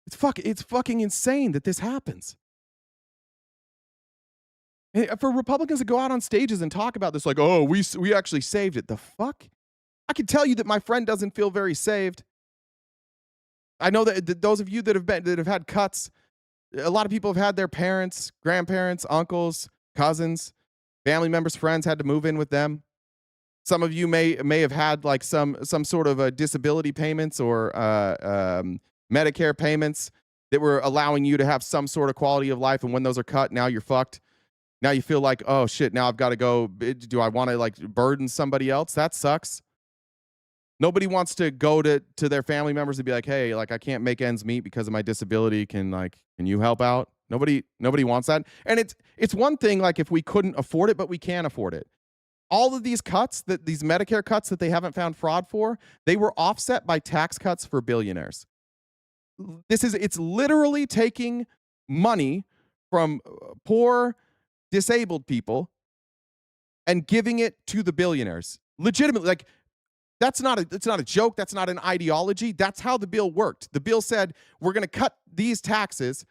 It's fucking insane that this happens. And for Republicans to go out on stages and talk about this, like, oh, we actually saved it. The fuck? I can tell you that my friend doesn't feel very saved. I know that those of you that have had cuts, a lot of people have had their parents, grandparents, uncles, cousins, family members, friends had to move in with them. Some of you may have had like some sort of a disability payments or Medicare payments that were allowing you to have some sort of quality of life. And when those are cut, now you're fucked. Now you feel like, oh shit, now I've got to go. Do I want to like burden somebody else? That sucks. Nobody wants to go to their family members and be like, hey, like I can't make ends meet because of my disability. Can you help out? Nobody wants that. And it's one thing like if we couldn't afford it, but we can afford it. All of these cuts, these Medicare cuts that they haven't found fraud for, they were offset by tax cuts for billionaires. It's literally taking money from poor, disabled people and giving it to the billionaires. Legitimately, like it's not a joke. That's not an ideology. That's how the bill worked. The bill said, we're going to cut these taxes.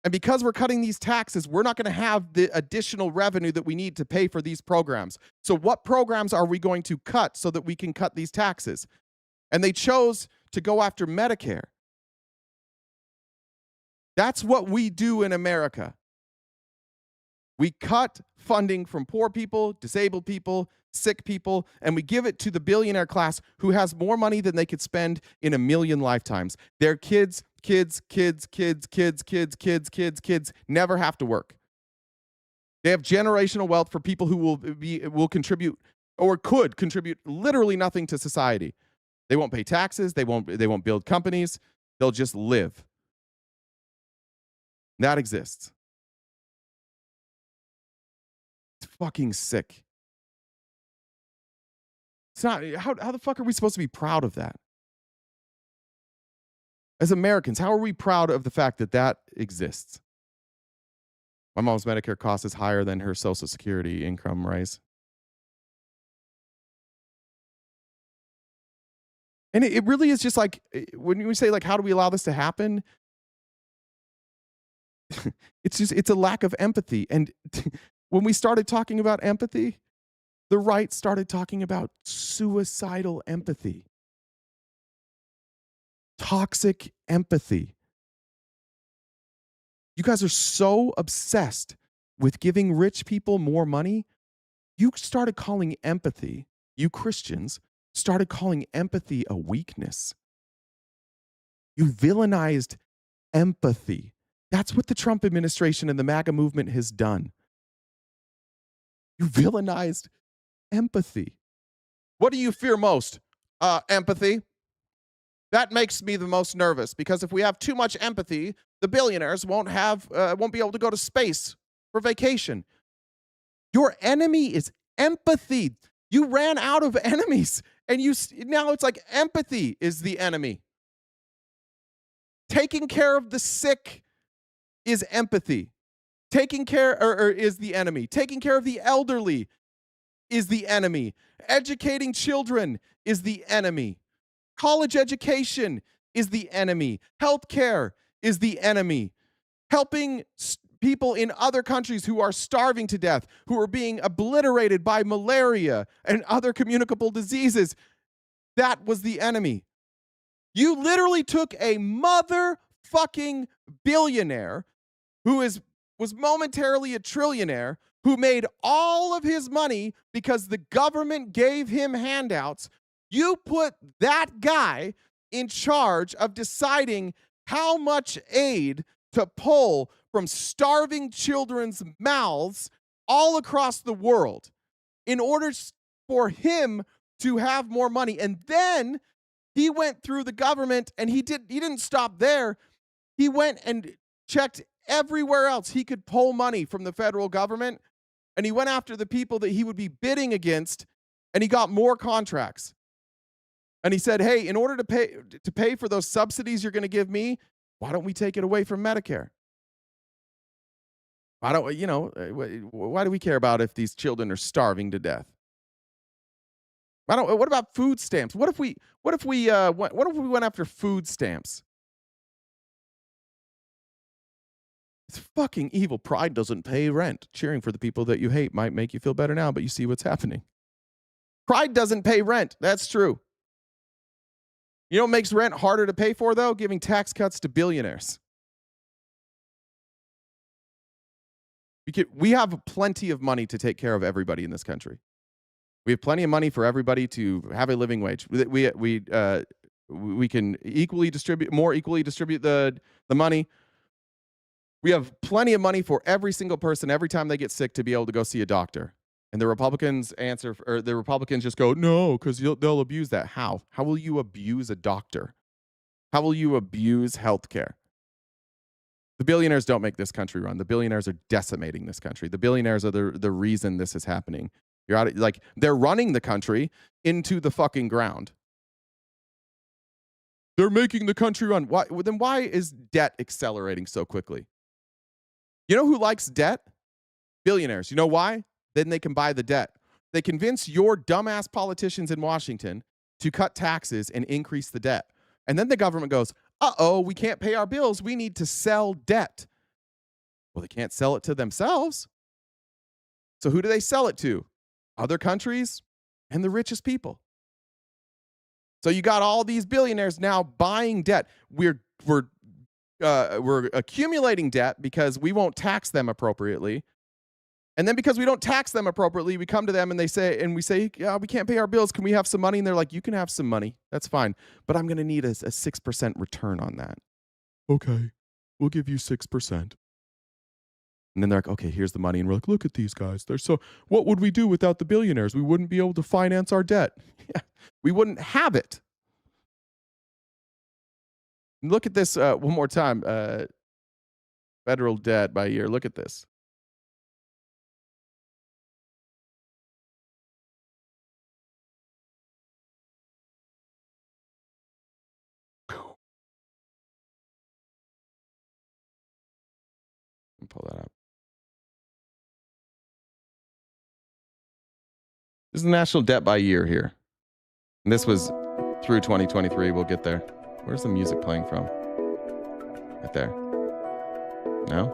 And because we're cutting these taxes, we're not going to have the additional revenue that we need to pay for these programs. So what programs are we going to cut so that we can cut these taxes? And they chose to go after Medicare. That's what we do in America. We cut funding from poor people, disabled people, sick people, and we give it to the billionaire class who has more money than they could spend in a million lifetimes. Their kids never have to work. They have generational wealth for people who will contribute or could contribute literally nothing to society. They won't pay taxes, they won't build companies, they'll just live. That exists. It's fucking sick. It's not, how the fuck are we supposed to be proud of that? As Americans, how are we proud of the fact that that exists? My mom's Medicare cost is higher than her Social Security income raise. And it really is just like, when we say, like, how do we allow this to happen? It's a lack of empathy. And when we started talking about empathy, the right started talking about suicidal empathy. Toxic empathy. You guys are so obsessed with giving rich people more money. You started calling empathy, you Christians started calling empathy a weakness. You villainized empathy. That's what the Trump administration and the MAGA movement has done. You villainized empathy. What do you fear most? Empathy. That makes me the most nervous because if we have too much empathy, the billionaires won't be able to go to space for vacation. Your enemy is empathy. You ran out of enemies, and now it's like empathy is the enemy. Taking care of the sick is empathy. Taking care or is the enemy. Taking care of the elderly is the enemy. Educating children is the enemy. College education is the enemy. Healthcare is the enemy. Helping people in other countries who are starving to death, who are being obliterated by malaria and other communicable diseases, that was the enemy. You literally took a motherfucking billionaire who was momentarily a trillionaire, who made all of his money because the government gave him handouts. You put that guy in charge of deciding how much aid to pull from starving children's mouths all across the world in order for him to have more money. And then he went through the government, and he didn't stop there. He went and checked everywhere else he could pull money from the federal government, and he went after the people that he would be bidding against, and he got more contracts. And he said, hey, in order to pay for those subsidies you're going to give me, why don't we take it away from Medicare? Why do we care about if these children are starving to death? What about food stamps? What if we went after food stamps? It's fucking evil. Pride doesn't pay rent. Cheering for the people that you hate might make you feel better now, but you see what's happening. Pride doesn't pay rent. That's true. You know what makes rent harder to pay for, though? Giving tax cuts to billionaires. We have plenty of money to take care of everybody in this country. We have plenty of money for everybody to have a living wage. We can more equally distribute the money. We have plenty of money for every single person every time they get sick to be able to go see a doctor. And the Republicans just go, no, because they'll abuse that. How? How will you abuse a doctor? How will you abuse healthcare? The billionaires don't make this country run. The billionaires are decimating this country. The billionaires are the reason this is happening. They're running the country into the fucking ground. They're making the country run. Why is debt accelerating so quickly? You know who likes debt? Billionaires. You know why? Then they can buy the debt. They convince your dumbass politicians in Washington to cut taxes and increase the debt. And then the government goes, uh-oh, we can't pay our bills. We need to sell debt. Well, they can't sell it to themselves. So who do they sell it to? Other countries and the richest people. So you got all these billionaires now buying debt. We're accumulating debt because we won't tax them appropriately. And then because we don't tax them appropriately, we come to them and we say, yeah, we can't pay our bills. Can we have some money? And they're like, you can have some money. That's fine. But I'm going to need a 6% return on that. Okay, we'll give you 6%. And then they're like, okay, here's the money. And we're like, look at these guys. What would we do without the billionaires? We wouldn't be able to finance our debt. We wouldn't have it. Look at this one more time. Federal debt by year. Look at this. Pull that up. This is the national debt by year here. And this was through 2023. We'll get there. Where's the music playing from? Right there. No?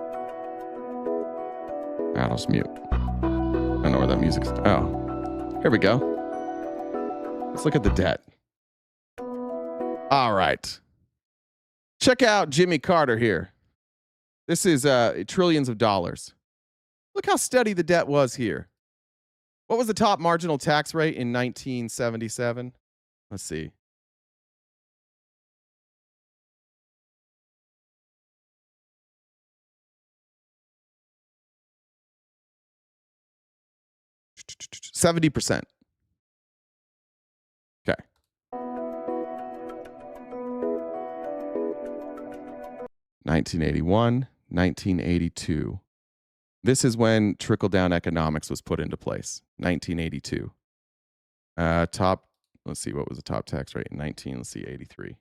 I'll just mute. I don't know where that music's. Oh. Here we go. Let's look at the debt. All right. Check out Jimmy Carter here. This is trillions of dollars. Look how steady the debt was here. What was the top marginal tax rate in 1977? Let's see. %70. Okay. 1981. 1982. This is when trickle-down economics was put into place. 1982. Let's see, what was the top tax rate in 83.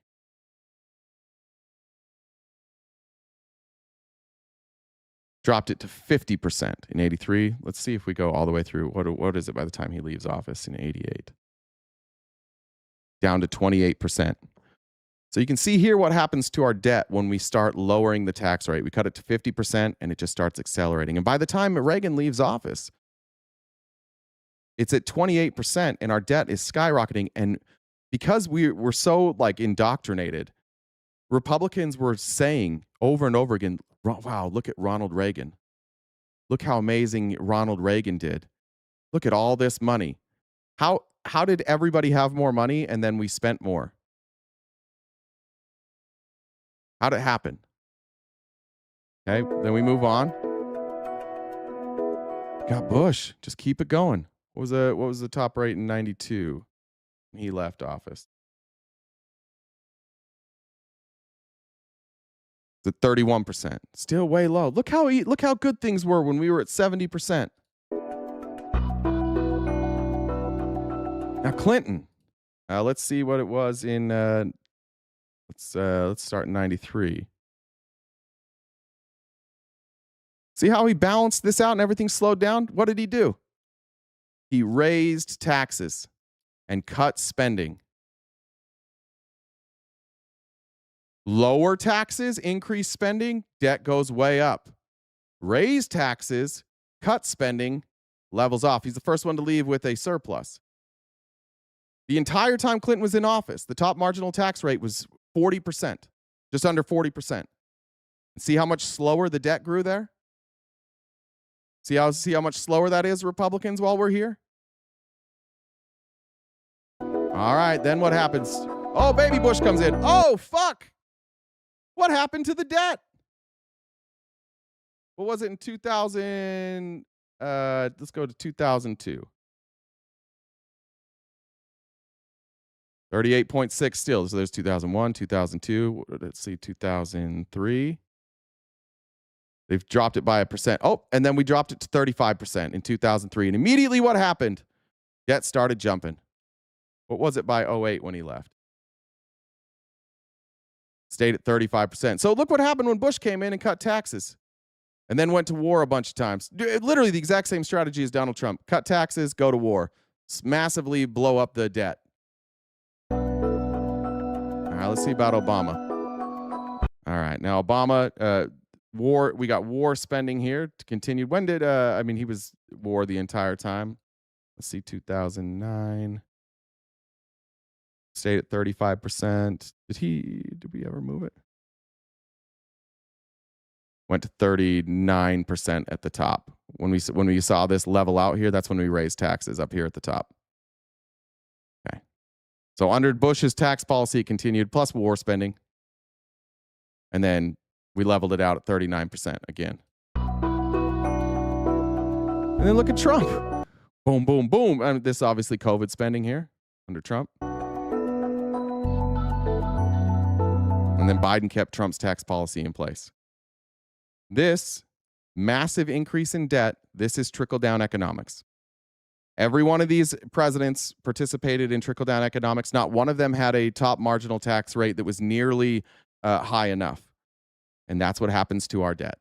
dropped it to 50% in 83. Let's see if we go all the way through. What is it by the time he leaves office in 88? Down to 28%. So you can see here what happens to our debt when we start lowering the tax rate. We cut it to 50% and it just starts accelerating. And by the time Reagan leaves office, it's at 28% and our debt is skyrocketing. And because we're so like indoctrinated, Republicans were saying over and over again, wow, look at Ronald Reagan. Look how amazing Ronald Reagan did. Look at all this money. How did everybody have more money and then we spent more? How'd it happen? Okay, then we move on. Got Bush. Just keep it going. What was the top rate in 92? He left office. It's at 31%. Still way low. Look how good things were when we were at 70%. Now Clinton. Let's see what it was in let's start in 93. See how he balanced this out and everything slowed down? What did he do? He raised taxes and cut spending. Lower taxes, increase spending, debt goes way up. Raise taxes, cut spending, levels off. He's the first one to leave with a surplus. The entire time Clinton was in office, the top marginal tax rate was 40%, just under 40%. See how much slower the debt grew there? See how much slower that is, Republicans, while we're here? All right, then what happens? Oh, baby Bush comes in. Oh, fuck. What happened to the debt? What was it in 2000? Let's go to 2002. 38.6 still. So there's 2001, 2002. Let's see, 2003. They've dropped it by 1%. Oh, and then we dropped it to 35% in 2003. And immediately what happened? Debt started jumping. What was it by 08 when he left? Stayed at 35%. So look what happened when Bush came in and cut taxes and then went to war a bunch of times. Literally the exact same strategy as Donald Trump. Cut taxes, go to war. Massively blow up the debt. All right, let's see about Obama. All right, now Obama, war, we got war spending here to continue. When did, he was war the entire time. Let's see, 2009. Stayed at 35%. Did we ever move it? Went to 39% at the top. When we saw this level out here, that's when we raised taxes up here at the top. Okay. So under Bush's tax policy, it continued, plus war spending. And then we leveled it out at 39% again. And then look at Trump. Boom, boom, boom. This is obviously COVID spending here under Trump. And then Biden kept Trump's tax policy in place. This massive increase in debt, this is trickle-down economics. Every one of these presidents participated in trickle-down economics. Not one of them had a top marginal tax rate that was nearly high enough. And that's what happens to our debt.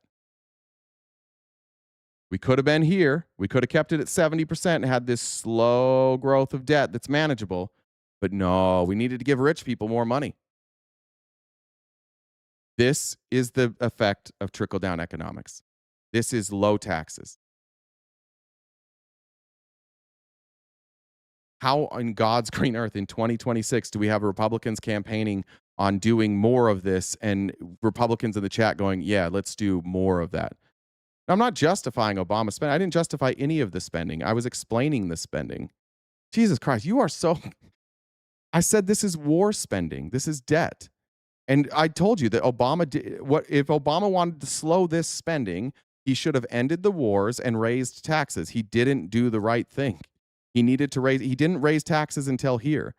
We could have been here. We could have kept it at 70% and had this slow growth of debt that's manageable. But no, we needed to give rich people more money. This is the effect of trickle-down economics. This is low taxes. How on God's green earth in 2026 do we have Republicans campaigning on doing more of this and Republicans in the chat going, yeah, let's do more of that? Now, I'm not justifying Obama spending. I didn't justify any of the spending. I was explaining the spending. Jesus Christ, you are so... I said this is war spending. This is debt. And I told you that if Obama wanted to slow this spending, he should have ended the wars and raised taxes. He didn't do the right thing. He didn't raise taxes until here.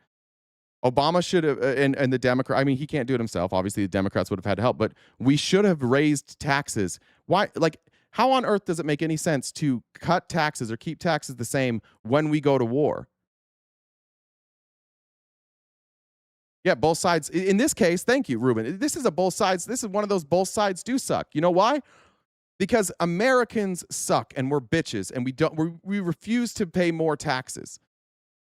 Obama should have, and the Democrat, he can't do it himself. Obviously, the Democrats would have had to help, but we should have raised taxes. Why? How on earth does it make any sense to cut taxes or keep taxes the same when we go to war? Yeah, both sides. In this case, thank you, Ruben. This is a both sides. This is one of those both sides do suck. You know why? because Americans suck and we're bitches and we refuse to pay more taxes.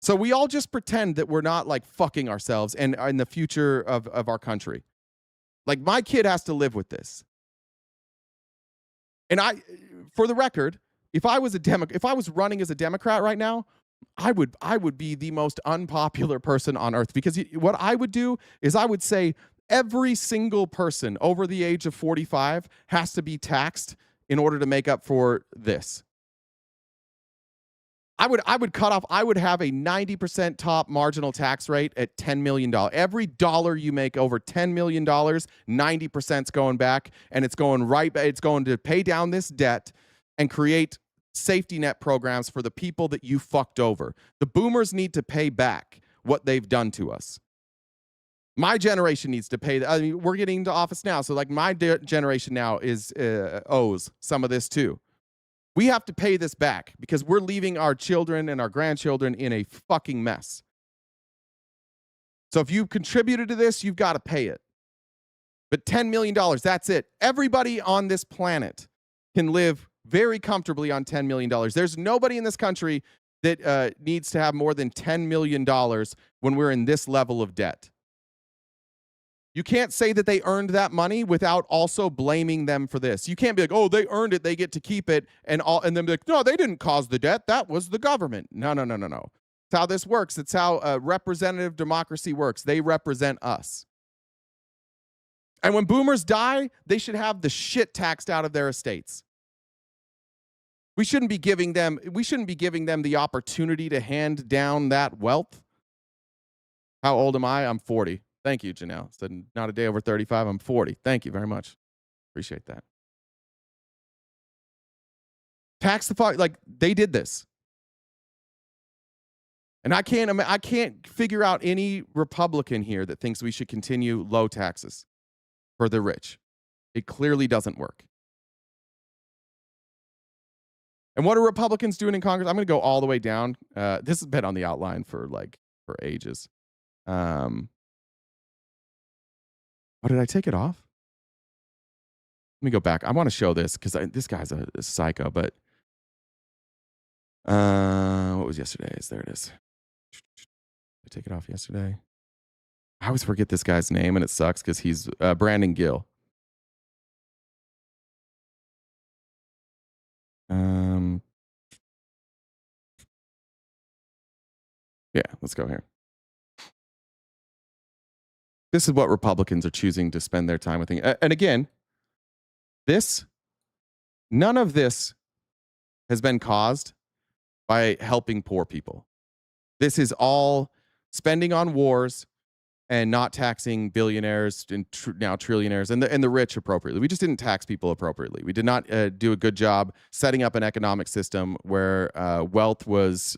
So we all just pretend that we're not like fucking ourselves and in the future of our country. Like my kid has to live with this. And for the record, if I was running as a Democrat right now, I would be the most unpopular person on earth, because what I would do is I would say every single person over the age of 45 has to be taxed in order to make up for this. I would cut off, I would have a 90% top marginal tax rate at $10 million. Every dollar you make over $10 million, 90% is going back, and it's going to pay down this debt and create safety net programs for the people that you fucked over. The boomers need to pay back what they've done to us. My generation needs to pay. I mean, we're getting into office now, so like my generation now owes some of this too. We have to pay this back because we're leaving our children and our grandchildren in a fucking mess. So if you've contributed to this, you've got to pay it. But $10 million, that's it. Everybody on this planet can live very comfortably on $10 million. There's nobody in this country that needs to have more than $10 million when we're in this level of debt. You can't say that they earned that money without also blaming them for this. You can't be like, oh, they earned it, they get to keep it, and then be like, no, they didn't cause the debt. That was the government. No. It's how this works. It's how representative democracy works. They represent us. And when boomers die, they should have the shit taxed out of their estates. We shouldn't be giving them the opportunity to hand down that wealth. How old am I? I'm 40. Thank you, Janelle. Said not a day over 35. I'm 40. Thank you very much. Appreciate that. Tax the fuck, like they did this. And I can't figure out any Republican here that thinks we should continue low taxes for the rich. It clearly doesn't work. And what are Republicans doing in Congress? I'm going to go all the way down. This has been on the outline for ages. Oh, did I take it off? Let me go back. I want to show this because this guy's a psycho, but what was yesterday's? There it is. Did I take it off yesterday? I always forget this guy's name, and it sucks because he's Brandon Gill. Yeah, let's go here. This is what Republicans are choosing to spend their time with. And again, none of this has been caused by helping poor people. This is all spending on wars and not taxing billionaires and now trillionaires and the rich appropriately. We just didn't tax people appropriately. We did not do a good job setting up an economic system where wealth was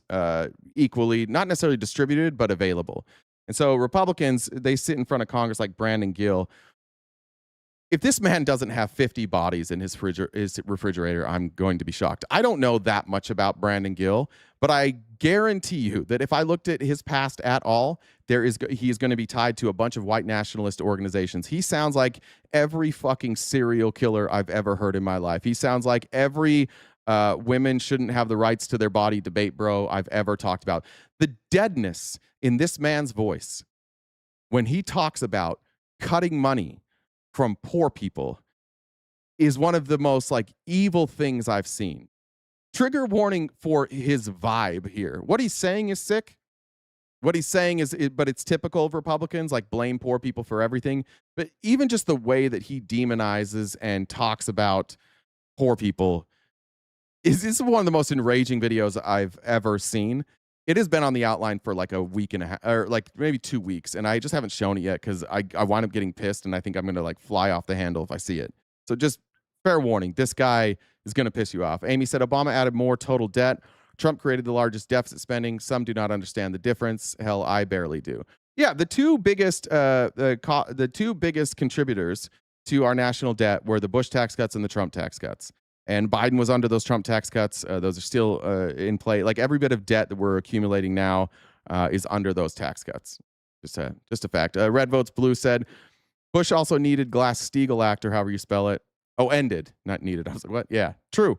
equally, not necessarily distributed, but available. And so Republicans, they sit in front of Congress like Brandon Gill. If this man doesn't have 50 bodies in his refrigerator, I'm going to be shocked. I don't know that much about Brandon Gill, but I guarantee you that if I looked at his past at all, he is going to be tied to a bunch of white nationalist organizations. He sounds like every fucking serial killer I've ever heard in my life. He sounds like every women shouldn't have the rights to their body debate bro I've ever talked about. The deadness in this man's voice when he talks about cutting money from poor people is one of the most evil things I've seen. Trigger warning for his vibe here. What he's saying is sick. What he's saying but it's typical of Republicans, blame poor people for everything. But even just the way that he demonizes and talks about poor people is one of the most enraging videos I've ever seen. It has been on the outline for a week and a half, or maybe 2 weeks, and I just haven't shown it yet because I wind up getting pissed, and I think I'm going to fly off the handle if I see it. So just fair warning, this guy is going to piss you off. Amy said Obama added more total debt. Trump created the largest deficit spending. Some do not understand the difference. Hell, I barely do. Yeah, the two biggest contributors to our national debt were the Bush tax cuts and the Trump tax cuts. And Biden was under those Trump tax cuts. Those are still in play. Every bit of debt that we're accumulating now is under those tax cuts. Just a fact. Red Votes Blue said, Bush also needed Glass-Steagall Act, or however you spell it. Oh, ended, not needed. I was like, what? Yeah, true.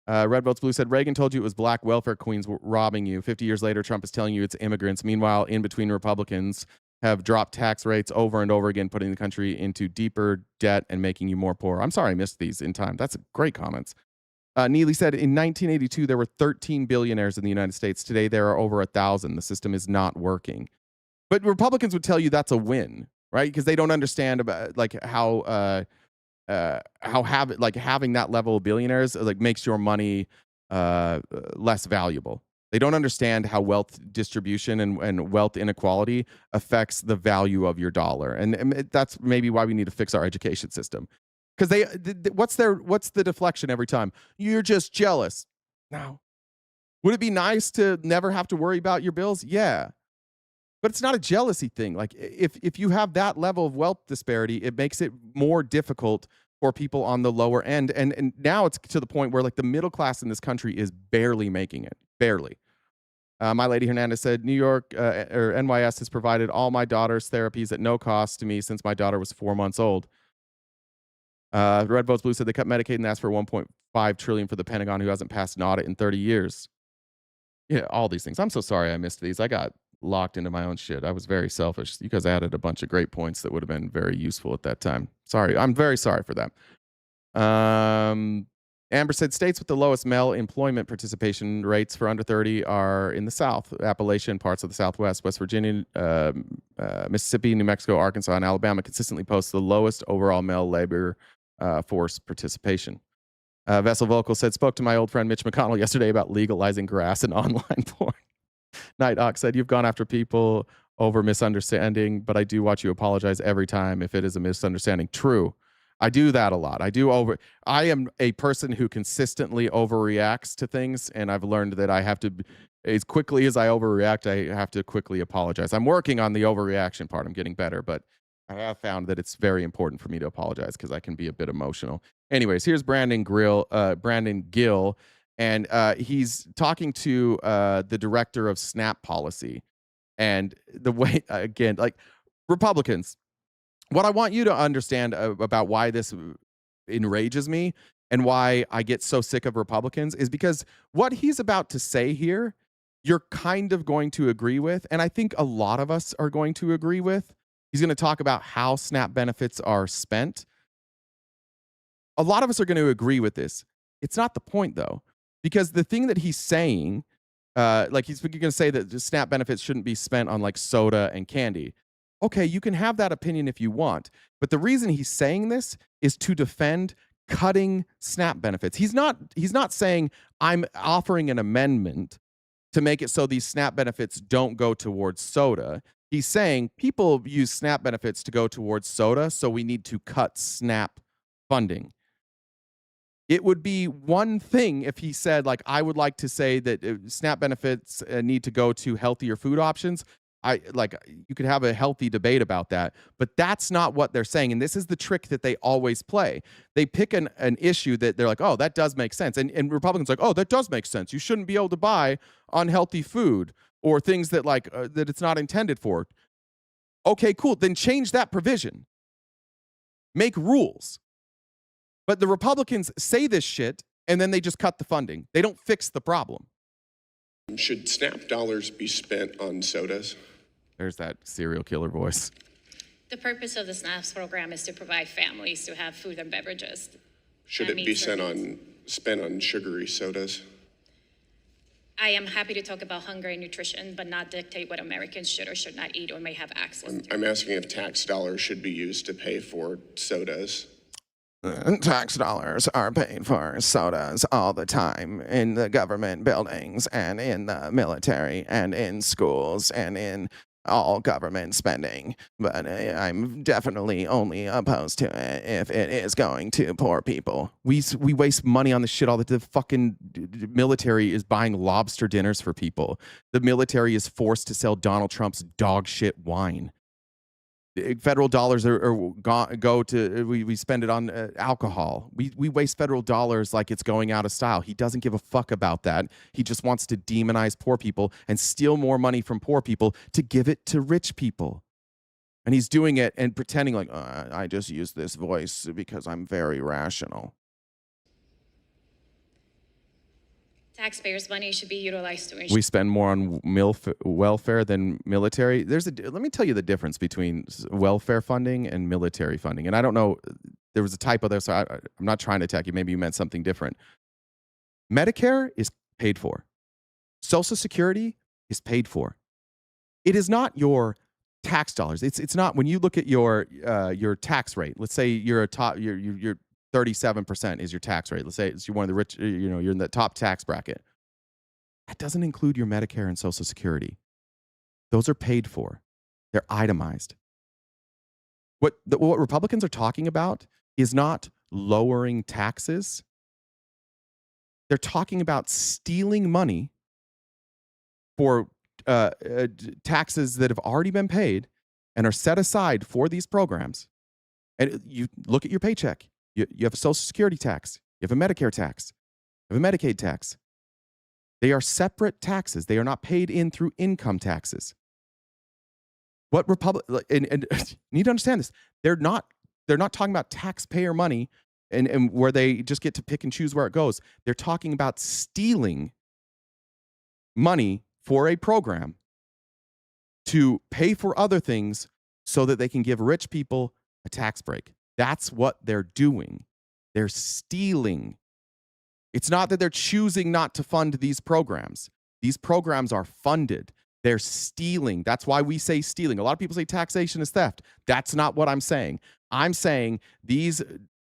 Red Votes Blue said, Reagan told you it was black welfare queens robbing you. 50 years later, Trump is telling you it's immigrants. Meanwhile, in between, Republicans have dropped tax rates over and over again, putting the country into deeper debt and making you more poor. I'm sorry I missed these in time. That's great comments. Neely said, in 1982, there were 13 billionaires in the United States. Today, there are over 1,000. The system is not working. But Republicans would tell you that's a win, right? Because they don't understand about how having that level of billionaires makes your money less valuable. They don't understand how wealth distribution and wealth inequality affects the value of your dollar, and that's maybe why we need to fix our education system. Because what's the deflection every time? You're just jealous. No. Would it be nice to never have to worry about your bills? Yeah. But it's not a jealousy thing. Like if you have that level of wealth disparity, it makes it more difficult for people on the lower end. And now it's to the point where the middle class in this country is barely making it. Barely. My Lady Hernandez said, New York or NYS has provided all my daughter's therapies at no cost to me since my daughter was 4 months old. Red Votes Blue said they cut Medicaid and asked for $1.5 trillion for the Pentagon, who hasn't passed an audit in 30 years. Yeah, all these things. I'm so sorry I missed these. I got locked into my own shit. I was very selfish. You guys added a bunch of great points that would have been very useful at that time. Sorry. I'm very sorry for that. Amber said states with the lowest male employment participation rates for under 30 are in the South, Appalachian, parts of the Southwest, West Virginia, Mississippi, New Mexico, Arkansas, and Alabama consistently post the lowest overall male labor force participation. Vessel Vocal said, spoke to my old friend Mitch McConnell yesterday about legalizing grass and online porn. Nighthawk said, you've gone after people over misunderstanding, but I do watch you apologize every time if it is a misunderstanding. True. I do that a lot. I am a person who consistently overreacts to things, and I've learned that I have to, as quickly as I overreact, I have to quickly apologize. I'm working on the overreaction part. I'm getting better, but I have found that it's very important for me to apologize because I can be a bit emotional. Anyways, here's Brandon Gill, and he's talking to the director of SNAP policy. And the way, again, Republicans, what I want you to understand about why this enrages me and why I get so sick of Republicans is because what he's about to say here, you're kind of going to agree with, and I think a lot of us are going to agree with. He's going to talk about how SNAP benefits are spent. A lot of us are going to agree with this. It's not the point, though, because the thing that he's saying, he's going to say that the SNAP benefits shouldn't be spent on soda and candy. Okay, you can have that opinion if you want, but the reason he's saying this is to defend cutting SNAP benefits. He's not saying I'm offering an amendment to make it so these SNAP benefits don't go towards soda. He's saying people use SNAP benefits to go towards soda, so we need to cut SNAP funding. It would be one thing if he said, I would like to say that SNAP benefits need to go to healthier food options. You could have a healthy debate about that, but that's not what they're saying. And this is the trick that they always play. They pick an issue that they're like, oh, that does make sense. And Republicans are like, oh, that does make sense. You shouldn't be able to buy unhealthy food or things that that it's not intended for. Okay, cool. Then change that provision. Make rules. But the Republicans say this shit and then they just cut the funding. They don't fix the problem. Should SNAP dollars be spent on sodas? There's that serial killer voice. The purpose of the SNAP program is to provide families to have food and beverages. Should it be spent on sugary sodas? I am happy to talk about hunger and nutrition, but not dictate what Americans should or should not eat or may have access to. I'm asking if tax dollars should be used to pay for sodas. Tax dollars are paid for sodas all the time in the government buildings and in the military and in schools and in all government spending. But I'm definitely only opposed to it if it is going to poor people. We waste money on this shit all the fucking military is buying lobster dinners for people. The military is forced to sell Donald Trump's dog shit wine. Federal dollars go to we spend it on alcohol. We waste federal dollars like it's going out of style. He doesn't give a fuck about that. He just wants to demonize poor people and steal more money from poor people to give it to rich people. And he's doing it and pretending like, I just use this voice because I'm very rational. Taxpayers' money should be utilized to ensure. We spend more on welfare than military. Let me tell you the difference between welfare funding and military funding. And I don't know, there was a typo there, so I'm not trying to attack you. Maybe you meant something different. Medicare is paid for. Social Security is paid for. It is not your tax dollars. It's not when you look at your tax rate. Let's say you're 37% is your tax rate. Let's say you're one of the rich, you're in the top tax bracket. That doesn't include your Medicare and Social Security. Those are paid for. They're itemized. What Republicans are talking about is not lowering taxes. They're talking about stealing money for taxes that have already been paid and are set aside for these programs. And you look at your paycheck. You have a Social Security tax. You have a Medicare tax. You have a Medicaid tax. They are separate taxes. They are not paid in through income taxes. What and you need to understand this. They're not talking about taxpayer money and where they just get to pick and choose where it goes. They're talking about stealing money for a program to pay for other things so that they can give rich people a tax break. That's what they're doing. They're stealing. It's not that they're choosing not to fund these programs. These programs are funded. They're stealing. That's why we say stealing. A lot of people say taxation is theft. That's not what I'm saying. I'm saying these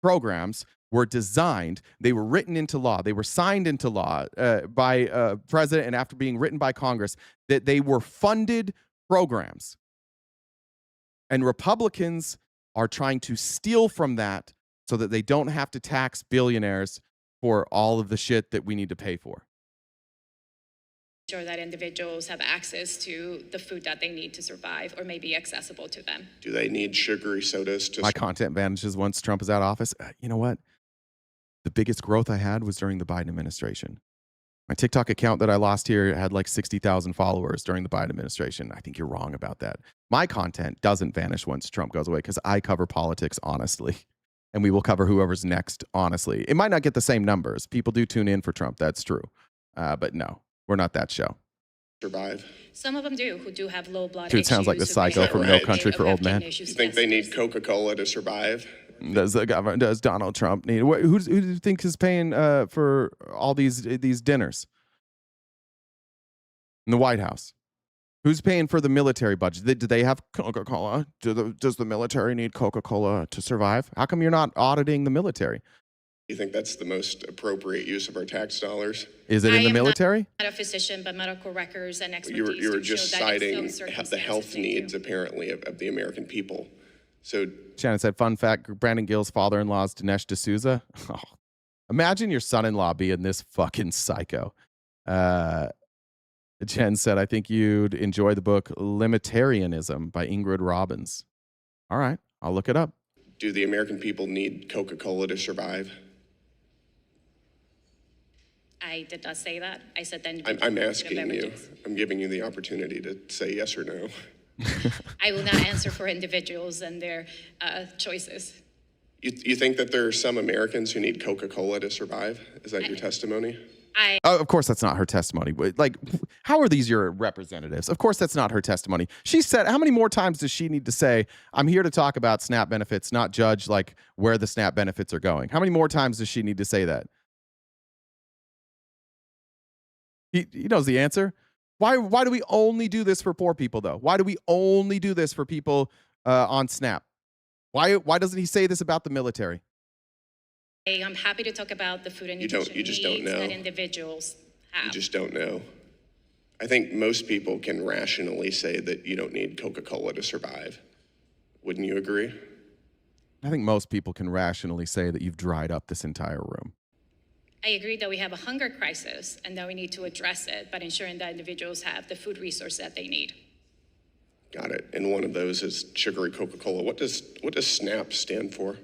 programs were designed, they were written into law, they were signed into law by president and after being written by Congress, that they were funded programs. And Republicans are trying to steal from that so that they don't have to tax billionaires for all of the shit that we need to pay for. Sure that individuals have access to the food that they need to survive or may be accessible to them. Do they need sugary sodas to... My content vanishes once Trump is out of office. You know what? The biggest growth I had was during the Biden administration. My TikTok account that I lost here had like 60,000 followers during the Biden administration. I think you're wrong about that. My content doesn't vanish once Trump goes away because I cover politics honestly. And we will cover whoever's next honestly. It might not get the same numbers. People do tune in for Trump. That's true. But no, we're not that show. Survive. Some of them do, who do have low blood Dude, it sounds like the psycho from No Country for Old Men. You think they need Coca-Cola to survive? Does Donald Trump need? Who do you think is paying for all these dinners in the White House? Who's paying for the military budget? Do they have Coca-Cola? Does the military need Coca-Cola to survive? How come you're not auditing the military? You think that's the most appropriate use of our tax dollars? Is it in the military? I'm not a physician, but medical records and expertise. You were do just show that in citing some the circumstances health they needs, do. apparently, of the American people. So Shannon said, fun fact, Brandon Gill's father-in-law is Dinesh D'Souza. Oh, imagine your son-in-law being this fucking psycho. Jen said, I think you'd enjoy the book Limitarianism by Ingrid Robbins. All right, I'll look it up. do the American people need Coca-Cola to survive? I did not say that. I said then. I'm asking you. I'm giving you the opportunity to say yes or no. I will not answer for individuals and their choices. You think that there are some Americans who need Coca-Cola to survive? Is that your testimony? Oh, of course, that's not her testimony. Like, how are these your representatives? Of course, that's not her testimony. She said, how many more times does she need to say, I'm here to talk about SNAP benefits, not judge like where the SNAP benefits are going? How many more times does she need to say that? He knows the answer. Why do we only do this for poor people, though? Why do we only do this for people on SNAP? Why doesn't he say this about the military? I'm happy to talk about the food and nutrition needs that individuals have. You just don't know. I think most people can rationally say that you don't need Coca-Cola to survive. Wouldn't you agree? I think most people can rationally say that you've dried up this entire room. I agree that we have a hunger crisis and that we need to address it by ensuring that individuals have the food resources that they need. Got it. And one of those is sugary Coca-Cola. What does SNAP stand for?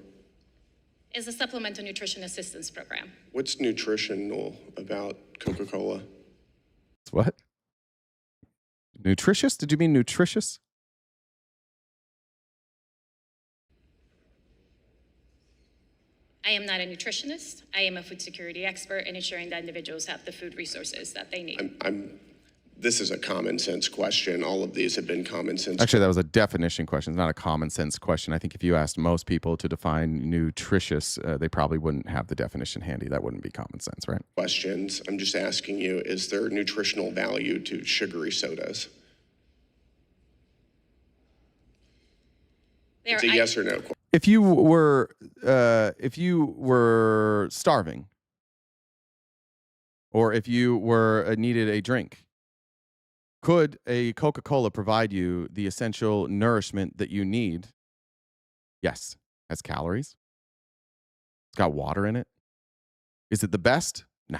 It's a supplemental nutrition assistance program. What's nutritional about Coca-Cola? What? Nutritious? Did you mean nutritious? I am not a nutritionist. I am a food security expert in ensuring that individuals have the food resources that they need. This is a common sense question. All of these have been common sense. Actually, that was a definition question. It's not a common sense question. I think if you asked most people to define nutritious, they probably wouldn't have the definition handy. That wouldn't be common sense, right? Questions. I'm just asking you, is there nutritional value to sugary sodas? It's a yes or no question. If you were starving, or if you were needed a drink, could a Coca-Cola provide you the essential nourishment that you need? Yes. Has calories. It's got water in it. Is it the best? Nah.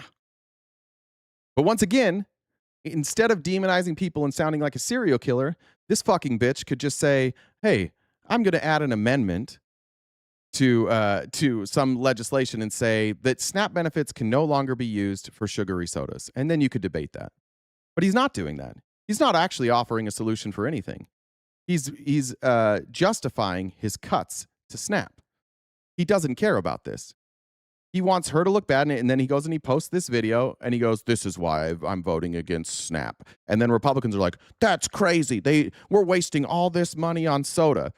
But once again, instead of demonizing people and sounding like a serial killer, this fucking bitch could just say, hey, I'm going to add an amendment to some legislation and say that SNAP benefits can no longer be used for sugary sodas. And then you could debate that. But he's not doing that. He's not actually offering a solution for anything. He's justifying his cuts to SNAP. He doesn't care about this. He wants her to look bad, and then he goes and he posts this video, and he goes, this is why I'm voting against SNAP. And then Republicans are like, that's crazy. We're wasting all this money on soda.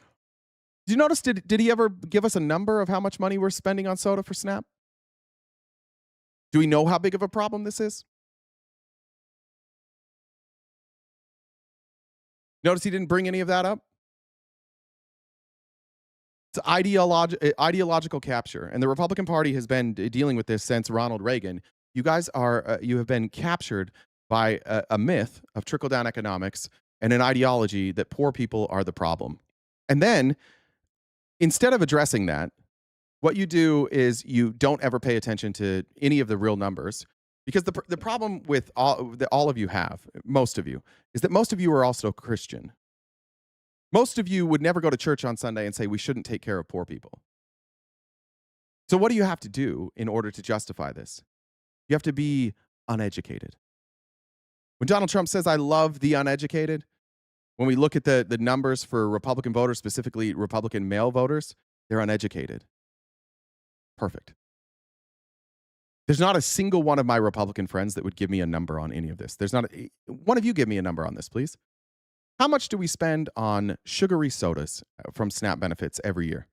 Did you notice, did he ever give us a number of how much money we're spending on soda for SNAP? Do we know how big of a problem this is? Notice he didn't bring any of that up? It's ideological capture. And the Republican Party has been dealing with this since Ronald Reagan. You guys you have been captured by a myth of trickle-down economics and an ideology that poor people are the problem. And then, instead of addressing that, what you do is you don't ever pay attention to any of the real numbers. Because the problem with that all of you have, most of you, is that most of you are also Christian. Most of you would never go to church on Sunday and say we shouldn't take care of poor people. So what do you have to do in order to justify this? You have to be uneducated. When Donald Trump says, I love the uneducated, when we look at the numbers for Republican voters, specifically Republican male voters, they're uneducated. Perfect. There's not a single one of my Republican friends that would give me a number on any of this. There's not one of you give me a number on this, please. How much do we spend on sugary sodas from SNAP benefits every year?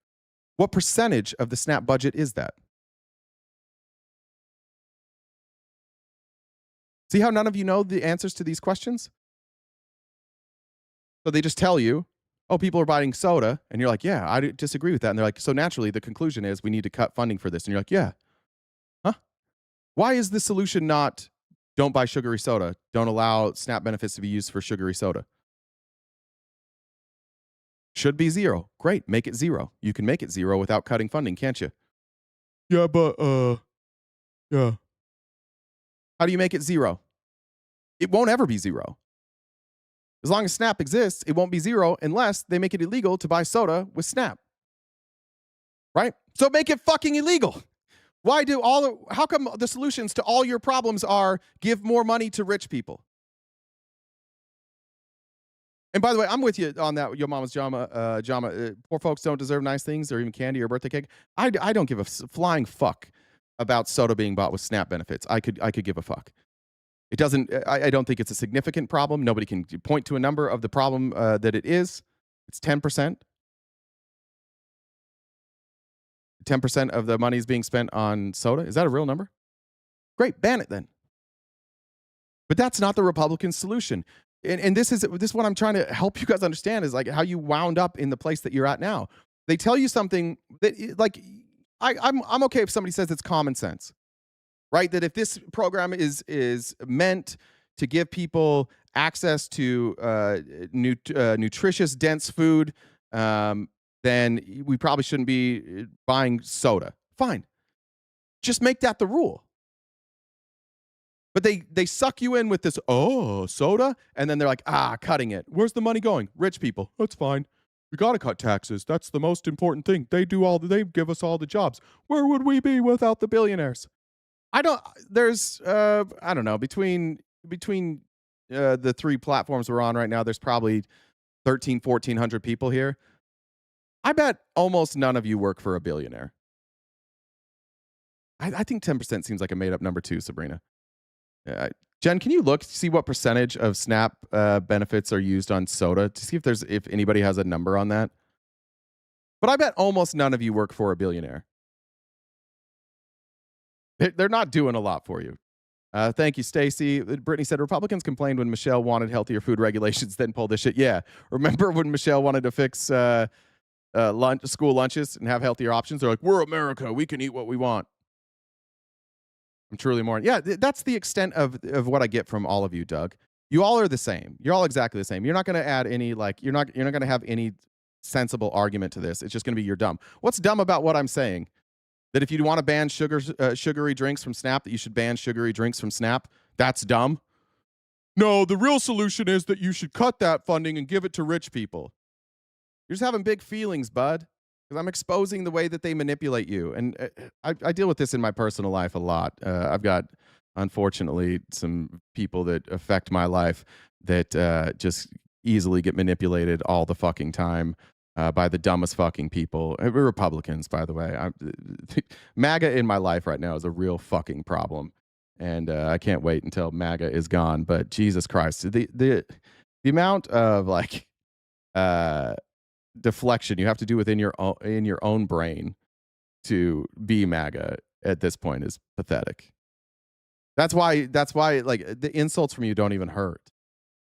What percentage of the SNAP budget is that? See how none of you know the answers to these questions? So they just tell you, oh, people are buying soda. And you're like, yeah, I disagree with that. And they're like, so naturally, the conclusion is we need to cut funding for this. And you're like, yeah. Huh? Why is the solution not don't buy sugary soda? Don't allow SNAP benefits to be used for sugary soda? Should be zero. Great, make it zero. You can make it zero without cutting funding, can't you? Yeah, but, yeah. How do you make it zero? It won't ever be zero. As long as SNAP exists, it won't be zero unless they make it illegal to buy soda with SNAP. Right? So make it fucking illegal. How come the solutions to all your problems are give more money to rich people? And by the way, I'm with you on that, Yo Mama's Jama. Poor folks don't deserve nice things or even candy or birthday cake. I don't give a flying fuck about soda being bought with SNAP benefits. I could give a fuck. It doesn't. I don't think it's a significant problem. Nobody can point to a number of the problem that it is. It's 10%. 10% of the money is being spent on soda. Is that a real number? Great, ban it then. But that's not the Republican solution. And this is what I'm trying to help you guys understand is like how you wound up in the place that you're at now. They tell you something that like I'm okay if somebody says it's common sense, right? That if this program is meant to give people access to nutritious, dense food, then we probably shouldn't be buying soda. Fine, just make that the rule. But they suck you in with this, soda, and then they're like, cutting it. Where's the money going? Rich people. That's fine. We got to cut taxes. That's the most important thing. They give us all the jobs. Where would we be without the billionaires? I don't know, between the three platforms we're on right now, there's probably 1,400 people here. I bet almost none of you work for a billionaire. I think 10% seems like a made up number too, Sabrina. Jen, can you see what percentage of SNAP benefits are used on soda to see if anybody has a number on that? But I bet almost none of you work for a billionaire. They're not doing a lot for you. Thank you, Stacy. Brittany said Republicans complained when Michelle wanted healthier food regulations, then pulled this shit. Yeah, remember when Michelle wanted to fix school lunches and have healthier options? They're like, we're America, we can eat what we want. I'm truly more. Yeah, that's the extent of what I get from all of you, Doug. You all are the same. You're all exactly the same. You're not going to add any you're not going to have any sensible argument to this. It's just going to be you're dumb. What's dumb about what I'm saying? That if you want to ban sugary drinks from SNAP, that you should ban sugary drinks from SNAP? That's dumb. No, the real solution is that you should cut that funding and give it to rich people. You're just having big feelings, bud. Because I'm exposing the way that they manipulate you. And I deal with this in my personal life a lot. I've got, unfortunately, some people that affect my life that just easily get manipulated all the fucking time. By the dumbest fucking people. Republicans, by the way. MAGA in my life right now is a real fucking problem. And I can't wait until MAGA is gone. But Jesus Christ, the amount of deflection you have to do within your own brain to be MAGA at this point is pathetic. That's why the insults from you don't even hurt.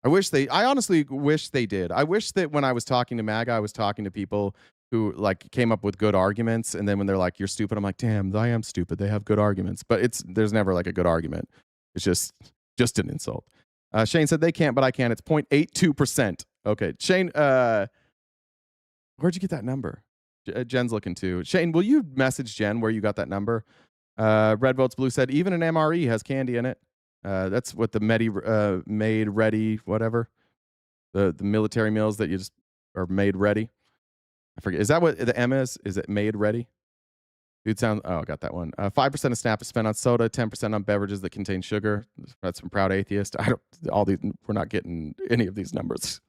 I honestly wish they did. I wish that when I was talking to MAGA, I was talking to people who came up with good arguments. And then when they're like, you're stupid, I'm like, damn, I am stupid. They have good arguments. But there's never a good argument. It's just an insult. Shane said they can't, but I can. It's 0.82%. Okay. Shane, where'd you get that number? Jen's looking too. Shane, will you message Jen where you got that number? Red Votes Blue said even an MRE has candy in it. That's what the made ready, whatever. The military meals that you just are made ready. I forget. Is that what the M is? Is it made ready? Dude sounds. Oh, I got that one. 5% of SNAP is spent on soda, 10% on beverages that contain sugar. That's from Proud Atheist. We're not getting any of these numbers.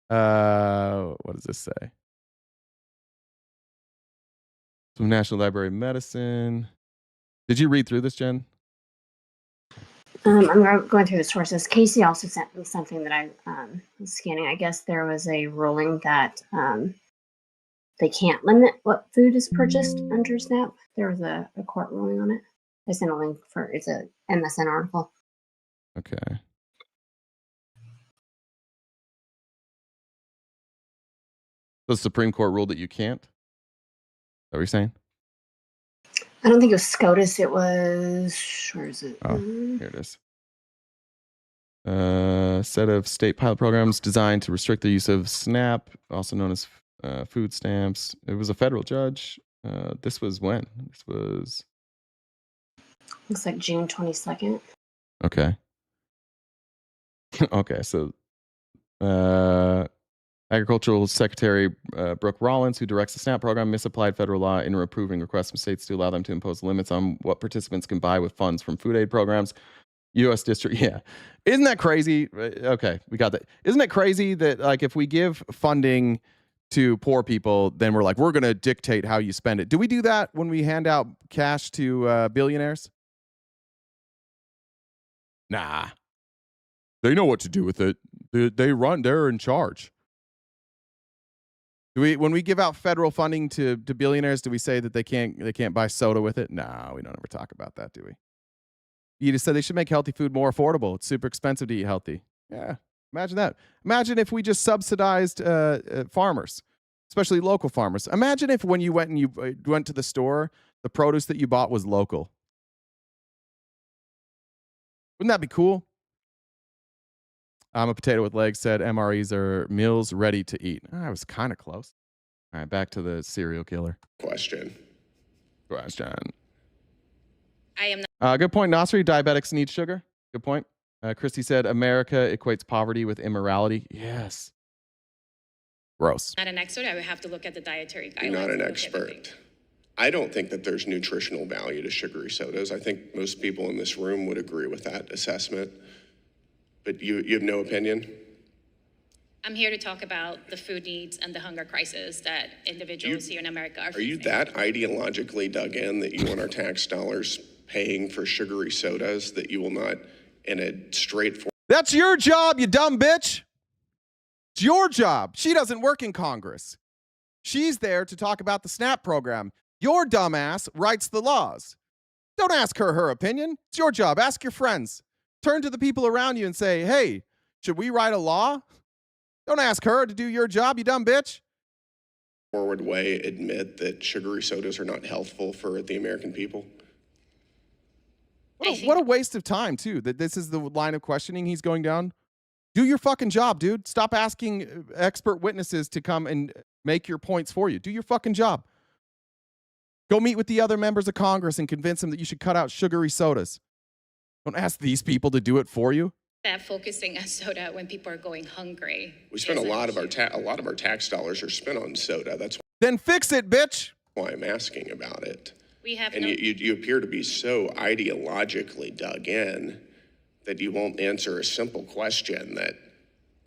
What does this say? From National Library of Medicine. Did you read through this, Jen? I'm going through the sources. Casey also sent me something that I was scanning. I guess there was a ruling that they can't limit what food is purchased under SNAP. There was a court ruling on it. I sent a link it's a MSN article. Okay. The Supreme Court ruled that you can't? Is that what you're saying? I don't think it was SCOTUS. It was, where is it? Oh, here it is. Set of state pilot programs designed to restrict the use of SNAP, also known as food stamps. It was a federal judge. This was when? This was... Looks like June 22nd. Okay. Okay, so Agricultural Secretary Brooke Rollins, who directs the SNAP program, misapplied federal law in approving requests from states to allow them to impose limits on what participants can buy with funds from food aid programs. U.S. District, yeah. Isn't that crazy? Okay, we got that. Isn't it crazy that if we give funding to poor people, then we're going to dictate how you spend it? Do we do that when we hand out cash to billionaires? Nah. They know what to do with it. They're in charge. When we give out federal funding to billionaires, do we say that they can't buy soda with it? No, we don't ever talk about that, do we? You just said they should make healthy food more affordable. It's super expensive to eat healthy. Yeah, imagine that. Imagine if we just subsidized farmers, especially local farmers. Imagine if when you went to the store, the produce that you bought was local. Wouldn't that be cool? I'm a potato with legs said MREs are meals ready to eat. I was kind of close. All right, back to the serial killer. Question. I am not. Good point, Nasri. Diabetics need sugar. Good point. Christy said America equates poverty with immorality. Yes. Gross. Not an expert. I would have to look at the dietary guidelines. You're not an expert. I don't think that there's nutritional value to sugary sodas. I think most people in this room would agree with that assessment. But you have no opinion? I'm here to talk about the food needs and the hunger crisis that individuals here in America are facing. Are you that ideologically dug in that you want our tax dollars paying for sugary sodas that you will not, in a straightforward... That's your job, you dumb bitch. It's your job. She doesn't work in Congress. She's there to talk about the SNAP program. Your dumbass writes the laws. Don't ask her her opinion. It's your job. Ask your friends. Turn to the people around you and say, hey, should we write a law? Don't ask her to do your job, you dumb bitch. ...forward way admit that sugary sodas are not healthful for the American people? What a waste of time, too, that this is the line of questioning he's going down. Do your fucking job, dude. Stop asking expert witnesses to come and make your points for you. Do your fucking job. Go meet with the other members of Congress and convince them that you should cut out sugary sodas. Don't ask these people to do it for you. That focusing on soda when people are going hungry. We spend a lot of our tax dollars are spent on soda. That's then fix it, bitch. Why I'm asking about it. We have and you appear to be so ideologically dug in that you won't answer a simple question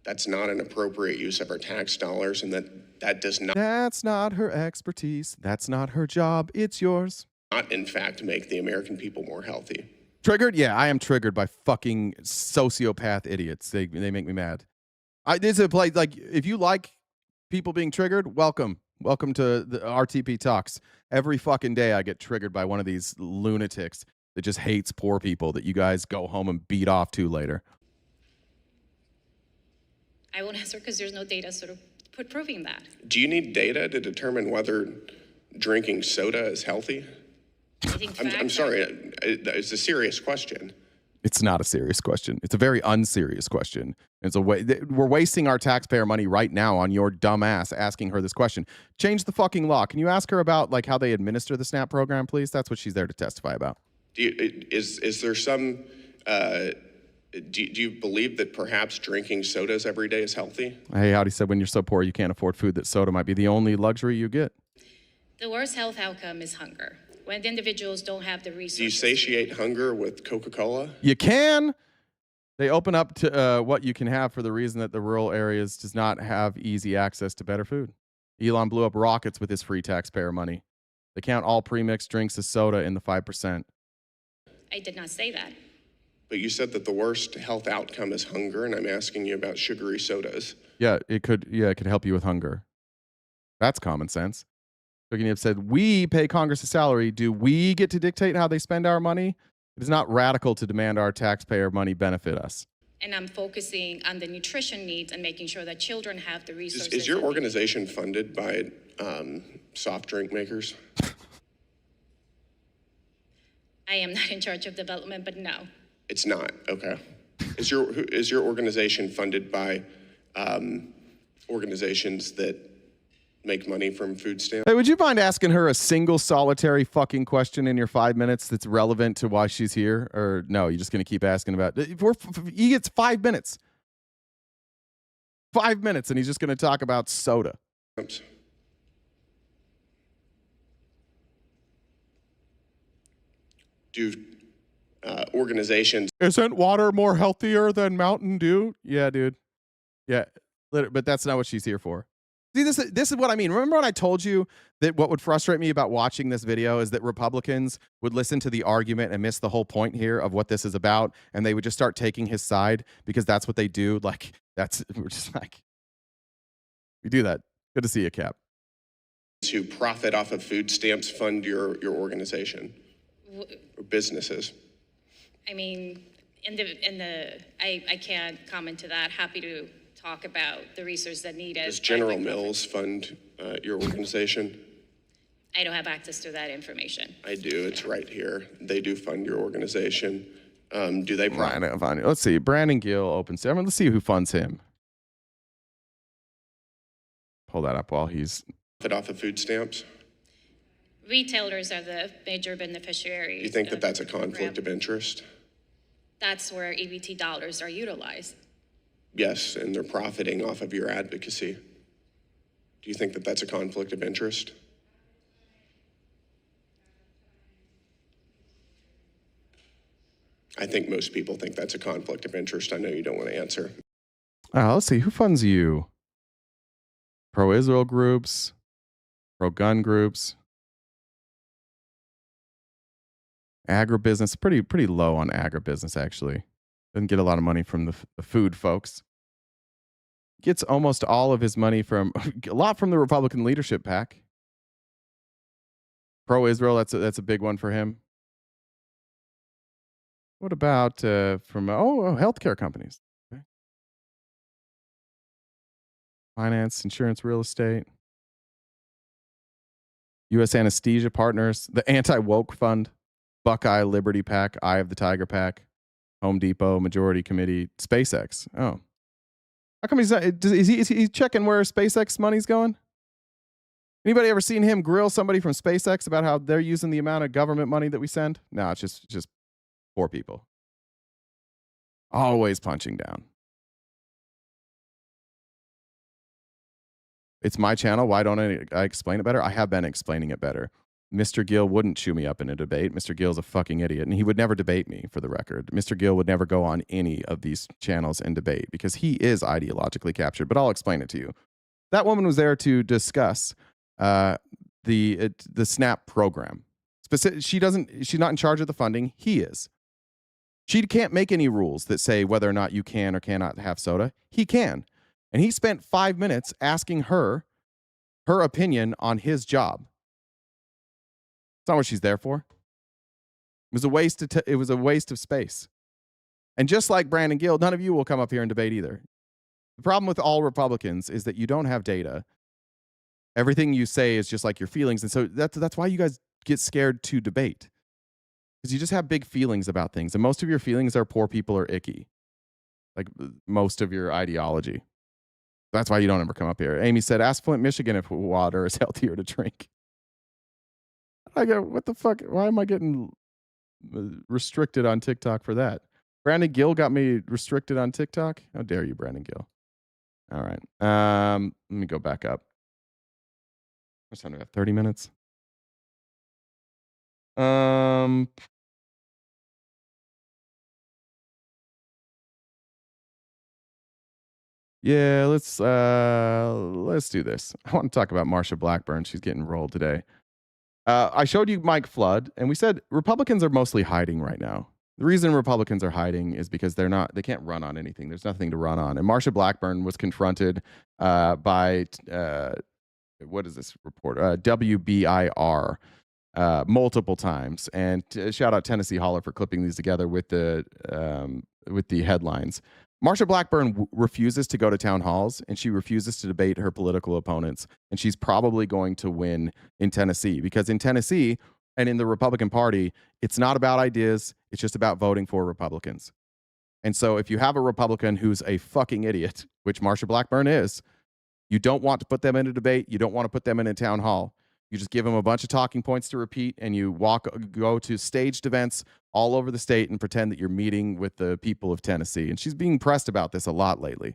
that's not an appropriate use of our tax dollars, and that does not. That's not her expertise. That's not her job. It's yours. Not in fact make the American people more healthy. Triggered? Yeah, I am triggered by fucking sociopath idiots. They make me mad. This is a place, like, if you like people being triggered, welcome. Welcome to the RTP Talks. Every fucking day I get triggered by one of these lunatics that just hates poor people that you guys go home and beat off to later. I won't answer because there's no data sort of proving that. Do you need data to determine whether drinking soda is healthy? I'm sorry, it's a serious question. It's not a serious question. It's a very unserious question. It's a way we're wasting our taxpayer money right now on your dumb ass asking her this question. Change the fucking law. Can you ask her about like how they administer the SNAP program, please? That's what she's there to testify about. Is there some? Do you believe that perhaps drinking sodas every day is healthy? Hey, Howdy said when you're so poor you can't afford food, that soda might be the only luxury you get. The worst health outcome is hunger. When the individuals don't have the resources. Do you satiate hunger with Coca-Cola? You can. They open up to what you can have for the reason that the rural areas does not have easy access to better food. Elon blew up rockets with his free taxpayer money. They count all premixed drinks as soda in the 5%. I did not say that. But you said that the worst health outcome is hunger, and I'm asking you about sugary sodas. Yeah, it could help you with hunger. That's common sense. Turgenev said, we pay Congress a salary. Do we get to dictate how they spend our money? It is not radical to demand our taxpayer money benefit us. And I'm focusing on the nutrition needs and making sure that children have the resources. Is your organization funded by soft drink makers? I am not in charge of development, but no. It's not, okay. Is your organization funded by organizations that make money from food stamps? Hey, would you mind asking her a single solitary fucking question in your 5 minutes that's relevant to why she's here? Or no, you're just going to keep asking about it? He gets 5 minutes. 5 minutes, and he's just going to talk about soda. Oops. Do organizations... Isn't water more healthier than Mountain Dew? Yeah, dude. Yeah, but that's not what she's here for. See, this is what I mean. Remember when I told you that what would frustrate me about watching this video is that Republicans would listen to the argument and miss the whole point here of what this is about, and they would just start taking his side because that's what they do. Like, we're just like, we do that. Good to see you, Cap. To profit off of food stamps fund your organization or businesses? I mean, I can't comment to that. Happy to talk about the resources that need it. Does General Mills fund your organization? I don't have access to that information. I do. It's right here. They do fund your organization. Do they? Let's see. Brandon Gill opens. Let's see who funds him. Pull that up while he's... Profit off of food stamps? Retailers are the major beneficiaries. Do you think that that's a conflict of interest? That's where EBT dollars are utilized. Yes, and they're profiting off of your advocacy. Do you think that that's a conflict of interest? I think most people think that's a conflict of interest. I know you don't want to answer. Let's see. Who funds you? Pro-Israel groups, pro-gun groups, agribusiness. Pretty low on agribusiness, actually. Doesn't get a lot of money from the food folks. Gets almost all of his money from a lot from the Republican leadership PAC. Pro-Israel, that's a big one for him. What about from healthcare companies? Okay. Finance, insurance, real estate. U.S. Anesthesia Partners, the Anti-Woke Fund, Buckeye Liberty PAC, Eye of the Tiger PAC, Home Depot, Majority Committee, SpaceX. Oh. How come he's not, is he checking where SpaceX money's going? Anybody ever seen him grill somebody from SpaceX about how they're using the amount of government money that we send? No, it's just poor people. Always punching down. It's my channel. Why don't I explain it better? I have been explaining it better. Mr. Gill wouldn't chew me up in a debate. Mr. Gill's a fucking idiot, and he would never debate me, for the record. Mr. Gill would never go on any of these channels and debate because he is ideologically captured, but I'll explain it to you. That woman was there to discuss the SNAP program. She's not in charge of the funding. He is. She can't make any rules that say whether or not you can or cannot have soda. He can. And he spent 5 minutes asking her opinion on his job. It's not what she's there for. It was a waste of space. And just like Brandon Gill, none of you will come up here and debate either. The problem with all Republicans is that you don't have data. Everything you say is just like your feelings. And so that's why you guys get scared to debate. Because you just have big feelings about things. And most of your feelings are poor people or icky. Like most of your ideology. That's why you don't ever come up here. Amy said, ask Flint, Michigan if water is healthier to drink. I go, what the fuck? Why am I getting restricted on TikTok for that? Brandon Gill got me restricted on TikTok? How dare you, Brandon Gill? All right. Let me go back up. What's time do we have? 30 minutes? Yeah, let's do this. I want to talk about Marsha Blackburn. She's getting rolled today. I showed you Mike Flood, and we said Republicans are mostly hiding right now. The reason Republicans are hiding is because they can't run on anything. There's nothing to run on. And Marsha Blackburn was confronted by what is this reporter? WBIR multiple times. And shout out Tennessee Holler for clipping these together with the headlines. Marsha Blackburn refuses to go to town halls, and she refuses to debate her political opponents. And she's probably going to win in Tennessee, because in Tennessee and in the Republican Party, it's not about ideas. It's just about voting for Republicans. And so if you have a Republican who's a fucking idiot, which Marsha Blackburn is, you don't want to put them in a debate. You don't want to put them in a town hall. You just give them a bunch of talking points to repeat, and you go to staged events all over the state and pretend that you're meeting with the people of Tennessee. And she's being pressed about this a lot lately.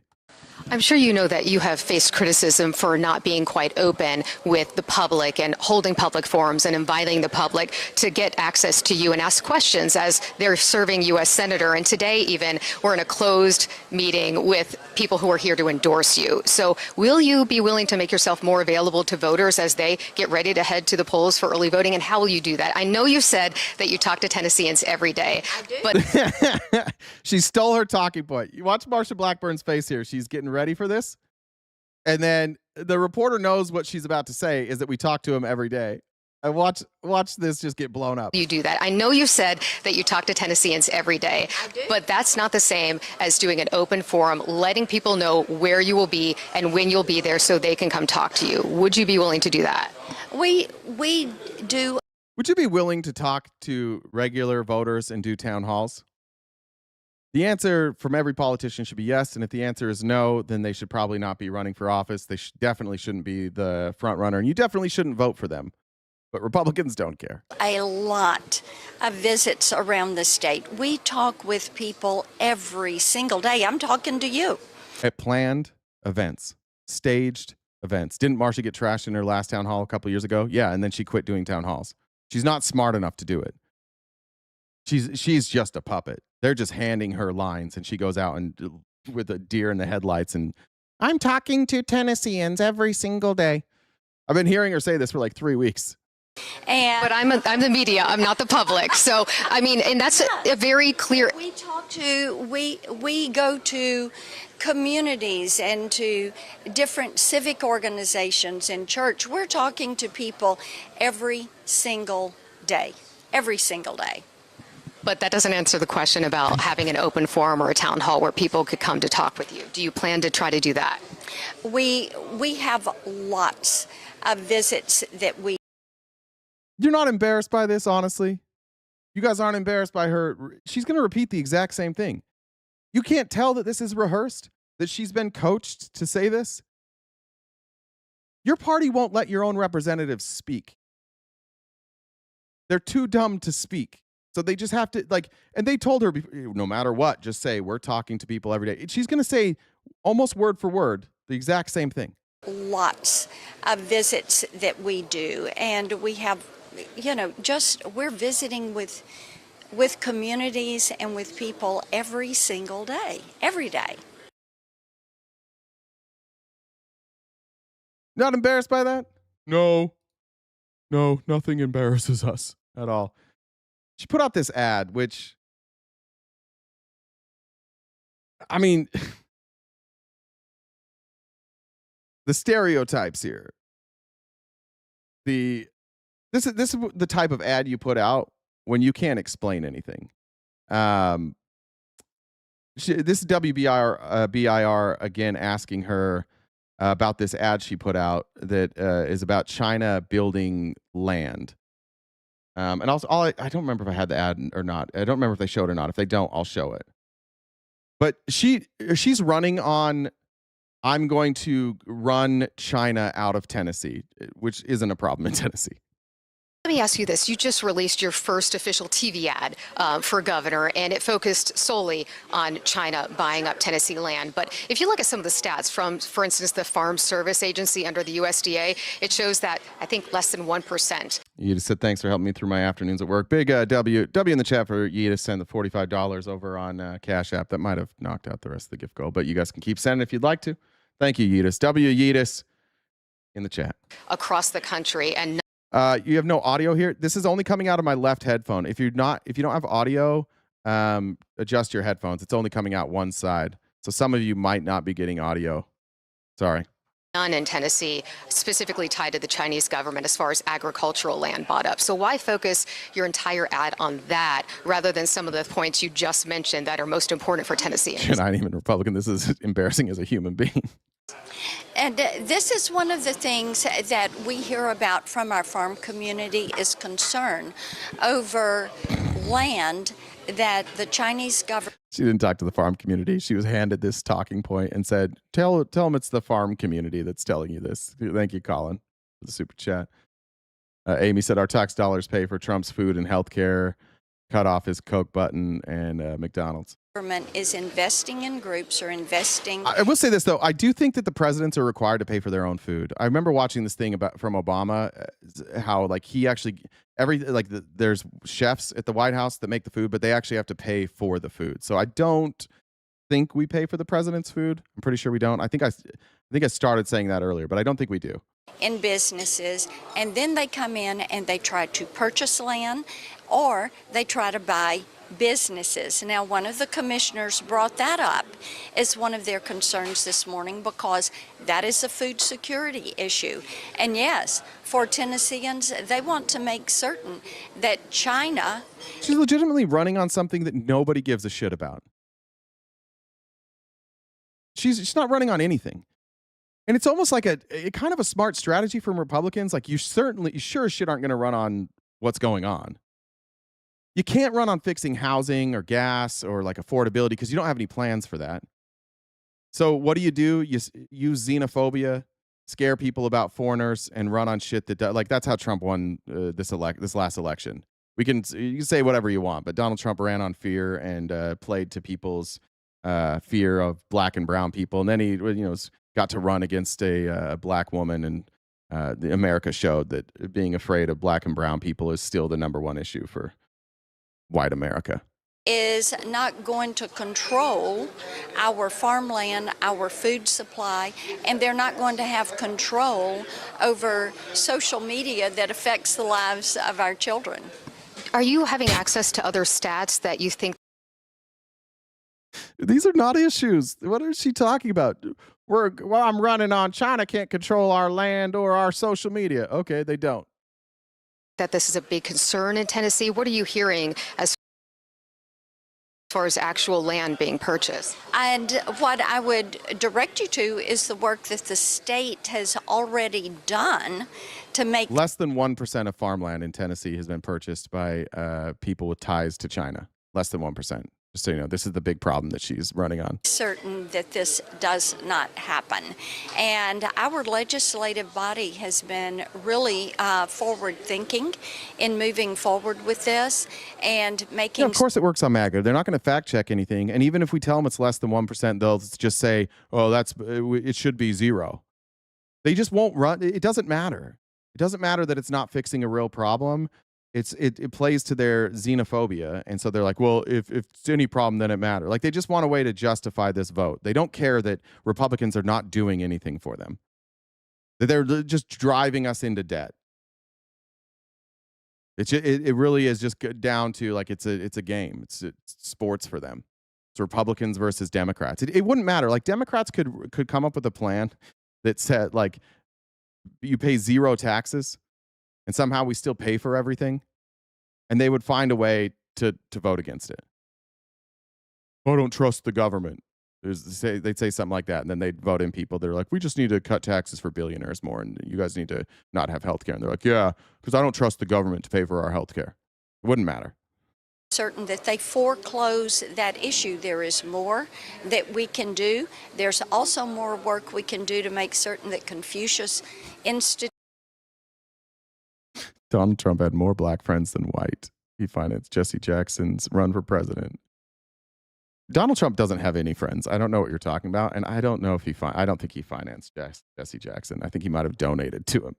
I'm sure you know that you have faced criticism for not being quite open with the public and holding public forums and inviting the public to get access to you and ask questions as they're serving U.S. Senator. And today, even, we're in a closed meeting with people who are here to endorse you. So will you be willing to make yourself more available to voters as they get ready to head to the polls for early voting? And how will you do that? I know you said that you talk to Tennesseans every day. I do. But she stole her talking point. You watch Marsha Blackburn's face here. She's getting ready for this. And then the reporter knows what she's about to say is that we talk to him every day. And watch this just get blown up. You do that. I know you said that you talk to Tennesseans every day, but that's not the same as doing an open forum, letting people know where you will be and when you'll be there so they can come talk to you. Would you be willing to do that? We do. Would you be willing to talk to regular voters and do town halls? The answer from every politician should be yes, and if the answer is no, then they should probably not be running for office. They definitely shouldn't be the front runner, and you definitely shouldn't vote for them. But Republicans don't care. A lot of visits around the state. We talk with people every single day. I'm talking to you. At planned events, staged events. Didn't Marsha get trashed in her last town hall a couple years ago? Yeah, and then she quit doing town halls. She's not smart enough to do it. She's just a puppet. They're just handing her lines, and she goes out and with a deer in the headlights, and I'm talking to Tennesseans every single day. I've been hearing her say this for like 3 weeks. But I'm the media. I'm not the public. So, I mean, and that's a very clear. We go to communities and to different civic organizations and church. We're talking to people every single day. Every single day. But that doesn't answer the question about having an open forum or a town hall where people could come to talk with you. Do you plan to try to do that? We have lots of visits that we. You're not embarrassed by this, honestly? You guys aren't embarrassed by her? She's going to repeat the exact same thing. You can't tell that this is rehearsed, that she's been coached to say this? Your party won't let your own representatives speak. They're too dumb to speak. So they just have to, like, and they told her, no matter what, just say, we're talking to people every day. She's going to say almost word for word the exact same thing. Lots of visits that we do, and we have, we're visiting with communities and with people every single day, every day. Not embarrassed by that? No, nothing embarrasses us at all. She put out this ad, which, I mean, the stereotypes here. This is the type of ad you put out when you can't explain anything. This is WBIR again asking her about this ad she put out that is about China building land. And also, I don't remember if I had the ad or not. I don't remember if they showed it or not. If they don't, I'll show it. But she's running on, I'm going to run China out of Tennessee, which isn't a problem in Tennessee. Let me ask you this. You just released your first official TV ad for governor, and it focused solely on China buying up Tennessee land. But if you look at some of the stats from, for instance, the Farm Service Agency under the USDA, it shows that, I think, less than 1%. Yita said, thanks for helping me through my afternoons at work. Big W in the chat for Yita send the $45 over on Cash App. That might have knocked out the rest of the gift goal, but you guys can keep sending if you'd like to. Thank you, Yitas. Yitas in the chat. Across the country. And you have no audio here. This is only coming out of my left headphone. If you don't have audio, adjust your headphones. It's only coming out one side. So some of you might not be getting audio. Sorry. None in Tennessee, specifically tied to the Chinese government as far as agricultural land bought up. So why focus your entire ad on that rather than some of the points you just mentioned that are most important for Tennesseans? You're not even Republican. This is embarrassing as a human being. And this is one of the things that we hear about from our farm community is concern over land that the Chinese government. She didn't talk to the farm community. She was handed this talking point and said, tell them it's the farm community that's telling you this. Thank you, Colin, for the super chat. Amy said, our tax dollars pay for Trump's food and health care, cut off his Coke button and McDonald's. Government is investing in groups or investing. I will say this, though. I do think that the presidents are required to pay for their own food. I remember watching this thing from Obama, how like he actually there's chefs at the White House that make the food, but they actually have to pay for the food. So I don't think we pay for the president's food. I'm pretty sure we don't. I think I started saying that earlier, but I don't think we do. In businesses, and then they come in and they try to purchase land or they try to buy businesses. Now, one of the commissioners brought that up as one of their concerns this morning because that is a food security issue. And yes, for Tennesseans, they want to make certain that China... She's legitimately running on something that nobody gives a shit about. She's not running on anything. And it's almost like a kind of a smart strategy from Republicans. Like you sure as shit aren't going to run on what's going on. You can't run on fixing housing or gas or like affordability because you don't have any plans for that. So what do? You use xenophobia, scare people about foreigners, and run on shit that that's how Trump won this last election. You can say whatever you want, but Donald Trump ran on fear and played to people's fear of black and brown people, and then he got to run against a black woman, and America showed that being afraid of black and brown people is still the number one issue for white America. is not going to control our farmland, our food supply, and they're not going to have control over social media that affects the lives of our children. Are you having access to other stats that you think? These are not issues. What is she talking about? I'm running on China can't control our land or our social media. Okay, they don't. That this is a big concern in Tennessee? What are you hearing as far as actual land being purchased? And what I would direct you to is the work that the state has already done to make Less than 1% of farmland in Tennessee has been purchased by people with ties to China. Less than 1%. Just so you know, this is the big problem that she's running on. certain that this does not happen. And our legislative body has been really forward-thinking in moving forward with this and making... Yeah, of course it works on MAGA. They're not going to fact check anything. And even if we tell them it's less than 1%, they'll just say, oh, it should be 0. They just won't run. It doesn't matter. It doesn't matter that it's not fixing a real problem. It plays to their xenophobia. And so they're like, well, if it's any problem, then it matters. Like, they just want a way to justify this vote. They don't care that Republicans are not doing anything for them. That they're just driving us into debt. It really is just down to, like, it's a game. It's sports for them. It's Republicans versus Democrats. It wouldn't matter. Like, Democrats could come up with a plan that said, like, you pay 0 taxes and somehow we still pay for everything, and they would find a way to vote against it. I don't trust the government. They'd say something like that, and then they'd vote in people that are like, we just need to cut taxes for billionaires more, and you guys need to not have health care. And they're like, yeah, because I don't trust the government to pay for our health care. It wouldn't matter. Certain that they foreclose that issue. There is more that we can do. There's also more work we can do to make certain that Confucius Institute... Donald Trump had more black friends than white. He financed Jesse Jackson's run for president. Donald Trump doesn't have any friends. I don't know what you're talking about, and I don't know if I don't think he financed Jesse Jackson. I think he might have donated to him.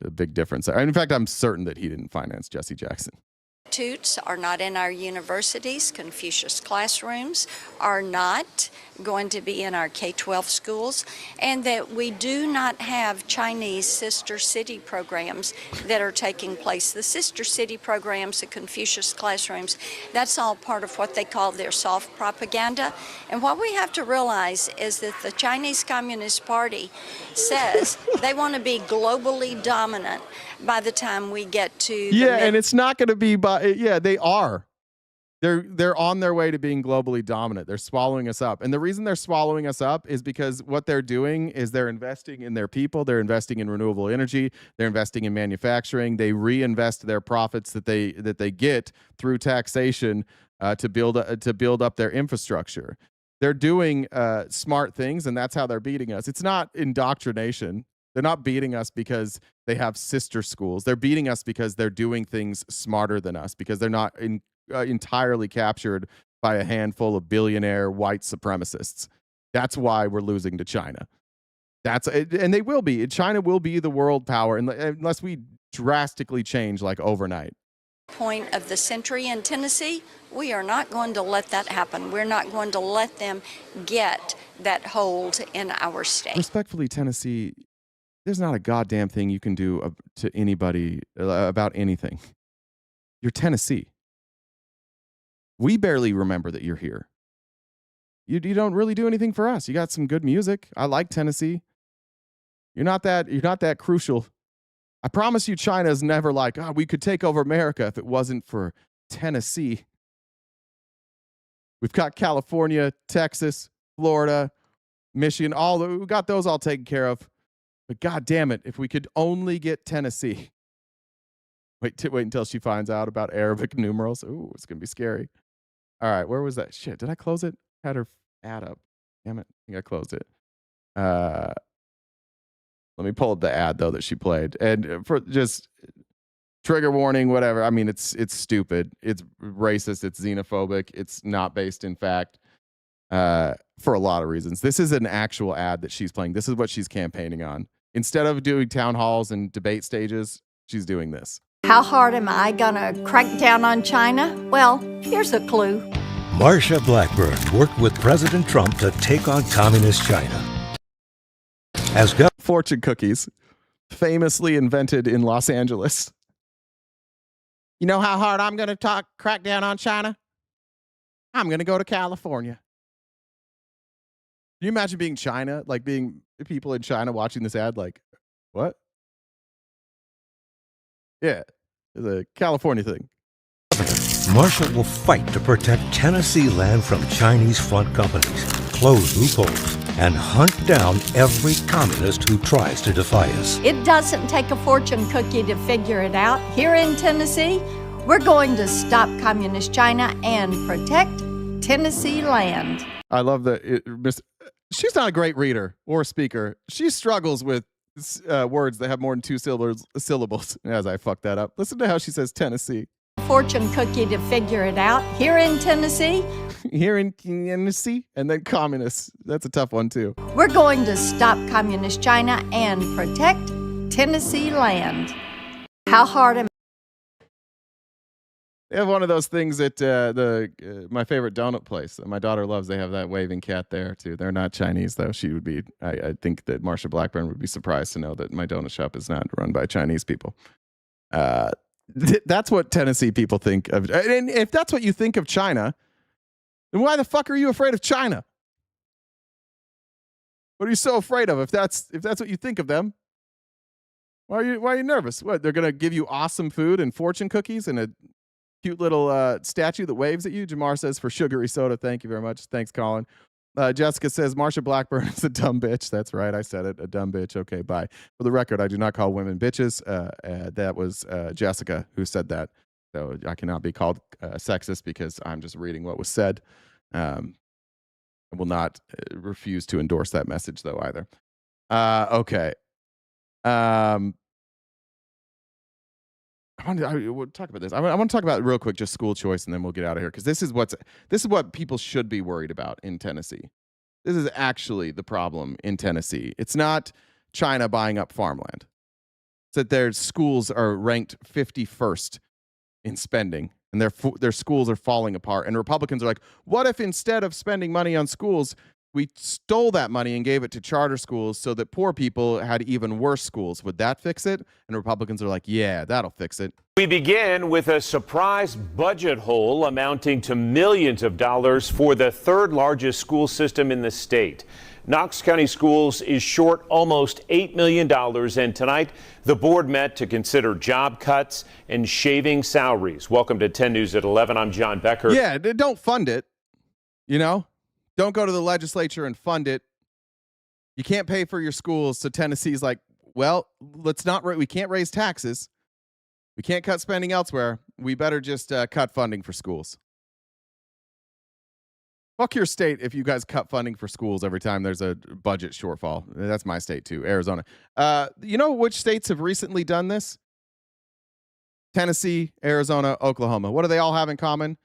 A big difference there. In fact, I'm certain that he didn't finance Jesse Jackson. Institutes are not in our universities. Confucius classrooms are not going to be in our K-12 schools, and that we do not have Chinese sister city programs that are taking place. The sister city programs, the Confucius classrooms, that's all part of what they call their soft propaganda. And what we have to realize is that the Chinese Communist Party says they want to be globally dominant by the time we get to and it's not going to be they are. They're on their way to being globally dominant. They're swallowing us up. And the reason they're swallowing us up is because what they're doing is they're investing in their people, they're investing in renewable energy, they're investing in manufacturing, they reinvest their profits that they get through taxation to build up their infrastructure. They're doing smart things, and that's how they're beating us. It's not indoctrination. They're not beating us because they have sister schools. They're beating us because they're doing things smarter than us, because they're not entirely captured by a handful of billionaire white supremacists. That's why we're losing to China. And they will be. China will be the world power unless we drastically change, like, overnight. point of the century in Tennessee, we are not going to let that happen. We're not going to let them get that hold in our state. Respectfully, Tennessee, there's not a goddamn thing you can do to anybody about anything. You're Tennessee. We barely remember that you're here. You don't really do anything for us. You got some good music. I like Tennessee. You're not that crucial. I promise you, China is never like, we could take over America if it wasn't for Tennessee. We've got California, Texas, Florida, Michigan, we got those all taken care of. But God damn it, if we could only get Tennessee. Wait until she finds out about Arabic numerals. Ooh, it's going to be scary. All right, where was that? Shit, did I close it? Had her ad up. Damn it, I think I closed it. Let me pull up the ad, though, that she played. And for just trigger warning, whatever. I mean, it's stupid. It's racist. It's xenophobic. It's not based in fact for a lot of reasons. This is an actual ad that she's playing. This is what she's campaigning on. Instead of doing town halls and debate stages, she's doing this. How hard am I gonna crack down on China? Well, here's a clue. Marsha Blackburn worked with President Trump to take on communist China. As fortune cookies, famously invented in Los Angeles. You know how hard I'm going to crack down on China? I'm going to go to California. Can you imagine being China, like being people in China watching this ad like, what? Yeah, it's a California thing. Marsha will fight to protect Tennessee land from Chinese front companies, close loopholes, and hunt down every communist who tries to defy us. It doesn't take a fortune cookie to figure it out. Here in Tennessee, we're going to stop communist China and protect Tennessee land. I love that. She's not a great reader or speaker. She struggles with words that have more than two syllables. As I fucked that up. Listen to how she says Tennessee. Fortune cookie to figure it out. Here in Tennessee. Here in Tennessee. And then communists. That's a tough one too. We're going to stop communist China and protect Tennessee land. How hard am They have one of those things at my favorite donut place that my daughter loves. They have that waving cat there too. They're not Chinese though. She would be. I think that Marsha Blackburn would be surprised to know that my donut shop is not run by Chinese people. That's what Tennessee people think of. And if that's what you think of China, then why the fuck are you afraid of China? What are you so afraid of? If that's what you think of them, why are you nervous? What, they're gonna give you awesome food and fortune cookies and a cute little statue that waves at you? Jamar says for sugary soda. Thank you very much. Thanks, Colin. Jessica says Marsha Blackburn is a dumb bitch. That's right. I said it. A dumb bitch. Okay, bye. For the record, I do not call women bitches. That was Jessica who said that. So I cannot be called sexist because I'm just reading what was said. I will not refuse to endorse that message, though, either. Okay. We'll talk about this. I want to talk about real quick just school choice, and then we'll get out of here because this is what people should be worried about in Tennessee. This is actually the problem in Tennessee. It's not China buying up farmland. It's that their schools are ranked 51st in spending, and their schools are falling apart. And Republicans are like, what if instead of spending money on schools, we stole that money and gave it to charter schools so that poor people had even worse schools? Would that fix it? And Republicans are like, yeah, that'll fix it. We begin with a surprise budget hole amounting to millions of dollars for the third largest school system in the state. Knox County Schools is short almost $8 million, and tonight the board met to consider job cuts and shaving salaries. Welcome to 10 News at 11. I'm John Becker. Yeah, don't fund it, you know? Don't go to the legislature and fund it. You can't pay for your schools. So Tennessee's like, well, we can't raise taxes. We can't cut spending elsewhere. We better just cut funding for schools. Fuck your state if you guys cut funding for schools every time there's a budget shortfall. That's my state too, Arizona. You know which states have recently done this? Tennessee, Arizona, Oklahoma. What do they all have in common?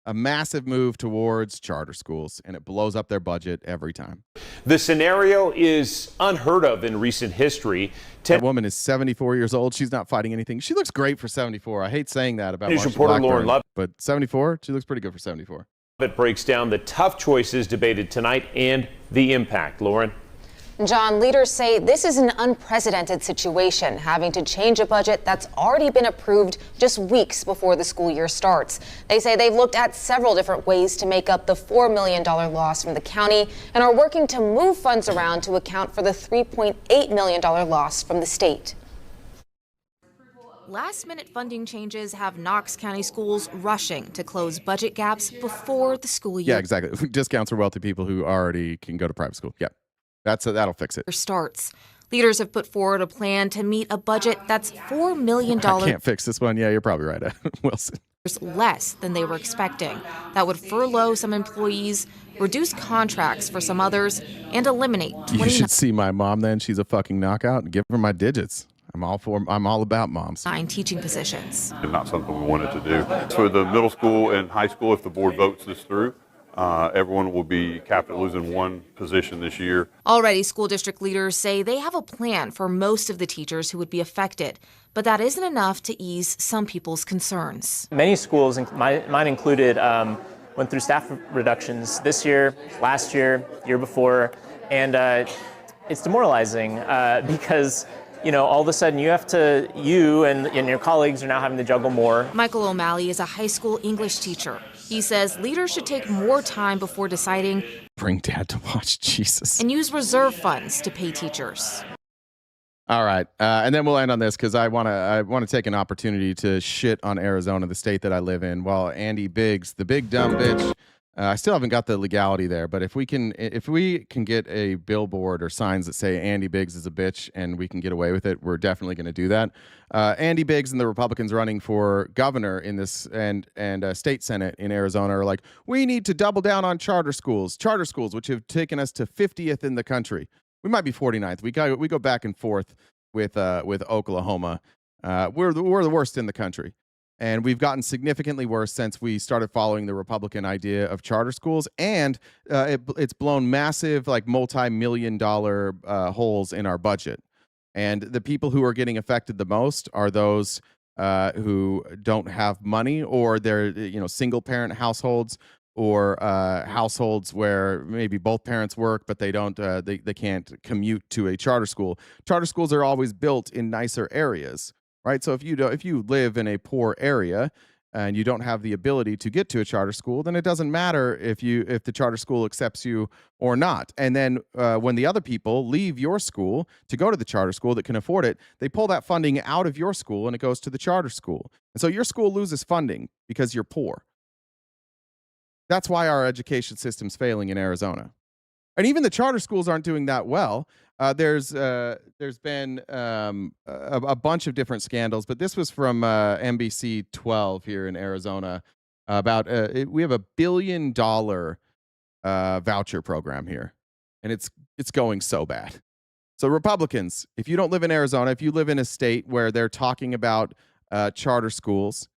A massive move towards charter schools, and it blows up their budget every time. The scenario is unheard of in recent history. That woman is 74 years old. She's not fighting anything. She looks great for 74. I hate saying that about News Marsha reporter Blackburn, Lauren Love. but 74, she looks pretty good for 74. It breaks down the tough choices debated tonight and the impact. Lauren. John, leaders say this is an unprecedented situation, having to change a budget that's already been approved just weeks before the school year starts. They say they've looked at several different ways to make up the $4 million loss from the county and are working to move funds around to account for the $3.8 million loss from the state. Last-minute funding changes have Knox County schools rushing to close budget gaps before the school year. Yeah, exactly. Discounts for wealthy people who already can go to private school. Yeah. That'll fix it. Starts. Leaders have put forward a plan to meet a budget that's $4 million. I can't fix this one. Yeah, you're probably right, Wilson. Less than they were expecting. That would furlough some employees, reduce contracts for some others, and eliminate 29. You should see my mom then. She's a fucking knockout. Give her my digits. I'm all about moms. 9 teaching positions. Not something we wanted to do. For the middle school and high school, if the board votes this through, Everyone will be capped at losing one position this year. Already, school district leaders say they have a plan for most of the teachers who would be affected, but that isn't enough to ease some people's concerns. Many schools, mine included, went through staff reductions this year, last year, year before, and it's demoralizing because all of a sudden you and your colleagues are now having to juggle more. Michael O'Malley is a high school English teacher. He says leaders should take more time before deciding. Bring dad to watch Jesus. And use reserve funds to pay teachers. All right. And then we'll end on this because I want to take an opportunity to shit on Arizona, the state that I live in, while Andy Biggs, the big dumb bitch, I still haven't got the legality there, but if we can get a billboard or signs that say Andy Biggs is a bitch and we can get away with it, we're definitely going to do that. Andy Biggs and the Republicans running for governor in this and state senate in Arizona are like, we need to double down on charter schools, which have taken us to 50th in the country. We might be 49th. We go back and forth with Oklahoma. We're the worst in the country. And we've gotten significantly worse since we started following the Republican idea of charter schools. And it's blown massive, like multi-million-dollar holes in our budget. And the people who are getting affected the most are those who don't have money, or they're single-parent households, or households where maybe both parents work, but they don't they can't commute to a charter school. Charter schools are always built in nicer areas. Right, so if you live in a poor area and you don't have the ability to get to a charter school, then it doesn't matter if the charter school accepts you or not. And then when the other people leave your school to go to the charter school that can afford it, they pull that funding out of your school and it goes to the charter school. And so your school loses funding because you're poor. That's why our education system's failing in Arizona. And even the charter schools aren't doing that well. There's been a bunch of different scandals, but this was from NBC 12 here in Arizona about we have $1 billion voucher program here, and it's going so bad. So Republicans, if you don't live in Arizona, if you live in a state where they're talking about charter schools,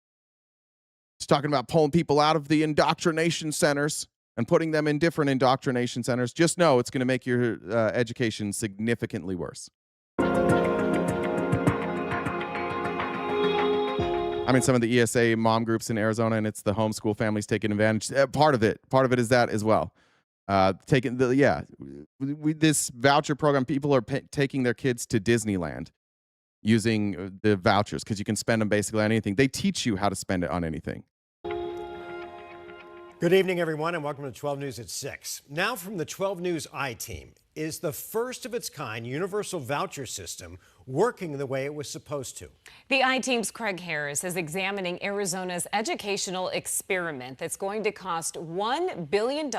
it's talking about pulling people out of the indoctrination centers and putting them in different indoctrination centers, just know it's going to make your education significantly worse. I'm in some of the ESA mom groups in Arizona, and it's the homeschool families taking advantage. Part of it is that as well. This voucher program, people are taking their kids to Disneyland using the vouchers because you can spend them basically on anything. They teach you how to spend it on anything. Good evening, everyone, and welcome to 12 News at 6. Now from the 12 News I-Team, is the first of its kind universal voucher system working the way it was supposed to? The I-Team's Craig Harris is examining Arizona's educational experiment that's going to cost $1 billion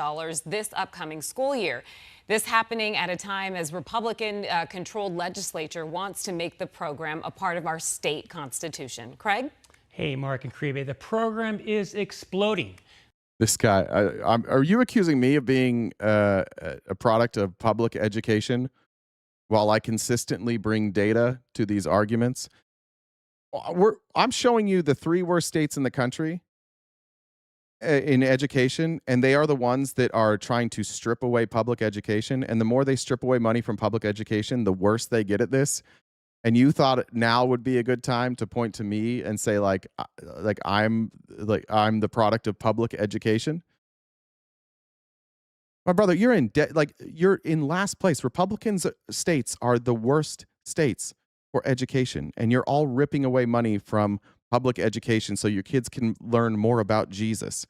this upcoming school year. This happening at a time as Republican-controlled legislature wants to make the program a part of our state constitution. Craig? Hey, Mark and Kribe, the program is exploding. This guy, are you accusing me of being a product of public education while I consistently bring data to these arguments? I'm showing you the 3 worst states in the country in education, and they are the ones that are trying to strip away public education. And the more they strip away money from public education, the worse they get at this. And you thought now would be a good time to point to me and say I'm the product of public education. My brother, you're in debt. You're in last place. Republicans states are the worst states for education, and you're all ripping away money from public education so your kids can learn more about Jesus.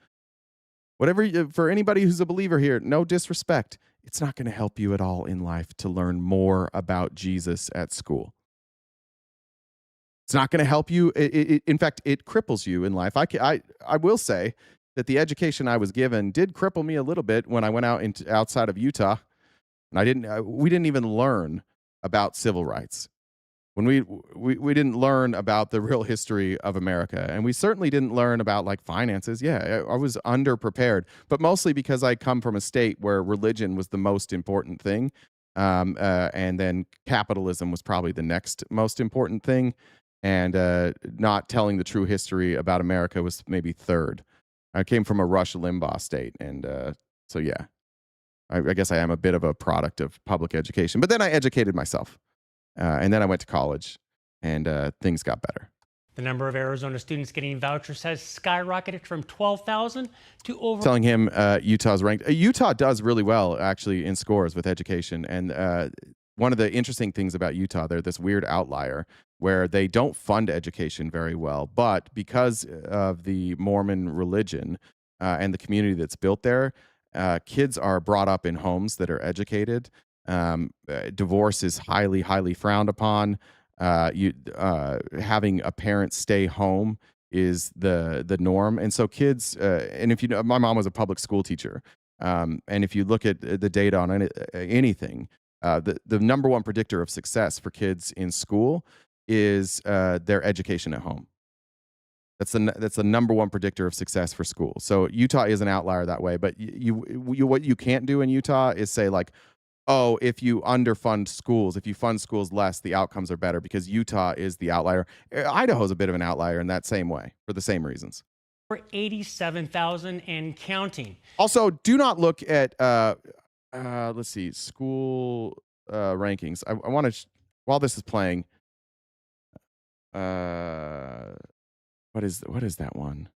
For anybody who's a believer here, no disrespect, it's not going to help you at all in life to learn more about Jesus at school. It's not going to help you. In fact, it cripples you in life. I will say that the education I was given did cripple me a little bit when I went outside of Utah, and we didn't even learn about civil rights. When we didn't learn about the real history of America, and we certainly didn't learn about finances. Yeah, I was underprepared, but mostly because I come from a state where religion was the most important thing, and then capitalism was probably the next most important thing. And not telling the true history about America was maybe third. I came from a Rush Limbaugh state, and So yeah, I guess I am a bit of a product of public education. But then I educated myself, and then I went to college, and things got better. The number of Arizona students getting vouchers has skyrocketed from 12,000 to over. Telling him Utah's ranked. Utah does really well, actually, in scores with education. And one of the interesting things about Utah, they're this weird outlier where they don't fund education very well. But because of the Mormon religion and the community that's built there, kids are brought up in homes that are educated. Divorce is highly, highly frowned upon. Having a parent stay home is the norm, and so kids. And if you know, my mom was a public school teacher, and if you look at the data on anything, the number one predictor of success for kids in school is their education at home. That's the number one predictor of success for school. So Utah is an outlier that way, but what you can't do in Utah is say like, oh, if you underfund schools, if you fund schools less, the outcomes are better, because Utah is the outlier. Idaho's a bit of an outlier in that same way for the same reasons. 87,000 and counting. Also, do not look at, let's see, school rankings. I want to, while this is playing, what is that one?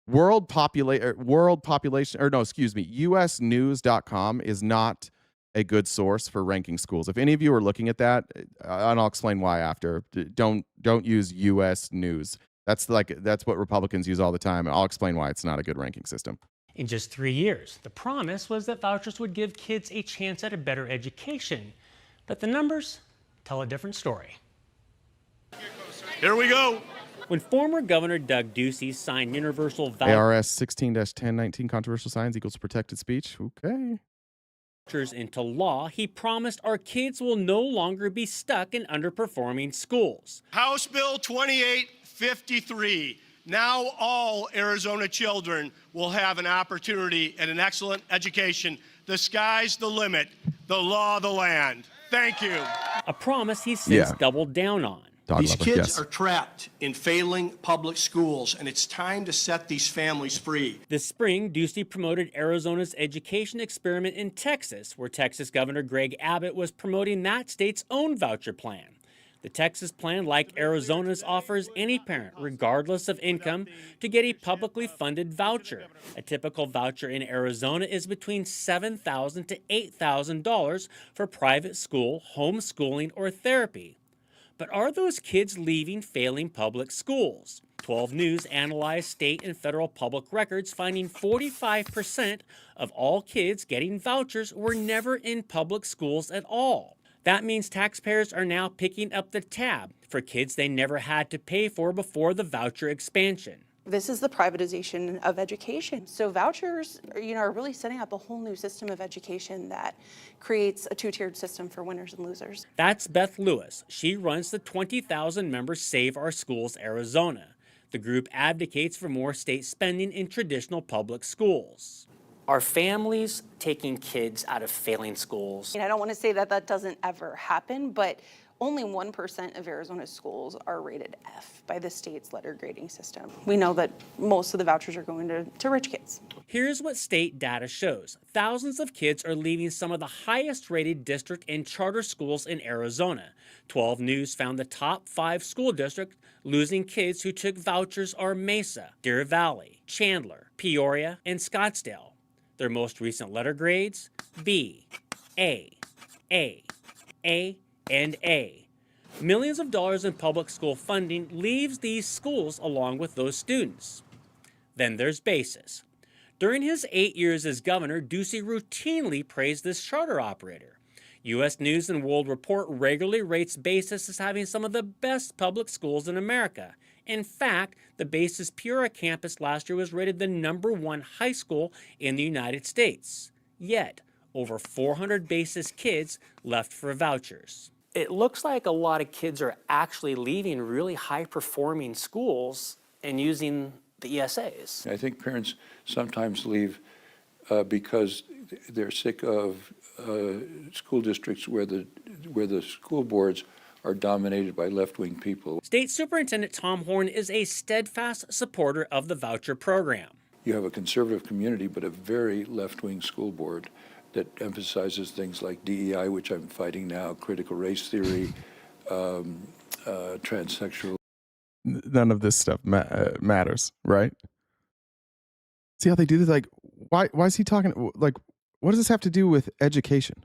World population, or no, excuse me, usnews.com is not a good source for ranking schools. If any of you are looking at that, and I'll explain why after, don't use US News. That's what Republicans use all the time, and I'll explain why it's not a good ranking system. In just 3 years, the promise was that vouchers would give kids a chance at a better education. But the numbers tell a different story. Here we go. When former Governor Doug Ducey signed universal vouchers ARS 16-1019, controversial signs equals protected speech. Okay. into law, he promised our kids will no longer be stuck in underperforming schools. House Bill 2853. Now all Arizona children will have an opportunity at an excellent education. The sky's the limit. The law of the land. Thank you. A promise he's since doubled down on. These kids are trapped in failing public schools, and it's time to set these families free. This spring, Ducey promoted Arizona's education experiment in Texas, where Texas Governor Greg Abbott was promoting that state's own voucher plan. The Texas plan, like Arizona's, offers any parent, regardless of income, to get a publicly funded voucher. A typical voucher in Arizona is between $7,000 to $8,000 for private school, homeschooling, or therapy. But are those kids leaving failing public schools? 12 News analyzed state and federal public records, finding 45% of all kids getting vouchers were never in public schools at all. That means taxpayers are now picking up the tab for kids they never had to pay for before the voucher expansion. This is the privatization of education. So vouchers, are really setting up a whole new system of education that creates a two-tiered system for winners and losers. That's Beth Lewis. She runs the 20,000-member Save Our Schools Arizona. The group advocates for more state spending in traditional public schools. Are families taking kids out of failing schools? I don't want to say that that doesn't ever happen, but only 1% of Arizona's schools are rated F by the state's letter grading system. We know that most of the vouchers are going to rich kids. Here's what state data shows. Thousands of kids are leaving some of the highest rated district and charter schools in Arizona. 12 News found the top 5 school districts losing kids who took vouchers are Mesa, Deer Valley, Chandler, Peoria, and Scottsdale. Their most recent letter grades, B, A, and A. Millions of dollars in public school funding leaves these schools along with those students. Then there's Basis. During his 8 years as governor, Ducey routinely praised this charter operator. U.S. News and World Report regularly rates Basis as having some of the best public schools in America. In fact, the Basis Peoria campus last year was rated the #1 high school in the United States. Yet, over 400 Basis kids left for vouchers. It looks like a lot of kids are actually leaving really high-performing schools and using the ESAs. I think parents sometimes leave because they're sick of school districts where the school boards are dominated by left-wing people. State Superintendent Tom Horn is a steadfast supporter of the voucher program. you have a conservative community, but a very left-wing school board that emphasizes things like DEI, which I'm fighting now, critical race theory, transsexual. None of this stuff matters, right? See how they do this? Like, why is he talking? Like, what does this have to do with education?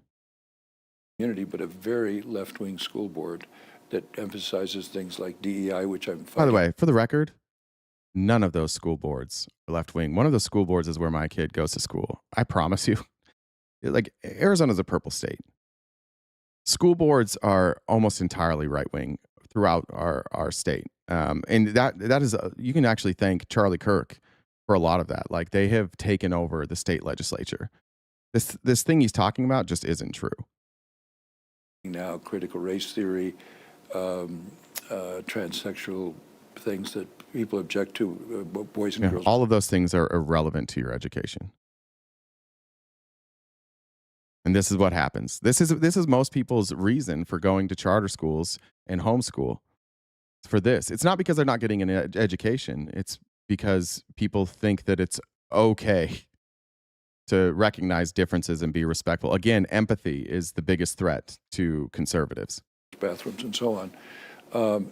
Community, but a very left-wing school board that emphasizes things like DEI, which I'm fighting. By the way, for the record, none of those school boards are left wing. One of those school boards is where my kid goes to school. I promise you. Like, Arizona's a purple state. School boards are almost entirely right wing throughout our state. And that is, you can actually thank Charlie Kirk for a lot of that. Like, they have taken over the state legislature. This thing he's talking about just isn't true. Now, critical race theory, transsexual things that people object to, boys and girls. All of those things are irrelevant to your education. And this is what happens. This is most people's reason for going to charter schools and homeschool. For this, it's not because they're not getting an education. It's because people think that it's okay to recognize differences and be respectful. Again, empathy is the biggest threat to conservatives. Bathrooms and so on.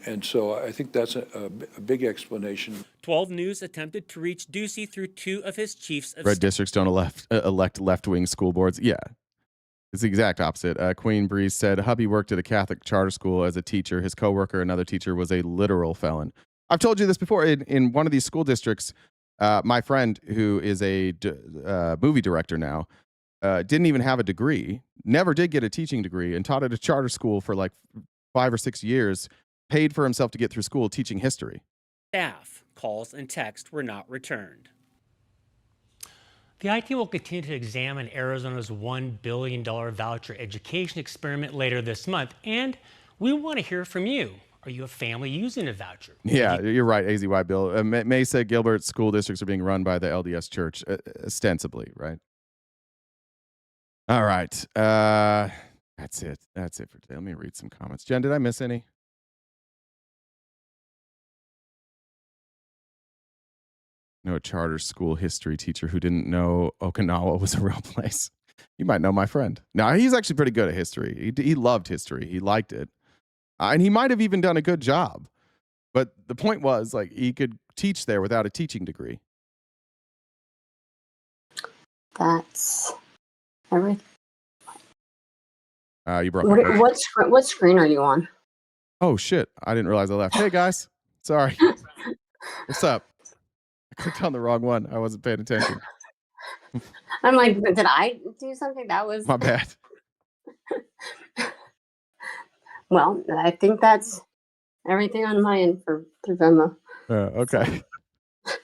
And so I think that's a big explanation. 12 News attempted to reach Ducey through two of his chiefs of Red districts don't elect left-wing school boards. Yeah, it's the exact opposite. Queen Breeze said, hubby worked at a Catholic charter school as a teacher. His coworker, another teacher, was a literal felon. I've told you this before. In one of these school districts, my friend, who is a movie director now, didn't even have a degree, never did get a teaching degree, and taught at a charter school for like 5 or 6 years, paid for himself to get through school teaching history. Staff calls and texts were not returned. The IT will continue to examine Arizona's $1 billion voucher education experiment later this month, and we want to hear from you. Are you a family using a voucher? Yeah, you're right, AZY Bill. Mesa, Gilbert school districts are being run by the LDS Church, ostensibly, right? All right. That's it. That's it for today. Let me read some comments. Jen, did I miss any? No, a charter school history teacher who didn't know Okinawa was a real place. You might know my friend. Now, he's actually pretty good at history. He loved history. He liked it. And he might have even done a good job. But the point was, like, he could teach there without a teaching degree. That's everything. You broke up. What screen are you on? Oh, shit. I didn't realize I left. Hey, guys. Sorry. What's up? I clicked on the wrong one. I wasn't paying attention. I'm like, did I do something? That was My bad. Well, I think that's everything on my end for Venmo. Okay.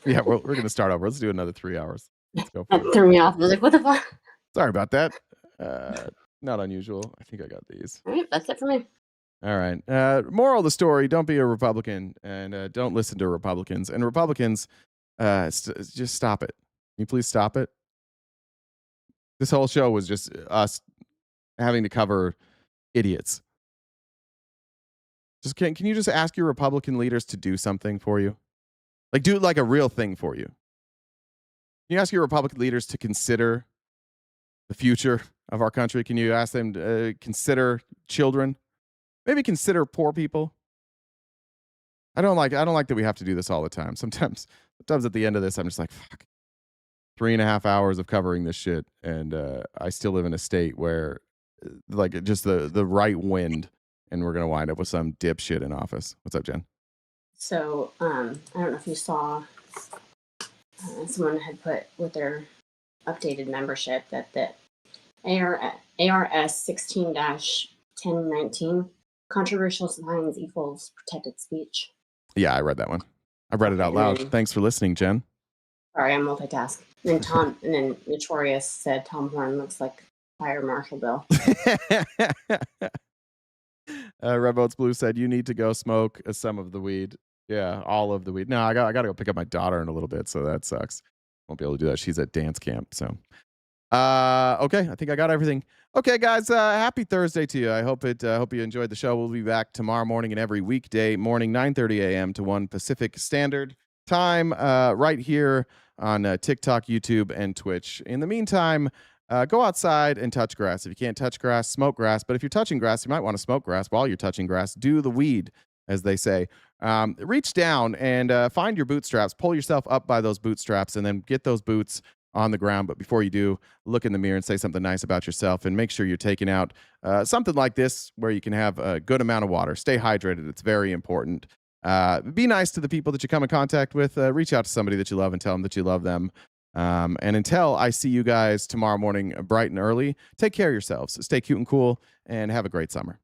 Yeah, we're going to start over. Let's do another 3 hours. Let's go. That threw me off. I was like, what the fuck? Sorry about that. Not unusual. I think I got these. All right, that's it for me. All right. Moral of the story, don't be a Republican, and don't listen to Republicans. And Republicans, just stop it. Can you please stop it? This whole show was just us having to cover idiots. Just can you just ask your Republican leaders to do something for you? Like, do like a real thing for you. Can you ask your Republican leaders to consider the future of our country? Can you ask them to consider children? Maybe consider poor people. I don't like that we have to do this all the time. Sometimes at the end of this, I'm just like, fuck. 3.5 hours of covering this shit, and I still live in a state where, like, just the right wind, and we're gonna wind up with some dipshit in office. What's up, Jen? So, I don't know if you saw, someone had put with their updated membership that the ARS 16-1019 controversial signs equals protected speech. Yeah, I read that one. I read it out loud. Thanks for listening, Jen. Sorry, I'm multitasking. And then Notorious said Tom Horn looks like Fire Marshal Bill. Red Boats Blue said you need to go smoke some of the weed. Yeah, all of the weed. No, I got to go pick up my daughter in a little bit, so that sucks. Won't be able to do that. She's at dance camp. So, okay, I think I got everything. Okay, guys, happy Thursday to you. I hope you enjoyed the show. We'll be back tomorrow morning and every weekday morning, 9:30 a.m. to 1 Pacific Standard time right here on TikTok, YouTube, and Twitch. In the meantime, go outside and touch grass. If you can't touch grass, smoke grass. But if you're touching grass, you might want to smoke grass while you're touching grass. Do the weed, as they say. Reach down and find your bootstraps. Pull yourself up by those bootstraps and then get those boots on the ground. But before you do, look in the mirror and say something nice about yourself, and make sure you're taking out something like this where you can have a good amount of water. Stay hydrated. It's very important. Be nice to the people that you come in contact with. Reach out to somebody that you love and tell them that you love them. And until I see you guys tomorrow morning bright and early, take care of yourselves. Stay cute and cool, and have a great summer.